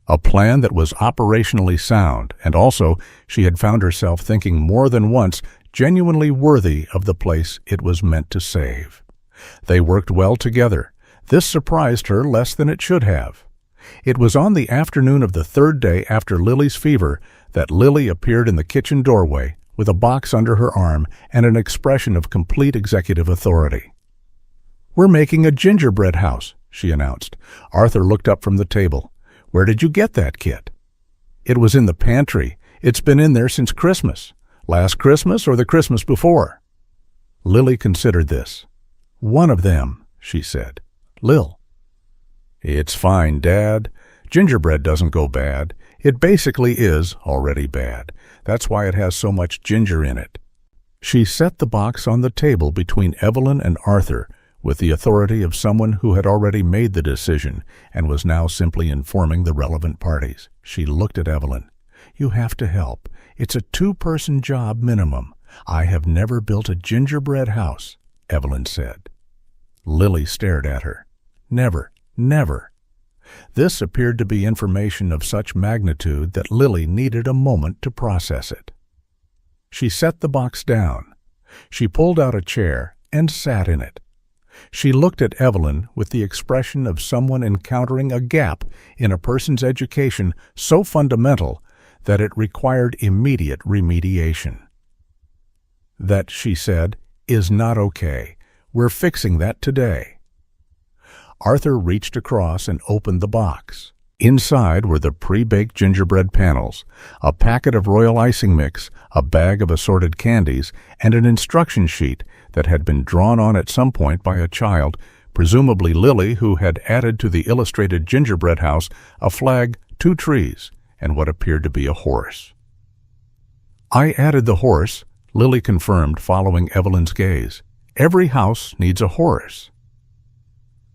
A plan that was operationally sound, and also, she had found herself thinking more than once, genuinely worthy of the place it was meant to save. They worked well together. This surprised her less than it should have. It was on the afternoon of the 3rd day after Lily's fever that Lily appeared in the kitchen doorway with a box under her arm and an expression of complete executive authority. "We're making a gingerbread house," she announced. Arthur looked up from the table. "Where did you get that kit?" "It was in the pantry. It's been in there since Christmas. Last Christmas or the Christmas before?" Lily considered this. "One of them," she said. "Lil." "It's fine, Dad. Gingerbread doesn't go bad. It basically is already bad. That's why it has so much ginger in it." She set the box on the table between Evelyn and Arthur with the authority of someone who had already made the decision and was now simply informing the relevant parties. She looked at Evelyn. "You have to help. It's a 2-person job minimum. I have never built a gingerbread house," Evelyn said. Lily stared at her. "Never. Never." This appeared to be information of such magnitude that Lily needed a moment to process it. She set the box down. She pulled out a chair and sat in it. She looked at Evelyn with the expression of someone encountering a gap in a person's education so fundamental that it required immediate remediation. "That," she said, "is not okay. We're fixing that today." Arthur reached across and opened the box. Inside were the pre-baked gingerbread panels, a packet of royal icing mix, a bag of assorted candies, and an instruction sheet that had been drawn on at some point by a child, presumably Lily, who had added to the illustrated gingerbread house a flag, 2 trees, and what appeared to be a horse. "I added the horse," Lily confirmed, following Evelyn's gaze. "Every house needs a horse."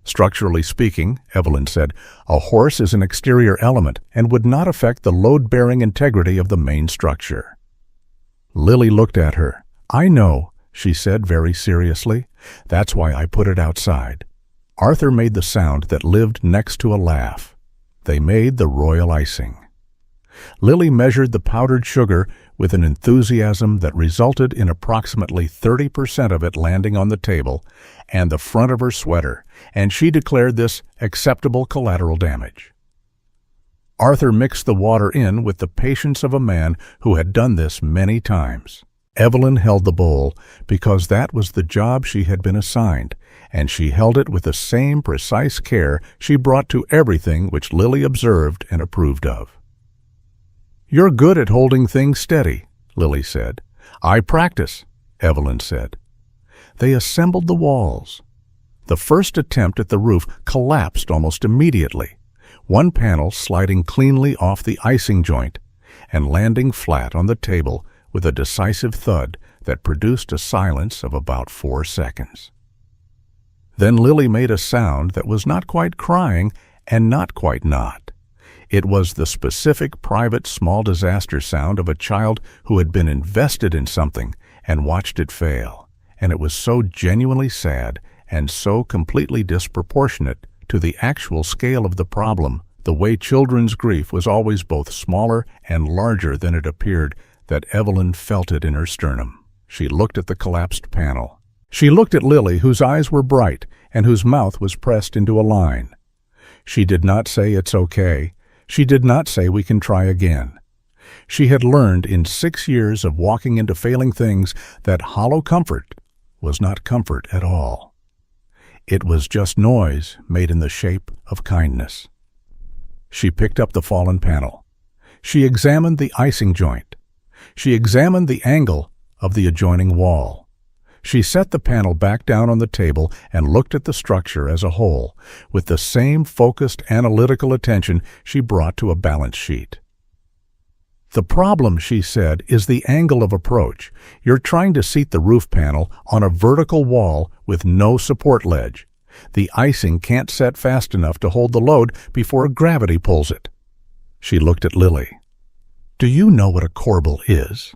"Structurally speaking," Evelyn said, "a horse is an exterior element and would not affect the load-bearing integrity of the main structure." Lily looked at her. "I know," she said very seriously. "That's why I put it outside." Arthur made the sound that lived next to a laugh. They made the royal icing. Lily measured the powdered sugar with an enthusiasm that resulted in approximately 30% of it landing on the table and the front of her sweater, and she declared this acceptable collateral damage. Arthur mixed the water in with the patience of a man who had done this many times. Evelyn held the bowl because that was the job she had been assigned, and she held it with the same precise care she brought to everything which Lily observed and approved of. "You're good at holding things steady," Lily said. "I practice," Evelyn said. They assembled the walls. The first attempt at the roof collapsed almost immediately, one panel sliding cleanly off the icing joint and landing flat on the table with a decisive thud that produced a silence of about 4 seconds. Then Lily made a sound that was not quite crying and not quite not. It was the specific private small disaster sound of a child who had been invested in something and watched it fail, and it was so genuinely sad and so completely disproportionate to the actual scale of the problem, the way children's grief was always both smaller and larger than it appeared, that Evelyn felt it in her sternum. She looked at the collapsed panel. She looked at Lily, whose eyes were bright and whose mouth was pressed into a line. She did not say it's okay. She did not say we can try again. She had learned in 6 years of walking into failing things that hollow comfort was not comfort at all. It was just noise made in the shape of kindness. She picked up the fallen panel. She examined the icing joint. She examined the angle of the adjoining wall. She set the panel back down on the table and looked at the structure as a whole, with the same focused analytical attention she brought to a balance sheet. "The problem," she said, "is the angle of approach. You're trying to seat the roof panel on a vertical wall with no support ledge. The icing can't set fast enough to hold the load before gravity pulls it." She looked at Lily. "Do you know what a corbel is?"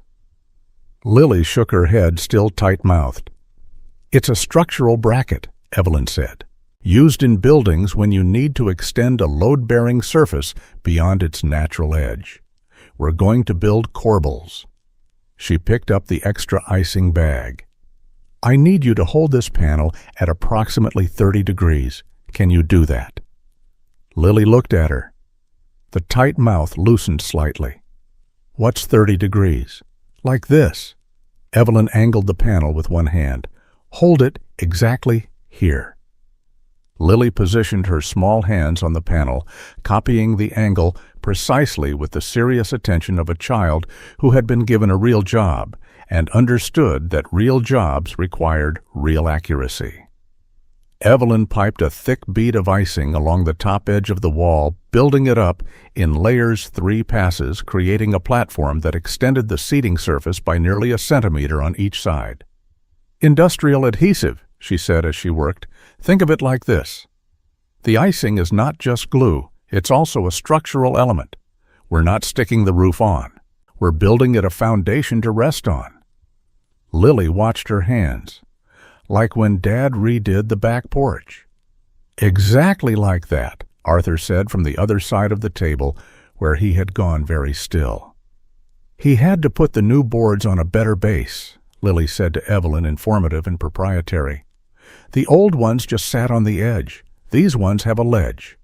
Lily shook her head, still tight-mouthed. "It's a structural bracket," Evelyn said, "used in buildings when you need to extend a load-bearing surface beyond its natural edge. We're going to build corbels." She picked up the extra icing bag. "I need you to hold this panel at approximately 30 degrees. Can you do that?" Lily looked at her. The tight mouth loosened slightly. "What's 30 degrees?" "Like this." Evelyn angled the panel with one hand. "Hold it exactly here." Lily positioned her small hands on the panel, copying the angle precisely with the serious attention of a child who had been given a real job and understood that real jobs required real accuracy. Evelyn piped a thick bead of icing along the top edge of the wall, building it up in layers 3 passes, creating a platform that extended the seating surface by nearly a centimeter on each side. "Industrial adhesive," she said as she worked. "Think of it like this. The icing is not just glue, it's also a structural element. We're not sticking the roof on. We're building it a foundation to rest on." Lily watched her hands. "Like when Dad redid the back porch." "Exactly like that," Arthur said from the other side of the table, where he had gone very still. "He had to put the new boards on a better base," Lily said to Evelyn, informative and proprietary. "The old ones just sat on the edge. These ones have a ledge."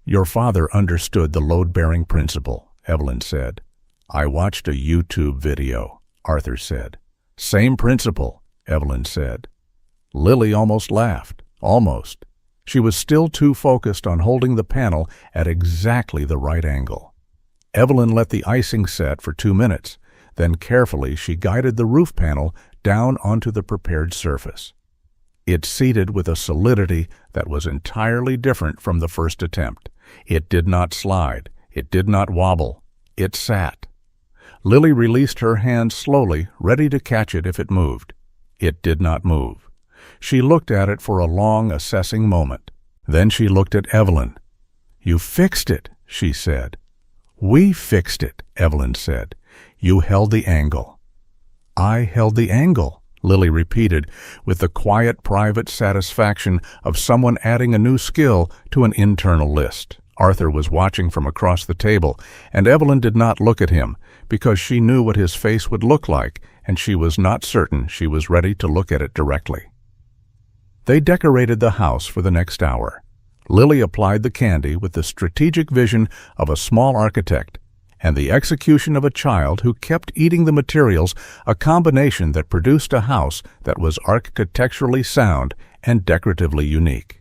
"Your father understood the load-bearing principle," Evelyn said. "I watched a YouTube video," Arthur said. "Same principle," Evelyn said. Lily almost laughed. Almost. She was still too focused on holding the panel at exactly the right angle. Evelyn let the icing set for 2 minutes. Then carefully she guided the roof panel down onto the prepared surface. It seated with a solidity that was entirely different from the first attempt. It did not slide. It did not wobble. It sat. Lily released her hand slowly, ready to catch it if it moved. It did not move. She looked at it for a long, assessing moment. Then she looked at Evelyn. "You fixed it," she said. "We fixed it," Evelyn said. "You held the angle." "I held the angle," Lily repeated, with the quiet, private satisfaction of someone adding a new skill to an internal list. Arthur was watching from across the table, and Evelyn did not look at him because she knew what his face would look like, and she was not certain she was ready to look at it directly. They decorated the house for the next hour. Lily applied the candy with the strategic vision of a small architect and the execution of a child who kept eating the materials, a combination that produced a house that was architecturally sound and decoratively unique.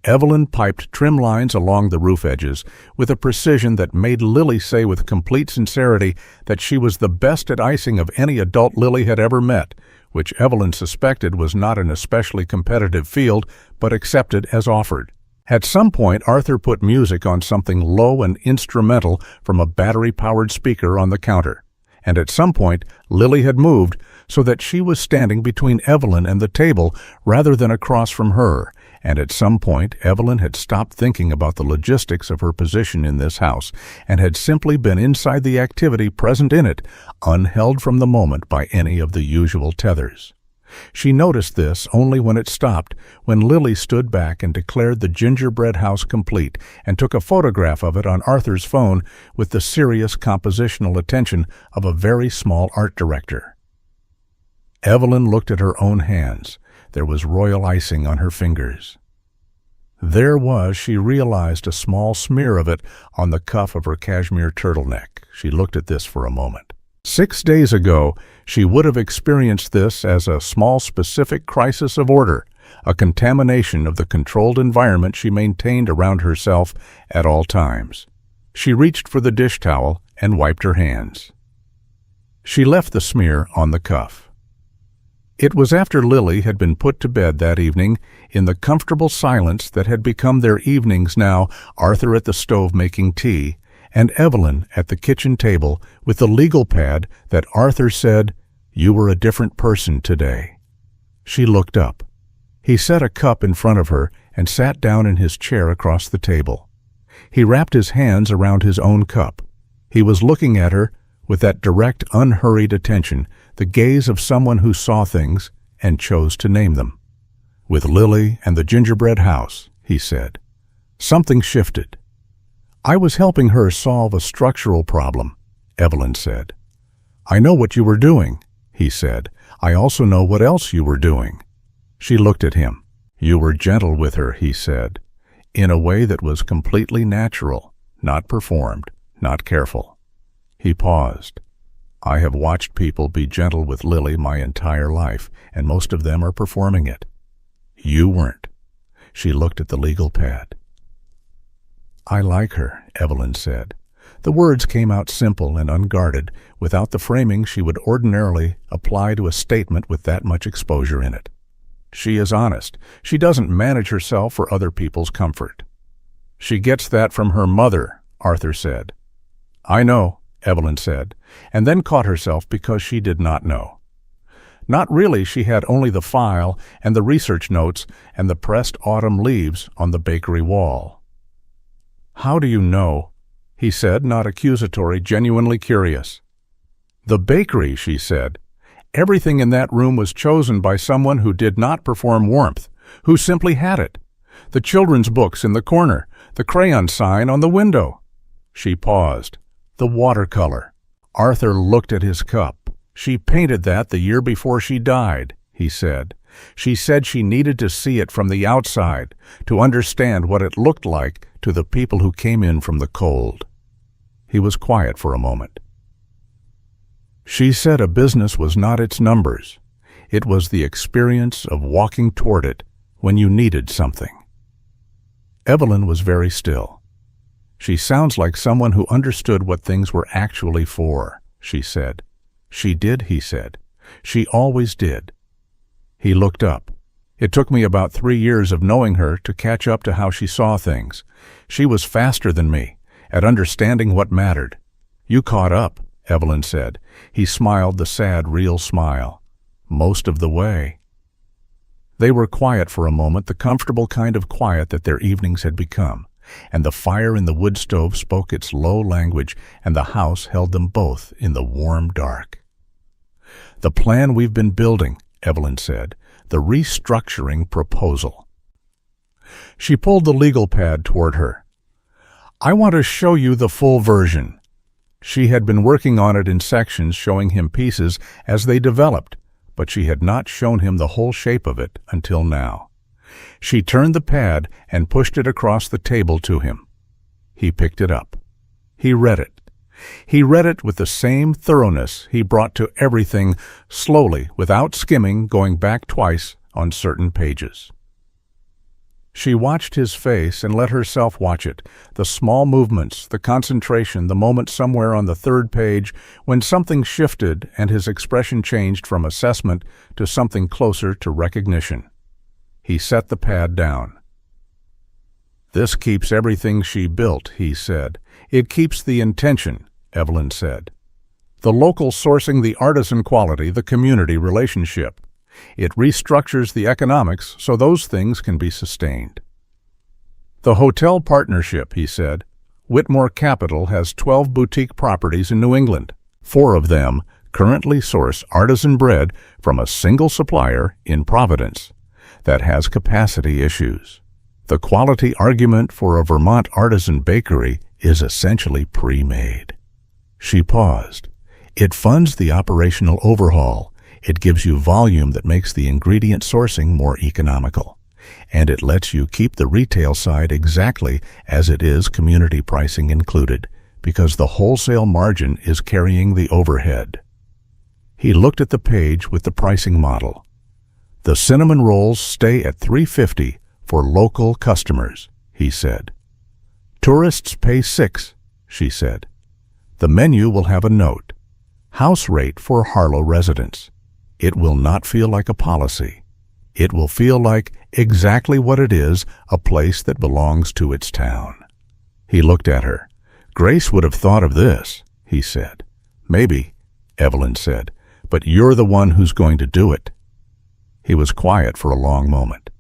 Evelyn piped trim lines along the roof edges with a precision that made Lily say with complete sincerity that she was the best at icing of any adult Lily had ever met, which Evelyn suspected was not an especially competitive field, but accepted as offered. At some point, Arthur put music on something low and instrumental from a battery-powered speaker on the counter. And at some point, Lily had moved so that she was standing between Evelyn and the table rather than across from her. And at some point, Evelyn had stopped thinking about the logistics of her position in this house and had simply been inside the activity present in it, unheld from the moment by any of the usual tethers. She noticed this only when it stopped, when Lily stood back and declared the gingerbread house complete and took a photograph of it on Arthur's phone with the serious compositional attention of a very small art director. Evelyn looked at her own hands. There was royal icing on her fingers. There was, she realized, a small smear of it on the cuff of her cashmere turtleneck. She looked at this for a moment. 6 days ago, she would have experienced this as a small specific crisis of order, a contamination of the controlled environment she maintained around herself at all times. She reached for the dish towel and wiped her hands. She left the smear on the cuff. It was after Lily had been put to bed that evening, in the comfortable silence that had become their evenings now, Arthur at the stove making tea, and Evelyn at the kitchen table with the legal pad, that Arthur said, "You were a different person today." She looked up. He set a cup in front of her and sat down in his chair across the table. He wrapped his hands around his own cup. He was looking at her with that direct, unhurried attention, the gaze of someone who saw things and chose to name them. "With Lily and the gingerbread house," he said. Something shifted. "I was helping her solve a structural problem," Evelyn said. "I know what you were doing," he said. "I also know what else you were doing." She looked at him. "You were gentle with her," he said, in a way that was completely natural, not performed, not careful. He paused. "I have watched people be gentle with Lily my entire life, and most of them are performing it. You weren't." She looked at the legal pad. "I like her," Evelyn said. The words came out simple and unguarded, without the framing she would ordinarily apply to a statement with that much exposure in it. "She is honest. She doesn't manage herself for other people's comfort." "She gets that from her mother," Arthur said. "I know," Evelyn said, and then caught herself because she did not know. Not really, she had only the file and the research notes and the pressed autumn leaves on the bakery wall. "How do you know?" he said, not accusatory, genuinely curious. "The bakery," she said. "Everything in that room was chosen by someone who did not perform warmth, who simply had it. The children's books in the corner, the crayon sign on the window." She paused. "The watercolor." Arthur looked at his cup. "She painted that the year before she died," he said. "She said she needed to see it from the outside, to understand what it looked like to the people who came in from the cold." He was quiet for a moment. "She said a business was not its numbers. It was the experience of walking toward it when you needed something." Evelyn was very still. "She sounds like someone who understood what things were actually for," she said. "She did," he said. "She always did." He looked up. "It took me about 3 years of knowing her to catch up to how she saw things. She was faster than me, at understanding what mattered." "You caught up," Evelyn said. He smiled the sad, real smile. "Most of the way." They were quiet for a moment, the comfortable kind of quiet that their evenings had become, and the fire in the wood stove spoke its low language, and the house held them both in the warm dark. "The plan we've been building," Evelyn said, "the restructuring proposal." She pulled the legal pad toward her. I want to show you the full version." She had been working on it in sections, showing him pieces as they developed, but she had not shown him the whole shape of it until now. She turned the pad and pushed it across the table to him. He picked it up. He read it. He read it with the same thoroughness he brought to everything, slowly, without skimming, going back twice on certain pages. She watched his face and let herself watch it, the small movements, the concentration, the moment somewhere on the third page when something shifted and his expression changed from assessment to something closer to recognition. He set the pad down. "This keeps everything she built," he said. "It keeps the intention," Evelyn said. "The local sourcing, the artisan quality, the community relationship. It restructures the economics so those things can be sustained." "The hotel partnership," he said. "Whitmore Capital has 12 boutique properties in New England. 4 of them currently source artisan bread from a single supplier in Providence that has capacity issues. The quality argument for a Vermont artisan bakery is essentially pre-made." She paused. "It funds the operational overhaul. It gives you volume that makes the ingredient sourcing more economical. And it lets you keep the retail side exactly as it is, community pricing included, because the wholesale margin is carrying the overhead." He looked at the page with the pricing model. "The cinnamon rolls stay at $3.50 for local customers," he said. "Tourists pay $6, she said. "The menu will have a note. House rate for Harlow residents. It will not feel like a policy. It will feel like exactly what it is, a place that belongs to its town." He looked at her. "Grace would have thought of this," he said. "Maybe," Evelyn said, "but you're the one who's going to do it." He was quiet for a long moment.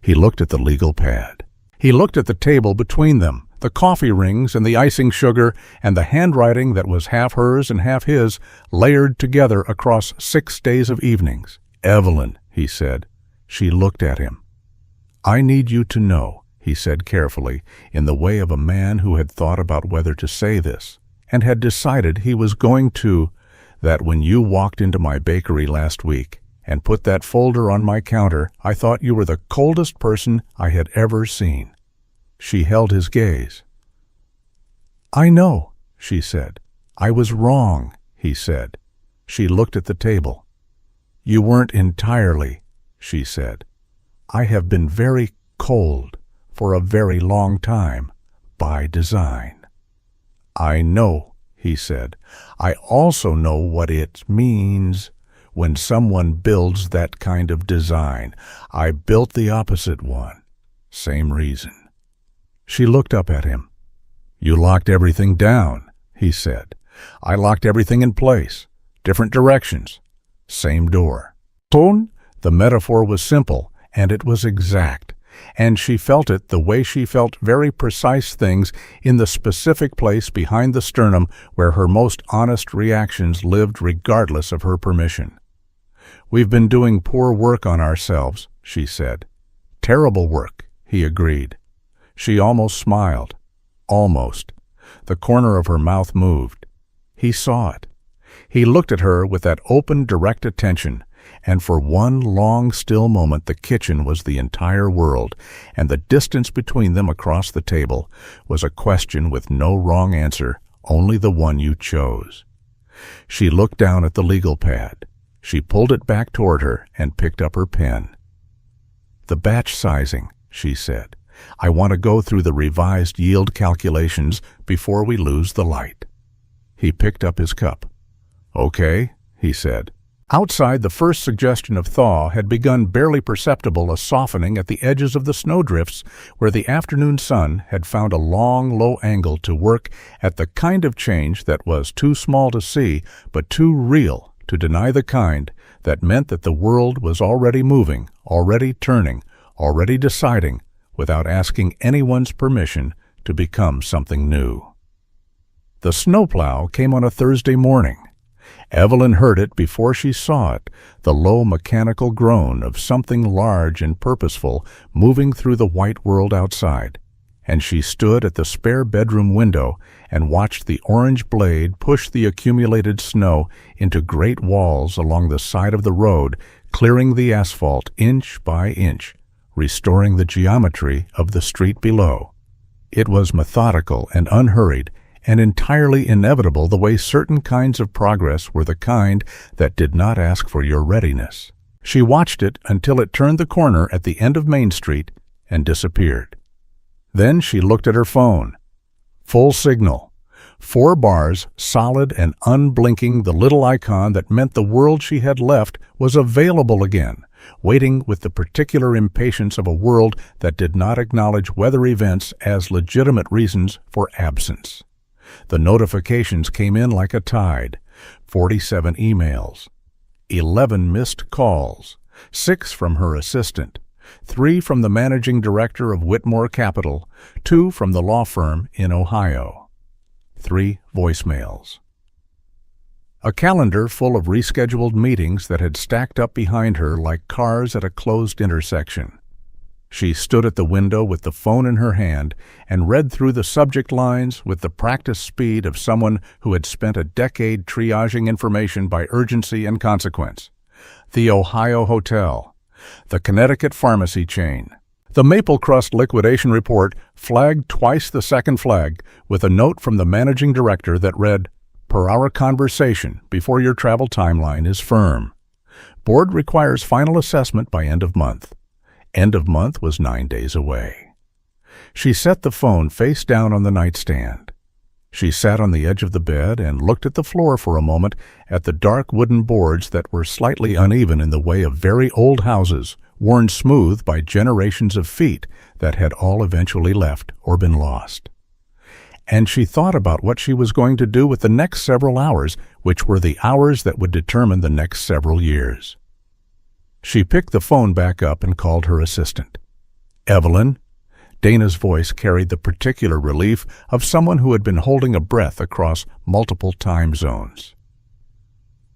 He looked at the legal pad. He looked at the table between them, the coffee rings and the icing sugar, and the handwriting that was half hers and half his, layered together across 6 days of evenings. "Evelyn," he said. She looked at him. "I need you to know," he said carefully, in the way of a man who had thought about whether to say this, and had decided he was going to, "that when you walked into my bakery last week and put that folder on my counter, I thought you were the coldest person I had ever seen." She held his gaze. "I know," she said. "I was wrong," he said. She looked at the table. "You weren't entirely," she said. "I have been very cold for a very long time, by design." "I know," he said. "I also know what it means when someone builds that kind of design. I built the opposite one. Same reason." She looked up at him. "You locked everything down," he said. "I locked everything in place. Different directions. Same door." Tone? The metaphor was simple, and it was exact. And she felt it the way she felt very precise things in the specific place behind the sternum where her most honest reactions lived regardless of her permission. "We've been doing poor work on ourselves," she said. "Terrible work," he agreed. She almost smiled. Almost. The corner of her mouth moved. He saw it. He looked at her with that open, direct attention, and for one long, still moment the kitchen was the entire world, and the distance between them across the table was a question with no wrong answer, only the one you chose. She looked down at the legal pad. She pulled it back toward her and picked up her pen. "The batch sizing," she said. "I want to go through the revised yield calculations before we lose the light." He picked up his cup. "Okay," he said. Outside, the first suggestion of thaw had begun, barely perceptible, a softening at the edges of the snowdrifts where the afternoon sun had found a long, low angle to work at the kind of change that was too small to see, but too real to deny, the kind that meant that the world was already moving, already turning, already deciding, without asking anyone's permission to become something new. The snowplow came on a Thursday morning. Evelyn heard it before she saw it, the low mechanical groan of something large and purposeful moving through the white world outside, and she stood at the spare bedroom window and watched the orange blade push the accumulated snow into great walls along the side of the road, clearing the asphalt inch by inch, restoring the geometry of the street below. It was methodical and unhurried, and entirely inevitable the way certain kinds of progress were the kind that did not ask for your readiness. She watched it until it turned the corner at the end of Main Street and disappeared. Then she looked at her phone. Full signal. 4 bars, solid and unblinking, the little icon that meant the world she had left was available again, waiting with the particular impatience of a world that did not acknowledge weather events as legitimate reasons for absence. The notifications came in like a tide. 47 emails, 11 missed calls, 6 from her assistant, 3 from the managing director of Whitmore Capital, 2 from the law firm in Ohio, 3 voicemails. A calendar full of rescheduled meetings that had stacked up behind her like cars at a closed intersection. She stood at the window with the phone in her hand and read through the subject lines with the practiced speed of someone who had spent a decade triaging information by urgency and consequence. The Ohio Hotel, the Connecticut pharmacy chain. The Maple Crust liquidation report flagged twice the second flag with a note from the managing director that read, "Per our conversation, before your travel timeline is firm. Board requires final assessment by end of month." End of month was 9 days away. She set the phone face down on the nightstand. She sat on the edge of the bed and looked at the floor for a moment at the dark wooden boards that were slightly uneven in the way of very old houses, worn smooth by generations of feet that had all eventually left or been lost. And she thought about what she was going to do with the next several hours, which were the hours that would determine the next several years. She picked the phone back up and called her assistant. "Evelyn?" Dana's voice carried the particular relief of someone who had been holding a breath across multiple time zones.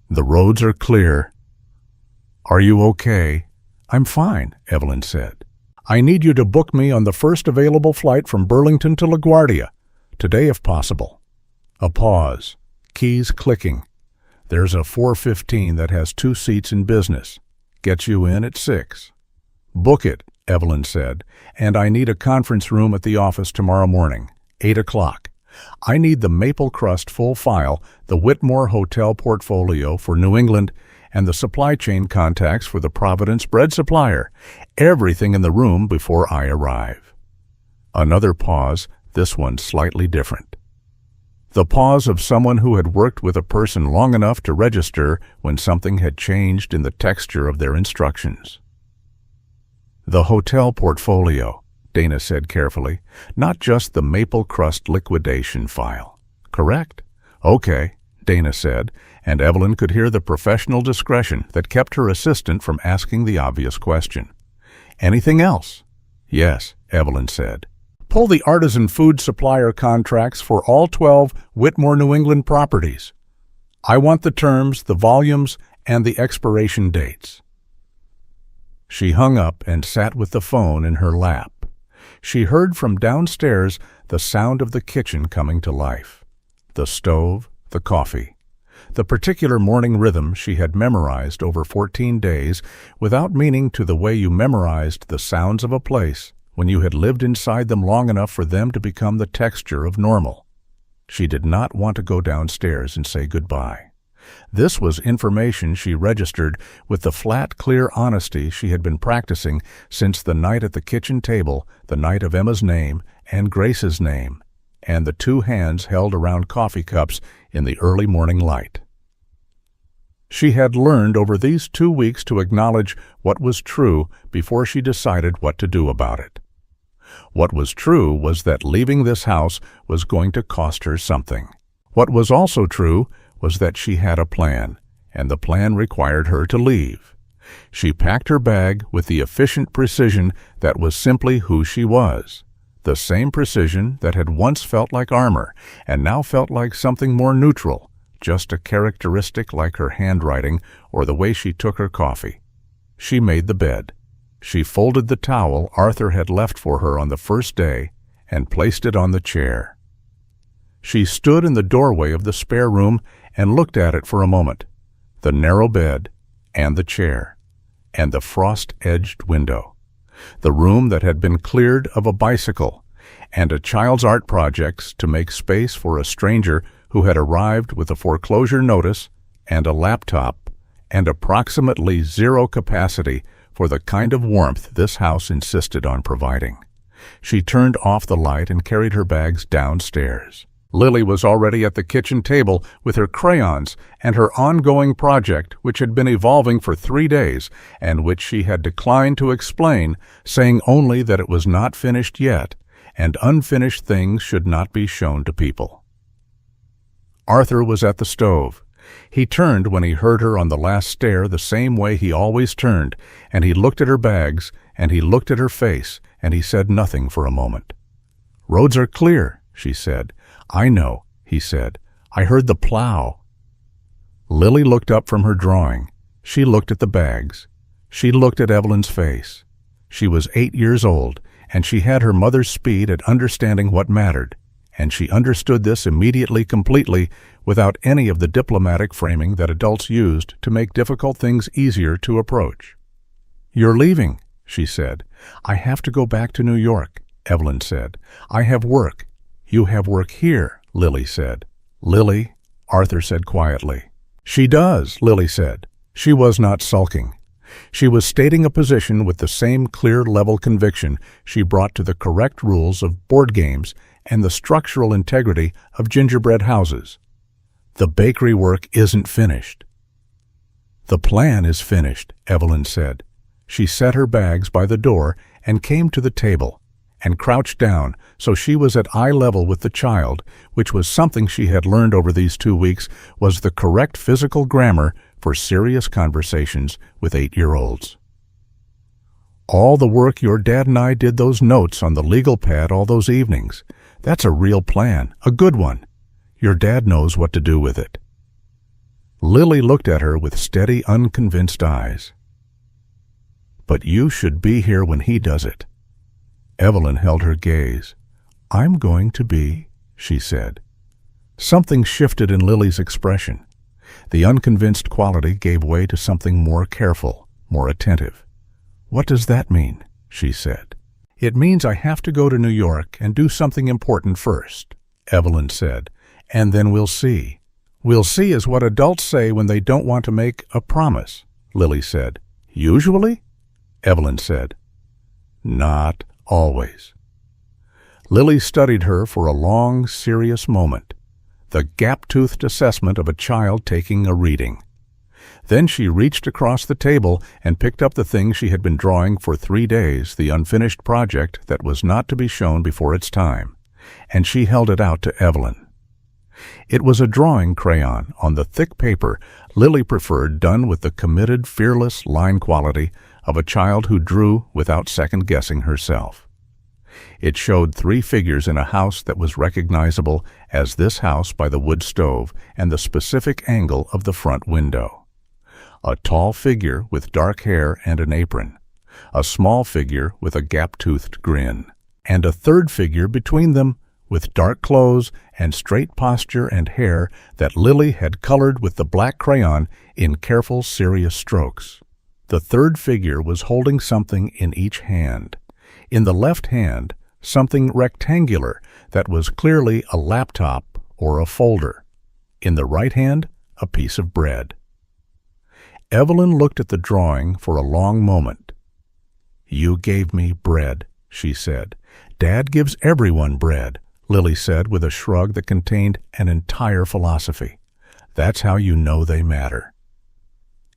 "The roads are clear." "Are you okay?" "I'm fine," Evelyn said. "I need you to book me on the first available flight from Burlington to LaGuardia, today if possible." A pause. Keys clicking. "There's a 415 that has 2 seats in business. Gets you in at 6. "Book it," Evelyn said, "and I need a conference room at the office tomorrow morning, 8 o'clock. I need the Maple Crust full file, the Whitmore Hotel portfolio for New England, and the supply chain contacts for the Providence bread supplier. Everything in the room before I arrive." Another pause, this one slightly different. The pause of someone who had worked with a person long enough to register when something had changed in the texture of their instructions. "The hotel portfolio," Dana said carefully, "not just the Maple Crust liquidation file. Correct?" "Okay," Dana said, and Evelyn could hear the professional discretion that kept her assistant from asking the obvious question. "Anything else?" "Yes," Evelyn said. "Pull the artisan food supplier contracts for all 12 Whitmore, New England properties. I want the terms, the volumes, and the expiration dates." She hung up and sat with the phone in her lap. She heard from downstairs the sound of the kitchen coming to life. The stove, the coffee. The particular morning rhythm she had memorized over 14 days without meaning to the way you memorized the sounds of a place when you had lived inside them long enough for them to become the texture of normal. She did not want to go downstairs and say goodbye. This was information she registered with the flat, clear honesty she had been practicing since the night at the kitchen table, the night of Emma's name and Grace's name, and the 2 hands held around coffee cups in the early morning light. She had learned over these 2 weeks to acknowledge what was true before she decided what to do about it. What was true was that leaving this house was going to cost her something. What was also true was that she had a plan, and the plan required her to leave. She packed her bag with the efficient precision that was simply who she was, the same precision that had once felt like armor and now felt like something more neutral, just a characteristic like her handwriting or the way she took her coffee. She made the bed. She folded the towel Arthur had left for her on the first day and placed it on the chair. She stood in the doorway of the spare room and looked at it for a moment, the narrow bed and the chair, and the frost-edged window, the room that had been cleared of a bicycle, and a child's art projects to make space for a stranger who had arrived with a foreclosure notice and a laptop and approximately zero capacity for the kind of warmth this house insisted on providing. She turned off the light and carried her bags downstairs. Lily was already at the kitchen table with her crayons and her ongoing project, which had been evolving for 3 days and which she had declined to explain, saying only that it was not finished yet and unfinished things should not be shown to people. Arthur was at the stove. He turned when he heard her on the last stair the same way he always turned, and he looked at her bags, and he looked at her face, and he said nothing for a moment. "Roads are clear," she said. "I know," he said. "I heard the plow." Lily looked up from her drawing. She looked at the bags. She looked at Evelyn's face. She was 8 years old, and she had her mother's speed at understanding what mattered, and she understood this immediately completely without any of the diplomatic framing that adults used to make difficult things easier to approach. "You're leaving," she said. "I have to go back to New York," Evelyn said. "I have work." "You have work here," Lily said. "Lily," Arthur said quietly. "She does," Lily said. She was not sulking. She was stating a position with the same clear-level conviction she brought to the correct rules of board games and the structural integrity of gingerbread houses. "The bakery work isn't finished." "The plan is finished," Evelyn said. She set her bags by the door and came to the table and crouched down so she was at eye level with the child, which was something she had learned over these 2 weeks was the correct physical grammar for serious conversations with 8-year-olds. "All the work your dad and I did those notes on the legal pad all those evenings. That's a real plan, a good one. Your dad knows what to do with it." Lily looked at her with steady, unconvinced eyes. "But you should be here when he does it." Evelyn held her gaze. "I'm going to be," she said. Something shifted in Lily's expression. The unconvinced quality gave way to something more careful, more attentive. "What does that mean?" she said. "It means I have to go to New York and do something important first," Evelyn said, "and then we'll see." "We'll see is what adults say when they don't want to make a promise," Lily said. "Usually?" Evelyn said. "Not always." Lily studied her for a long, serious moment, the gap-toothed assessment of a child taking a reading. Then she reached across the table and picked up the thing she had been drawing for 3 days, the unfinished project that was not to be shown before its time, and she held it out to Evelyn. It was a drawing crayon on the thick paper Lily preferred, done with the committed, fearless line quality of a child who drew without second-guessing herself. It showed 3 figures in a house that was recognizable as this house by the wood stove and the specific angle of the front window. A tall figure with dark hair and an apron, a small figure with a gap-toothed grin, and a third figure between them with dark clothes and straight posture and hair that Lily had colored with the black crayon in careful, serious strokes. The third figure was holding something in each hand. In the left hand, something rectangular that was clearly a laptop or a folder. In the right hand, a piece of bread. Evelyn looked at the drawing for a long moment. "You gave me bread," she said. "Dad gives everyone bread," Lily said with a shrug that contained an entire philosophy. "That's how you know they matter."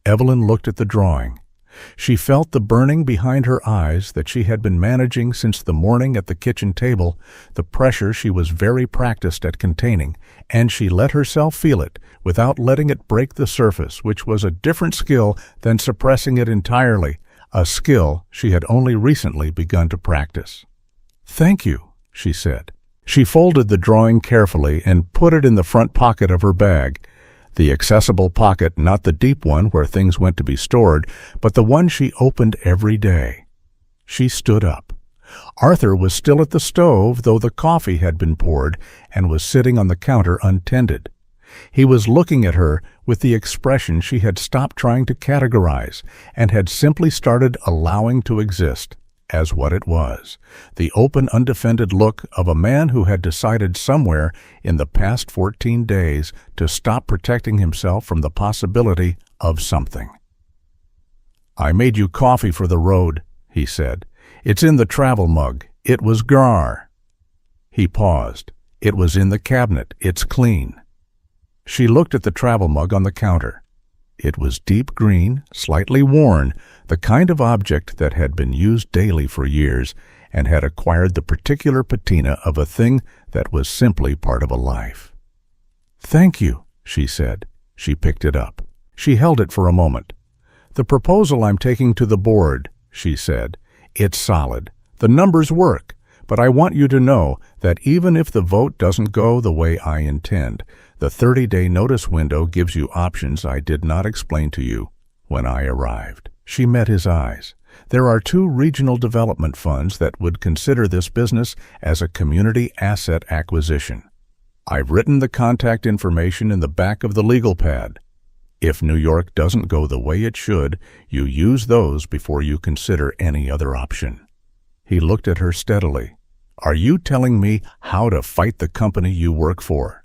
Evelyn looked at the drawing. She felt the burning behind her eyes that she had been managing since the morning at the kitchen table, the pressure she was very practiced at containing, and she let herself feel it without letting it break the surface, which was a different skill than suppressing it entirely, a skill she had only recently begun to practice. "Thank you," she said. She folded the drawing carefully and put it in the front pocket of her bag, the accessible pocket, not the deep one where things went to be stored, but the one she opened every day. She stood up. Arthur was still at the stove, though the coffee had been poured and was sitting on the counter untended. He was looking at her with the expression she had stopped trying to categorize and had simply started allowing to exist as what it was, the open, undefended look of a man who had decided somewhere in the past 14 days to stop protecting himself from the possibility of something. "I made you coffee for the road," he said. "It's in the travel mug. It was gar." He paused. "It was in the cabinet. It's clean." She looked at the travel mug on the counter. It was deep green, slightly worn, the kind of object that had been used daily for years and had acquired the particular patina of a thing that was simply part of a life. "Thank you," she said. She picked it up. She held it for a moment. "The proposal I'm taking to the board," she said. "It's solid. The numbers work. But I want you to know that even if the vote doesn't go the way I intend, the 30-day notice window gives you options I did not explain to you when I arrived." She met his eyes. "There are 2 regional development funds that would consider this business as a community asset acquisition. I've written the contact information in the back of the legal pad. If New York doesn't go the way it should, you use those before you consider any other option." He looked at her steadily. "Are you telling me how to fight the company you work for?"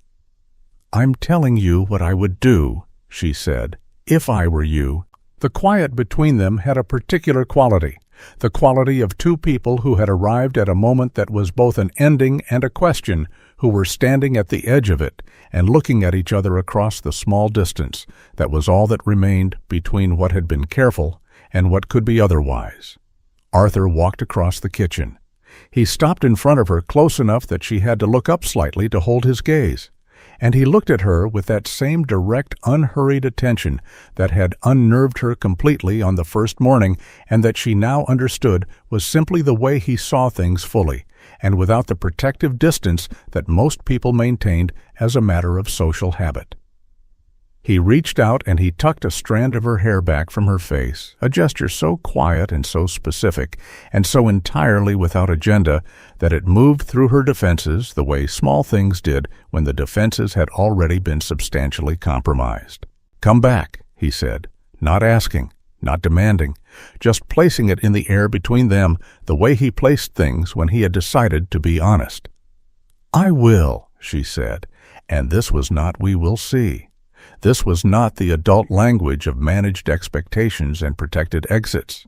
"I'm telling you what I would do," she said, "if I were you." The quiet between them had a particular quality, the quality of 2 people who had arrived at a moment that was both an ending and a question, who were standing at the edge of it and looking at each other across the small distance that was all that remained between what had been careful and what could be otherwise. Arthur walked across the kitchen. He stopped in front of her close enough that she had to look up slightly to hold his gaze, and he looked at her with that same direct, unhurried attention that had unnerved her completely on the first morning and that she now understood was simply the way he saw things fully, and without the protective distance that most people maintained as a matter of social habit. He reached out and he tucked a strand of her hair back from her face, a gesture so quiet and so specific, and so entirely without agenda that it moved through her defenses the way small things did when the defenses had already been substantially compromised. "Come back," he said, not asking, not demanding, just placing it in the air between them the way he placed things when he had decided to be honest. "I will," she said, and this was not "we will see." This was not the adult language of managed expectations and protected exits.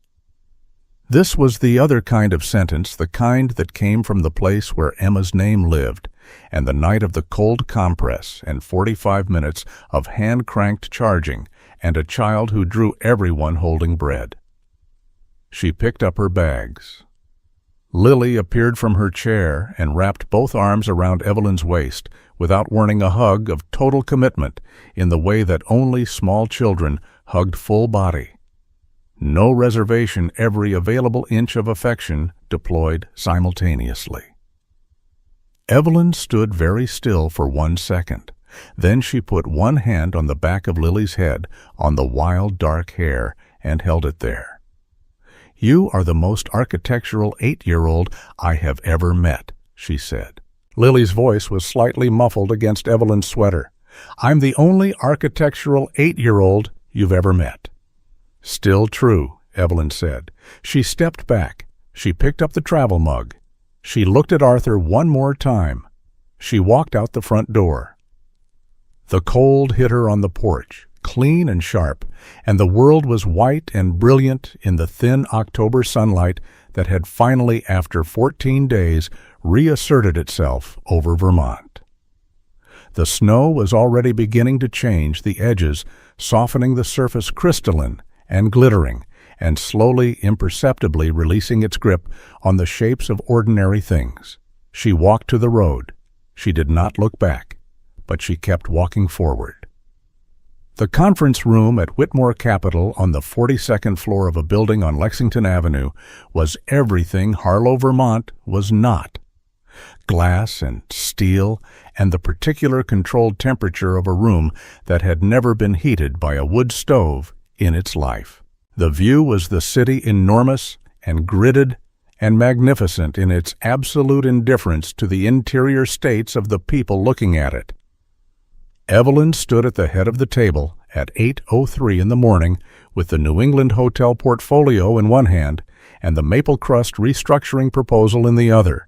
This was the other kind of sentence, the kind that came from the place where Emma's name lived, and the night of the cold compress and 45 minutes of hand-cranked charging and a child who drew everyone holding bread. She picked up her bags. Lily appeared from her chair and wrapped both arms around Evelyn's waist without warning a hug of total commitment in the way that only small children hugged full body. No reservation, every available inch of affection deployed simultaneously. Evelyn stood very still for 1 second. Then she put one hand on the back of Lily's head, on the wild dark hair, and held it there. "You are the most architectural 8-year-old I have ever met," she said. Lily's voice was slightly muffled against Evelyn's sweater. "I'm the only architectural 8-year-old you've ever met." "Still true," Evelyn said. She stepped back. She picked up the travel mug. She looked at Arthur one more time. She walked out the front door. The cold hit her on the porch, clean and sharp, and the world was white and brilliant in the thin October sunlight that had finally, after 14 days, reasserted itself over Vermont. The snow was already beginning to change the edges, softening the surface crystalline and glittering, and slowly, imperceptibly releasing its grip on the shapes of ordinary things. She walked to the road. She did not look back, but she kept walking forward. The conference room at Whitmore Capitol on the 42nd floor of a building on Lexington Avenue was everything Harlow, Vermont was not. Glass and steel and the particular controlled temperature of a room that had never been heated by a wood stove in its life. The view was the city enormous and gridded and magnificent in its absolute indifference to the interior states of the people looking at it. Evelyn stood at the head of the table at 8:03 in the morning with the New England Hotel portfolio in one hand and the Maple Crust restructuring proposal in the other,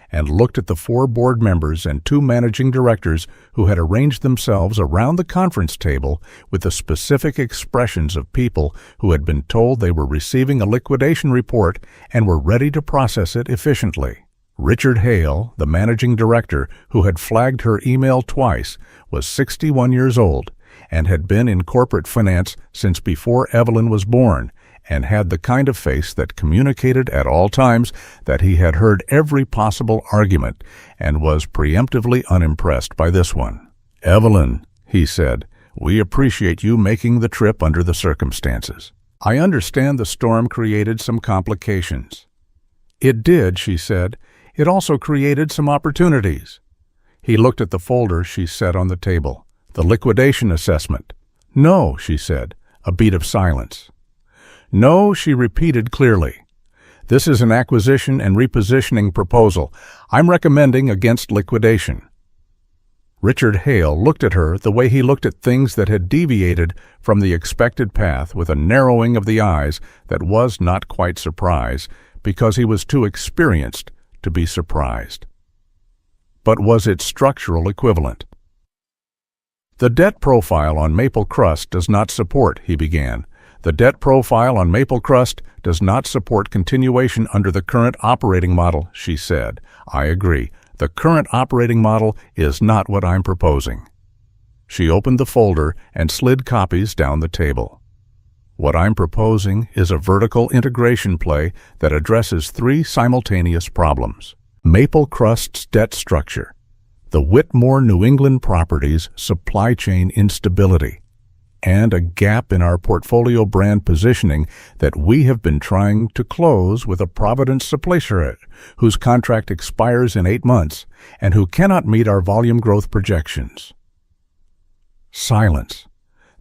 and looked at the 4 board members and 2 managing directors who had arranged themselves around the conference table with the specific expressions of people who had been told they were receiving a liquidation report and were ready to process it efficiently. Richard Hale, the managing director who had flagged her email twice, was 61 years old and had been in corporate finance since before Evelyn was born, and had the kind of face that communicated at all times that he had heard every possible argument and was preemptively unimpressed by this one. "Evelyn," he said, "we appreciate you making the trip under the circumstances. I understand the storm created some complications." "It did," she said. "It also created some opportunities." He looked at the folder she set on the table. "The liquidation assessment." "No," she said. A beat of silence. "No," she repeated clearly. "This is an acquisition and repositioning proposal. I'm recommending against liquidation." Richard Hale looked at her the way he looked at things that had deviated from the expected path, with a narrowing of the eyes that was not quite surprise, because he was too experienced to be surprised. But was its structural equivalent. "The debt profile on Maple Crust does not support," he began. "The debt profile on Maple Crust does not support continuation under the current operating model," she said. "I agree. The current operating model is not what I'm proposing." She opened the folder and slid copies down the table. "What I'm proposing is a vertical integration play that addresses 3 simultaneous problems: Maple Crust's debt structure, the Whitmore New England Properties supply chain instability, and a gap in our portfolio brand positioning that we have been trying to close with a Providence supplier whose contract expires in 8 months and who cannot meet our volume growth projections." Silence.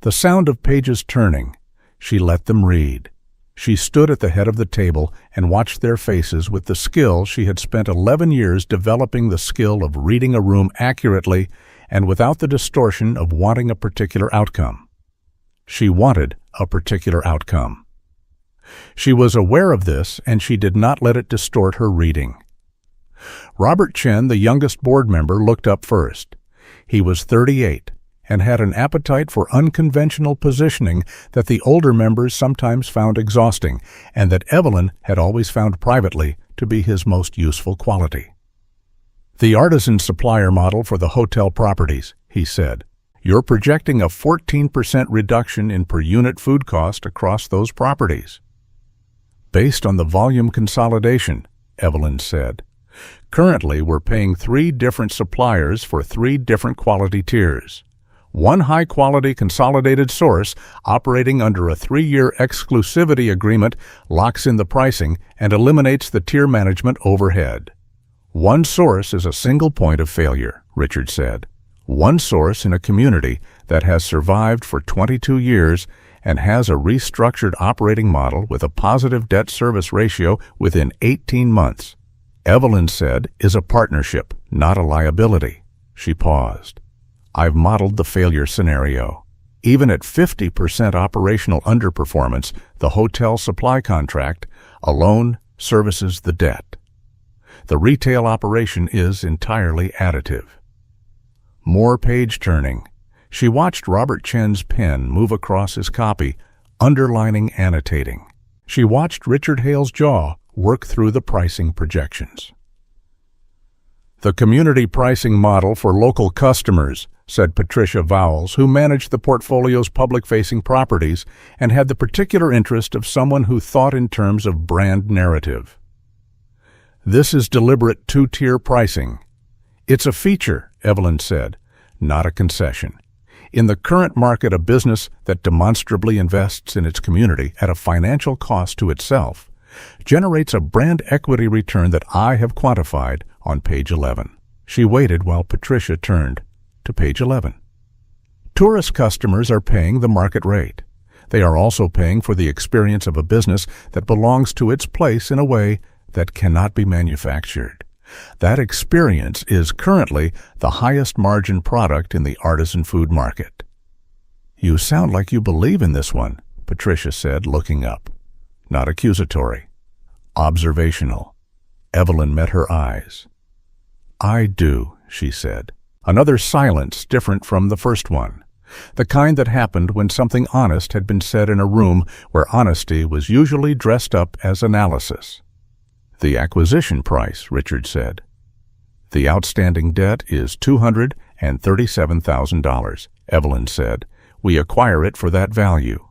The sound of pages turning. She let them read. She stood at the head of the table and watched their faces with the skill she had spent 11 years developing, the skill of reading a room accurately and without the distortion of wanting a particular outcome. She wanted a particular outcome. She was aware of this, and she did not let it distort her reading. Robert Chen, the youngest board member, looked up first. He was 38 and had an appetite for unconventional positioning that the older members sometimes found exhausting, and that Evelyn had always found privately to be his most useful quality. "The artisan supplier model for the hotel properties," he said. "You're projecting a 14% reduction in per-unit food cost across those properties." "Based on the volume consolidation," Evelyn said. "Currently, we're paying 3 different suppliers for 3 different quality tiers. One high-quality consolidated source operating under a 3-year exclusivity agreement locks in the pricing and eliminates the tier management overhead. One source is a single point of failure," Richard said. "One source in a community that has survived for 22 years and has a restructured operating model with a positive debt service ratio within 18 months. Evelyn said is a partnership, not a liability." She paused. "I've modeled the failure scenario. Even at 50% operational underperformance, the hotel supply contract alone services the debt. The retail operation is entirely additive." More page turning. She watched Robert Chen's pen move across his copy, underlining, annotating. She watched Richard Hale's jaw work through the pricing projections. "The community pricing model for local customers," said Patricia Vowles, who managed the portfolio's public-facing properties and had the particular interest of someone who thought in terms of brand narrative. "This is deliberate 2-tier pricing." "It's a feature," Evelyn said, "not a concession. In the current market, a business that demonstrably invests in its community at a financial cost to itself generates a brand equity return that I have quantified on page 11. She waited while Patricia turned to page 11. "Tourist customers are paying the market rate. They are also paying for the experience of a business that belongs to its place in a way that cannot be manufactured. That experience is currently the highest margin product in the artisan food market. "You sound like you believe in this one," Patricia said, looking up. Not accusatory. Observational. Evelyn met her eyes. "I do," she said. Another silence different from the first one. The kind that happened when something honest had been said in a room where honesty was usually dressed up as analysis. "The acquisition price," Richard said. "The outstanding debt is $237,000, Evelyn said. "We acquire it for that value.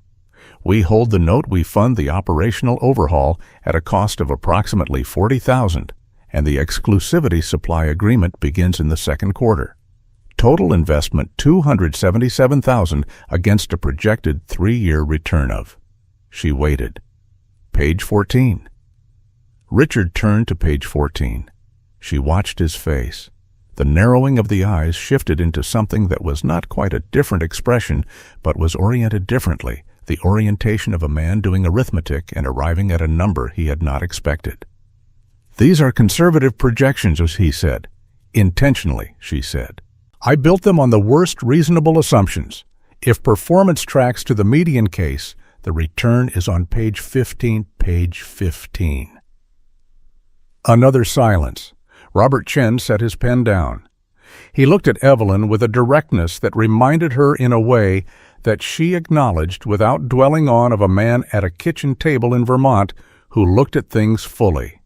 We hold the note. We fund the operational overhaul at a cost of approximately $40,000, and the exclusivity supply agreement begins in the second quarter. Total investment $277,000 against a projected 3-year return of." She waited. "Page 14. Richard turned to page 14. She watched his face. The narrowing of the eyes shifted into something that was not quite a different expression, but was oriented differently, the orientation of a man doing arithmetic and arriving at a number he had not expected. "These are conservative projections," he said. "Intentionally," she said. "I built them on the worst reasonable assumptions. If performance tracks to the median case, the return is on page 15, page 15. Another silence. Robert Chen set his pen down. He looked at Evelyn with a directness that reminded her in a way that she acknowledged without dwelling on of a man at a kitchen table in Vermont who looked at things fully.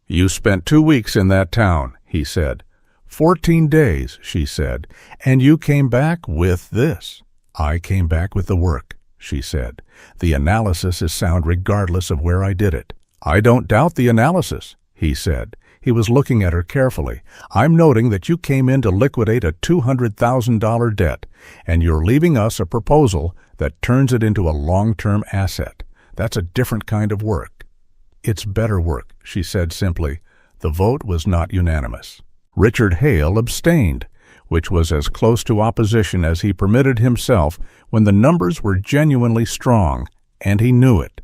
"You spent 2 weeks in that town," he said. 14 days, she said, "and you came back with this." "I came back with the work," she said. "The analysis is sound regardless of where I did it." "I don't doubt the analysis," he said. He was looking at her carefully. "I'm noting that you came in to liquidate a $200,000 debt, and you're leaving us a proposal that turns it into a long-term asset. That's a different kind of work." "It's better work," she said simply. The vote was not unanimous. Richard Hale abstained, which was as close to opposition as he permitted himself when the numbers were genuinely strong, and he knew it.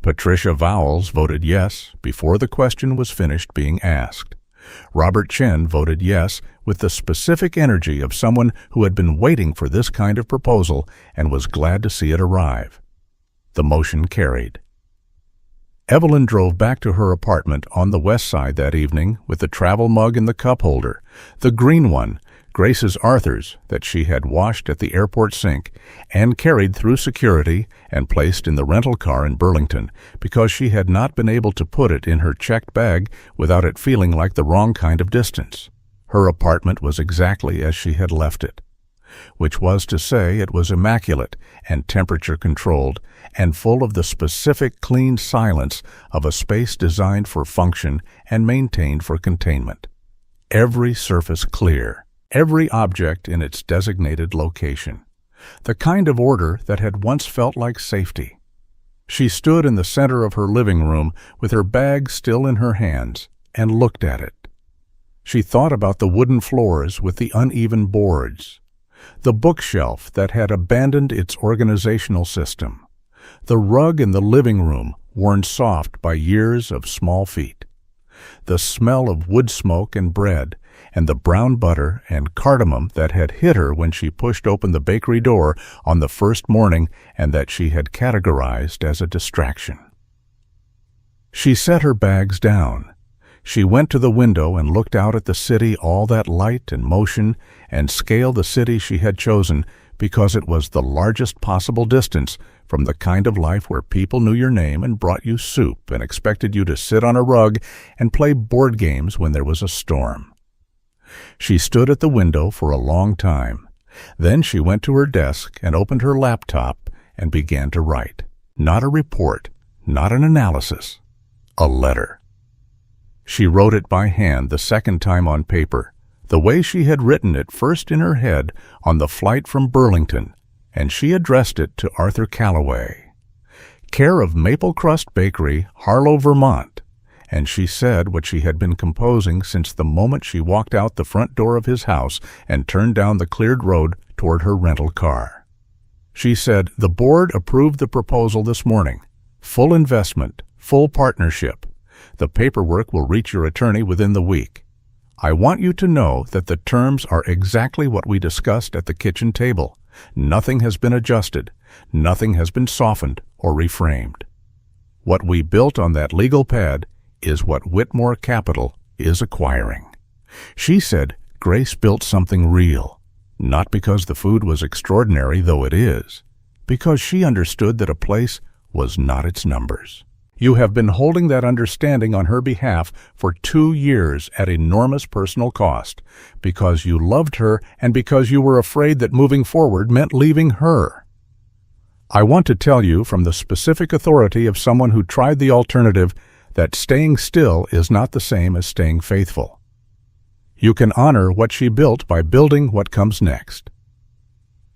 Patricia Vowles voted yes before the question was finished being asked. Robert Chen voted yes with the specific energy of someone who had been waiting for this kind of proposal and was glad to see it arrive. The motion carried. Evelyn drove back to her apartment on the west side that evening with the travel mug in the cup holder, the green one, Grace's Arthur's, that she had washed at the airport sink and carried through security and placed in the rental car in Burlington because she had not been able to put it in her checked bag without it feeling like the wrong kind of distance. Her apartment was exactly as she had left it, which was to say it was immaculate and temperature-controlled and full of the specific clean silence of a space designed for function and maintained for containment. Every surface clear, every object in its designated location. The kind of order that had once felt like safety. She stood in the center of her living room with her bag still in her hands and looked at it. She thought about the wooden floors with the uneven boards, the bookshelf that had abandoned its organizational system, the rug in the living room worn soft by years of small feet, the smell of wood smoke and bread, and the brown butter and cardamom that had hit her when she pushed open the bakery door on the first morning and that she had categorized as a distraction. She set her bags down. She went to the window and looked out at the city, all that light and motion, and scaled the city she had chosen because it was the largest possible distance from the kind of life where people knew your name and brought you soup and expected you to sit on a rug and play board games when there was a storm. She stood at the window for a long time. Then she went to her desk and opened her laptop and began to write. Not a report, not an analysis, a letter. She wrote it by hand the second time on paper, the way she had written it first in her head on the flight from Burlington, and she addressed it to Arthur Calloway. Care of Maple Crust Bakery, Harlow, Vermont. And she said what she had been composing since the moment she walked out the front door of his house and turned down the cleared road toward her rental car. She said, "The board approved the proposal this morning. Full investment, full partnership. The paperwork will reach your attorney within the week. I want you to know that the terms are exactly what we discussed at the kitchen table. Nothing has been adjusted. Nothing has been softened or reframed. What we built on that legal pad is what Whitmore Capital is acquiring." She said Grace built something real, not because the food was extraordinary, though it is, because she understood that a place was not its numbers. You have been holding that understanding on her behalf for 2 years at enormous personal cost, because you loved her and because you were afraid that moving forward meant leaving her. I want to tell you from the specific authority of someone who tried the alternative that staying still is not the same as staying faithful. You can honor what she built by building what comes next.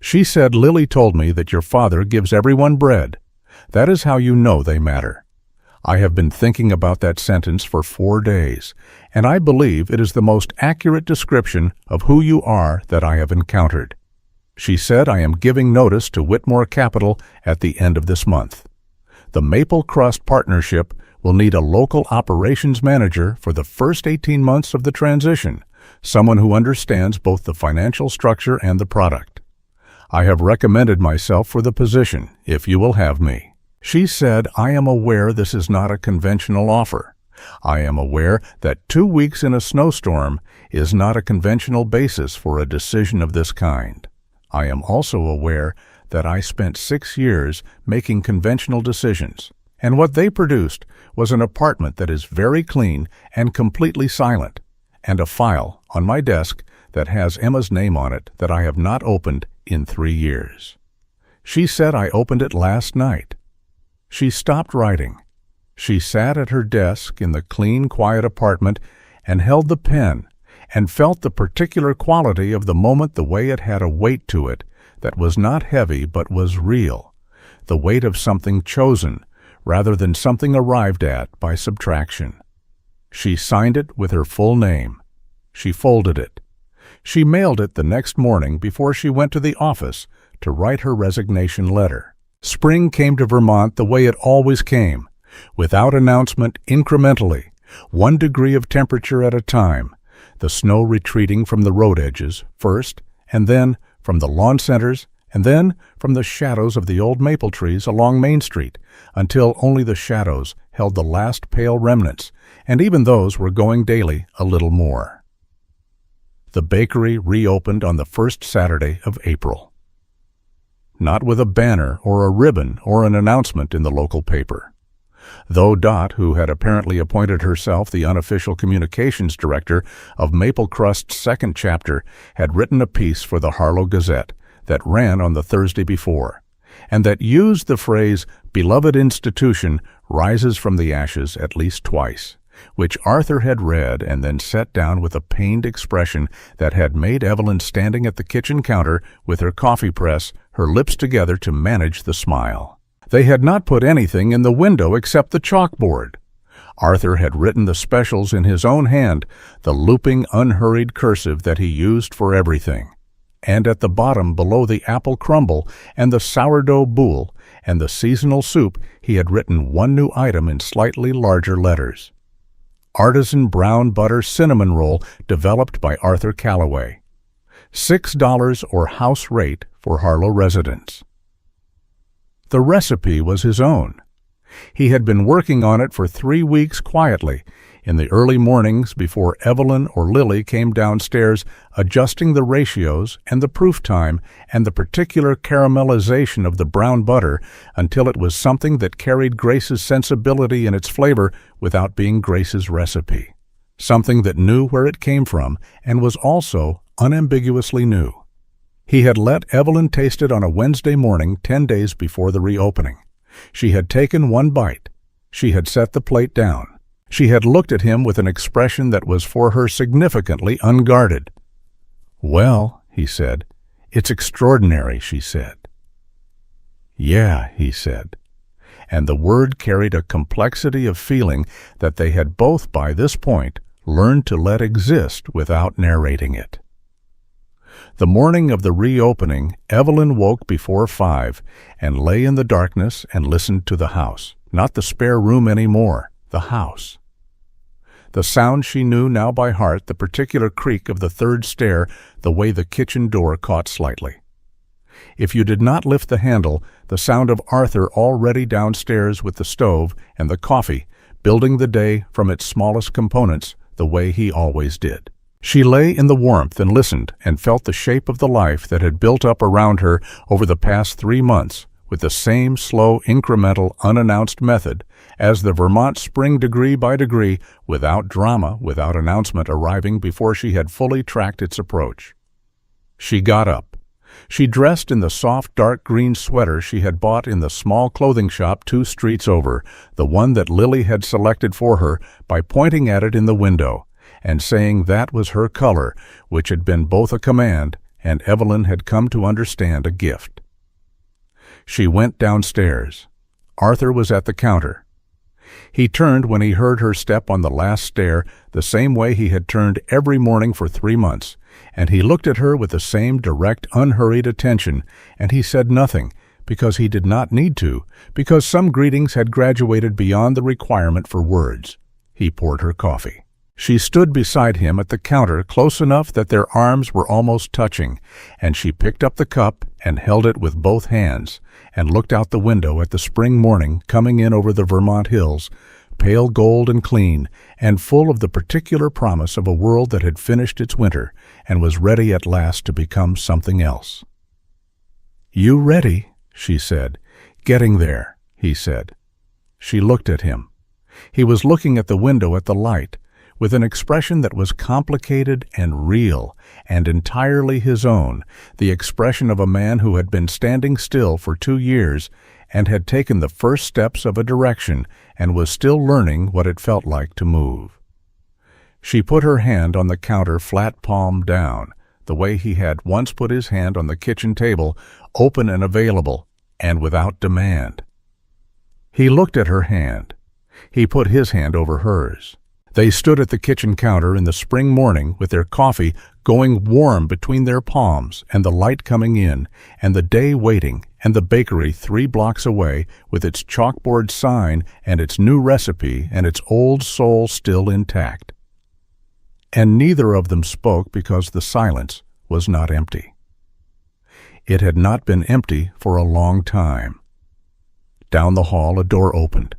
She said, "Lily told me that your father gives everyone bread. That is how you know they matter." I have been thinking about that sentence for 4 days, and I believe it is the most accurate description of who you are that I have encountered. She said, "I am giving notice to Whitmore Capital at the end of this month. The Maple Crust Partnership will need a local operations manager for the first 18 months of the transition, someone who understands both the financial structure and the product. I have recommended myself for the position, if you will have me." She said, "I am aware this is not a conventional offer. I am aware that 2 weeks in a snowstorm is not a conventional basis for a decision of this kind. I am also aware that I spent 6 years making conventional decisions, and what they produced was an apartment that is very clean and completely silent, and a file on my desk that has Emma's name on it that I have not opened in 3 years. She said I opened it last night." She stopped writing. She sat at her desk in the clean, quiet apartment and held the pen and felt the particular quality of the moment, the way it had a weight to it that was not heavy but was real, the weight of something chosen rather than something arrived at by subtraction. She signed it with her full name. She folded it. She mailed it the next morning before she went to the office to write her resignation letter. Spring came to Vermont the way it always came, without announcement, incrementally, 1 degree of temperature at a time, the snow retreating from the road edges first, and then from the lawn centers, and then from the shadows of the old maple trees along Main Street, until only the shadows held the last pale remnants, and even those were going daily a little more. The bakery reopened on the first Saturday of April. Not with a banner or a ribbon or an announcement in the local paper. Though Dot, who had apparently appointed herself the unofficial communications director of Maple Crust's second chapter, had written a piece for the Harlow Gazette that ran on the Thursday before, and that used the phrase, "beloved institution rises from the ashes" at least twice, which Arthur had read and then set down with a pained expression that had made Evelyn standing at the kitchen counter with her coffee press, her lips together to manage the smile. They had not put anything in the window except the chalkboard. Arthur had written the specials in his own hand, the looping, unhurried cursive that he used for everything. And at the bottom, below the apple crumble and the sourdough boule and the seasonal soup, he had written one new item in slightly larger letters. Artisan brown butter cinnamon roll developed by Arthur Calloway. $6 or house rate for Harlow residents. The recipe was his own. He had been working on it for 3 weeks quietly, in the early mornings before Evelyn or Lily came downstairs, adjusting the ratios and the proof time and the particular caramelization of the brown butter until it was something that carried Grace's sensibility in its flavor without being Grace's recipe. Something that knew where it came from and was also unambiguously new. He had let Evelyn taste it on a Wednesday morning 10 days before the reopening. She had taken one bite. She had set the plate down. She had looked at him with an expression that was for her significantly unguarded. "Well," he said. "It's extraordinary," she said. "Yeah," he said. And the word carried a complexity of feeling that they had both by this point learned to let exist without narrating it. The morning of the reopening, Evelyn woke before 5 and lay in the darkness and listened to the house. Not the spare room anymore, the house. The sound she knew now by heart, the particular creak of the third stair, the way the kitchen door caught slightly. If you did not lift the handle, the sound of Arthur already downstairs with the stove and the coffee, building the day from its smallest components the way he always did. She lay in the warmth and listened and felt the shape of the life that had built up around her over the past 3 months with the same slow, incremental, unannounced method as the Vermont spring, degree by degree, without drama, without announcement arriving before she had fully tracked its approach. She got up. She dressed in the soft dark green sweater she had bought in the small clothing shop 2 streets over, the one that Lily had selected for her by pointing at it in the window and saying that was her color, which had been both a command and Evelyn had come to understand a gift. She went downstairs. Arthur was at the counter. He turned when he heard her step on the last stair the same way he had turned every morning for 3 months, and he looked at her with the same direct, unhurried attention, and he said nothing, because he did not need to, because some greetings had graduated beyond the requirement for words. He poured her coffee. She stood beside him at the counter close enough that their arms were almost touching, and she picked up the cup and held it with both hands and looked out the window at the spring morning coming in over the Vermont hills, pale gold and clean, and full of the particular promise of a world that had finished its winter and was ready at last to become something else. "You ready?" she said. "Getting there," he said. She looked at him. He was looking at the window at the light, with an expression that was complicated and real and entirely his own, the expression of a man who had been standing still for 2 years and had taken the first steps of a direction and was still learning what it felt like to move. She put her hand on the counter flat palm down, the way he had once put his hand on the kitchen table, open and available, and without demand. He looked at her hand. He put his hand over hers. They stood at the kitchen counter in the spring morning with their coffee going warm between their palms and the light coming in and the day waiting and the bakery 3 blocks away with its chalkboard sign and its new recipe and its old soul still intact. And neither of them spoke because the silence was not empty. It had not been empty for a long time. Down the hall a door opened.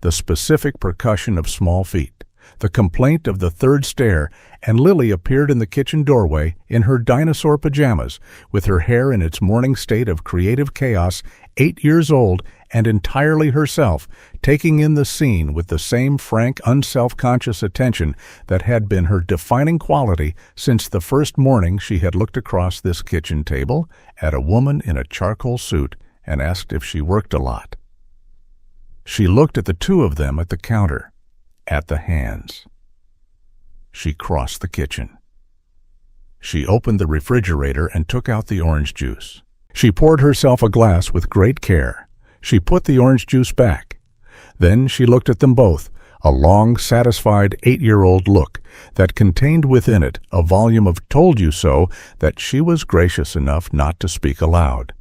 The specific percussion of small feet, the complaint of the third stair, and Lily appeared in the kitchen doorway in her dinosaur pajamas, with her hair in its morning state of creative chaos, 8 years old and entirely herself, taking in the scene with the same frank, unself-conscious attention that had been her defining quality since the first morning she had looked across this kitchen table at a woman in a charcoal suit and asked if she worked a lot. She looked at the 2 of them at the counter, at the hands. She crossed the kitchen. She opened the refrigerator and took out the orange juice. She poured herself a glass with great care. She put the orange juice back. Then she looked at them both, a long, satisfied 8-year-old look that contained within it a volume of told you so that she was gracious enough not to speak aloud.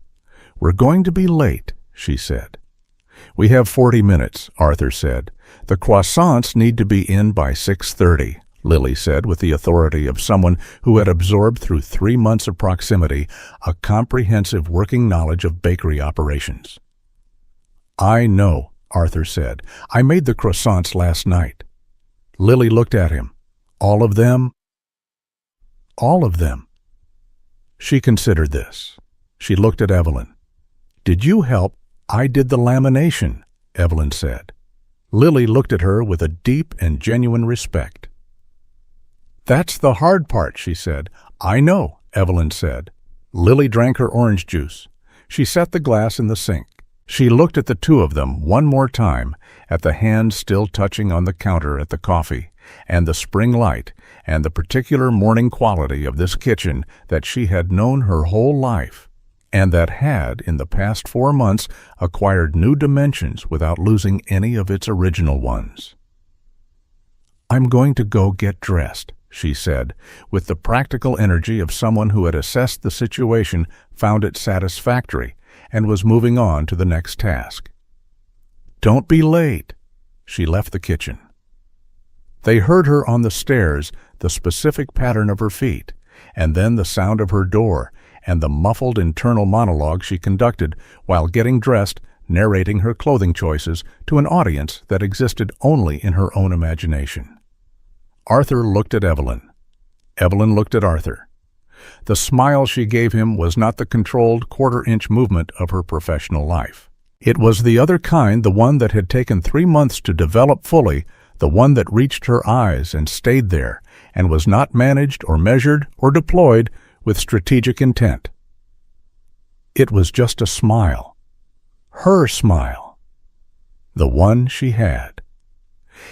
"We're going to be late," she said. "We have 40 minutes, Arthur said. "The croissants need to be in by 6:30, Lily said with the authority of someone who had absorbed through 3 months of proximity a comprehensive working knowledge of bakery operations. "I know," Arthur said. "I made the croissants last night." Lily looked at him. "All of them?" "All of them." She considered this. She looked at Evelyn. "Did you help?" "I did the lamination," Evelyn said. Lily looked at her with a deep and genuine respect. "That's the hard part," she said. "I know," Evelyn said. Lily drank her orange juice. She set the glass in the sink. She looked at the 2 of them one more time, at the hands still touching on the counter at the coffee, and the spring light, and the particular morning quality of this kitchen that she had known her whole life, and that had, in the past 4 months, acquired new dimensions without losing any of its original ones. "I'm going to go get dressed," she said, with the practical energy of someone who had assessed the situation, found it satisfactory, and was moving on to the next task. "Don't be late." She left the kitchen. They heard her on the stairs, the specific pattern of her feet, and then the sound of her door, and the muffled internal monologue she conducted while getting dressed, narrating her clothing choices to an audience that existed only in her own imagination. Arthur looked at Evelyn. Evelyn looked at Arthur. The smile she gave him was not the controlled quarter-inch movement of her professional life. It was the other kind, the one that had taken 3 months to develop fully, the one that reached her eyes and stayed there, and was not managed or measured or deployed with strategic intent. It was just a smile. Her smile. The one she had.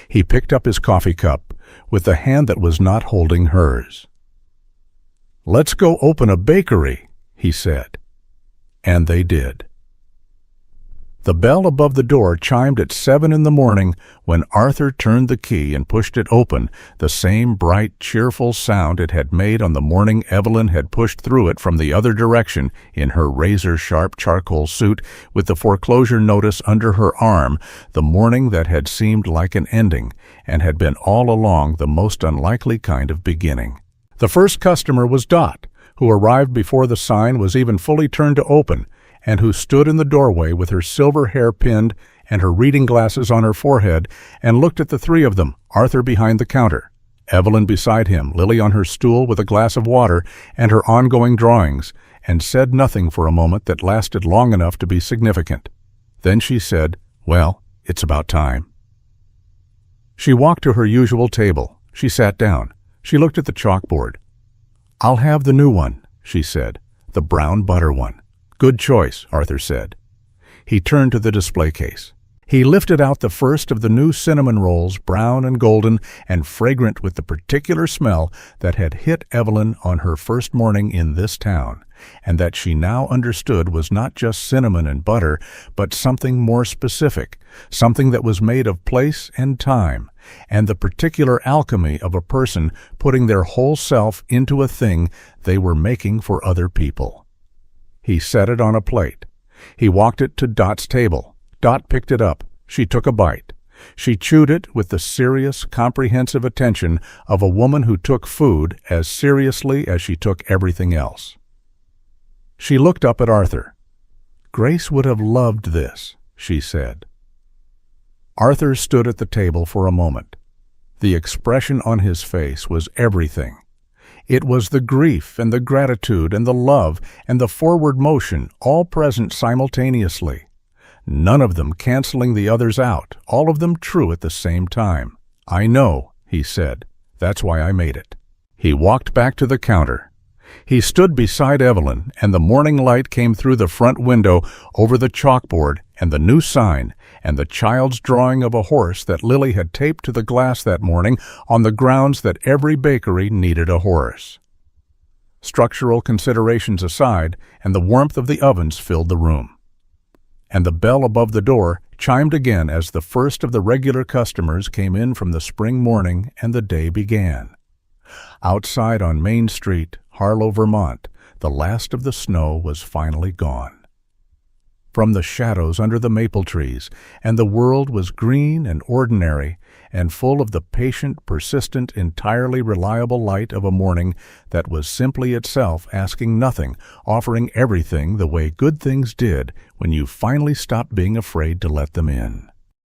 He picked up his coffee cup with the hand that was not holding hers. "Let's go open a bakery," he said. And they did. The bell above the door chimed at 7 in the morning when Arthur turned the key and pushed it open, the same bright, cheerful sound it had made on the morning Evelyn had pushed through it from the other direction in her razor-sharp charcoal suit with the foreclosure notice under her arm, the morning that had seemed like an ending and had been all along the most unlikely kind of beginning. The first customer was Dot, who arrived before the sign was even fully turned to open, and who stood in the doorway with her silver hair pinned and her reading glasses on her forehead and looked at the three of them, Arthur behind the counter, Evelyn beside him, Lily on her stool with a glass of water and her ongoing drawings, and said nothing for a moment that lasted long enough to be significant. Then she said, "Well, it's about time." She walked to her usual table. She sat down. She looked at the chalkboard. "I'll have the new one," she said, "the brown butter one." "Good choice," Arthur said. He turned to the display case. He lifted out the first of the new cinnamon rolls, brown and golden and fragrant with the particular smell that had hit Evelyn on her first morning in this town, and that she now understood was not just cinnamon and butter, but something more specific, something that was made of place and time, and the particular alchemy of a person putting their whole self into a thing they were making for other people. He set it on a plate. He walked it to Dot's table. Dot picked it up. She took a bite. She chewed it with the serious, comprehensive attention of a woman who took food as seriously as she took everything else. She looked up at Arthur. "Grace would have loved this," she said. Arthur stood at the table for a moment. The expression on his face was everything. It was the grief and the gratitude and the love and the forward motion all present simultaneously, none of them canceling the others out, all of them true at the same time. "I know," he said. "That's why I made it." He walked back to the counter. He stood beside Evelyn, and the morning light came through the front window over the chalkboard and the new sign and the child's drawing of a horse that Lily had taped to the glass that morning on the grounds that every bakery needed a horse. Structural considerations aside, and the warmth of the ovens filled the room. And the bell above the door chimed again as the first of the regular customers came in from the spring morning and the day began. Outside on Main Street, Harlow, Vermont, the last of the snow was finally gone. From the shadows under the maple trees, and the world was green and ordinary and full of the patient, persistent, entirely reliable light of a morning that was simply itself asking nothing, offering everything the way good things did when you finally stopped being afraid to let them in.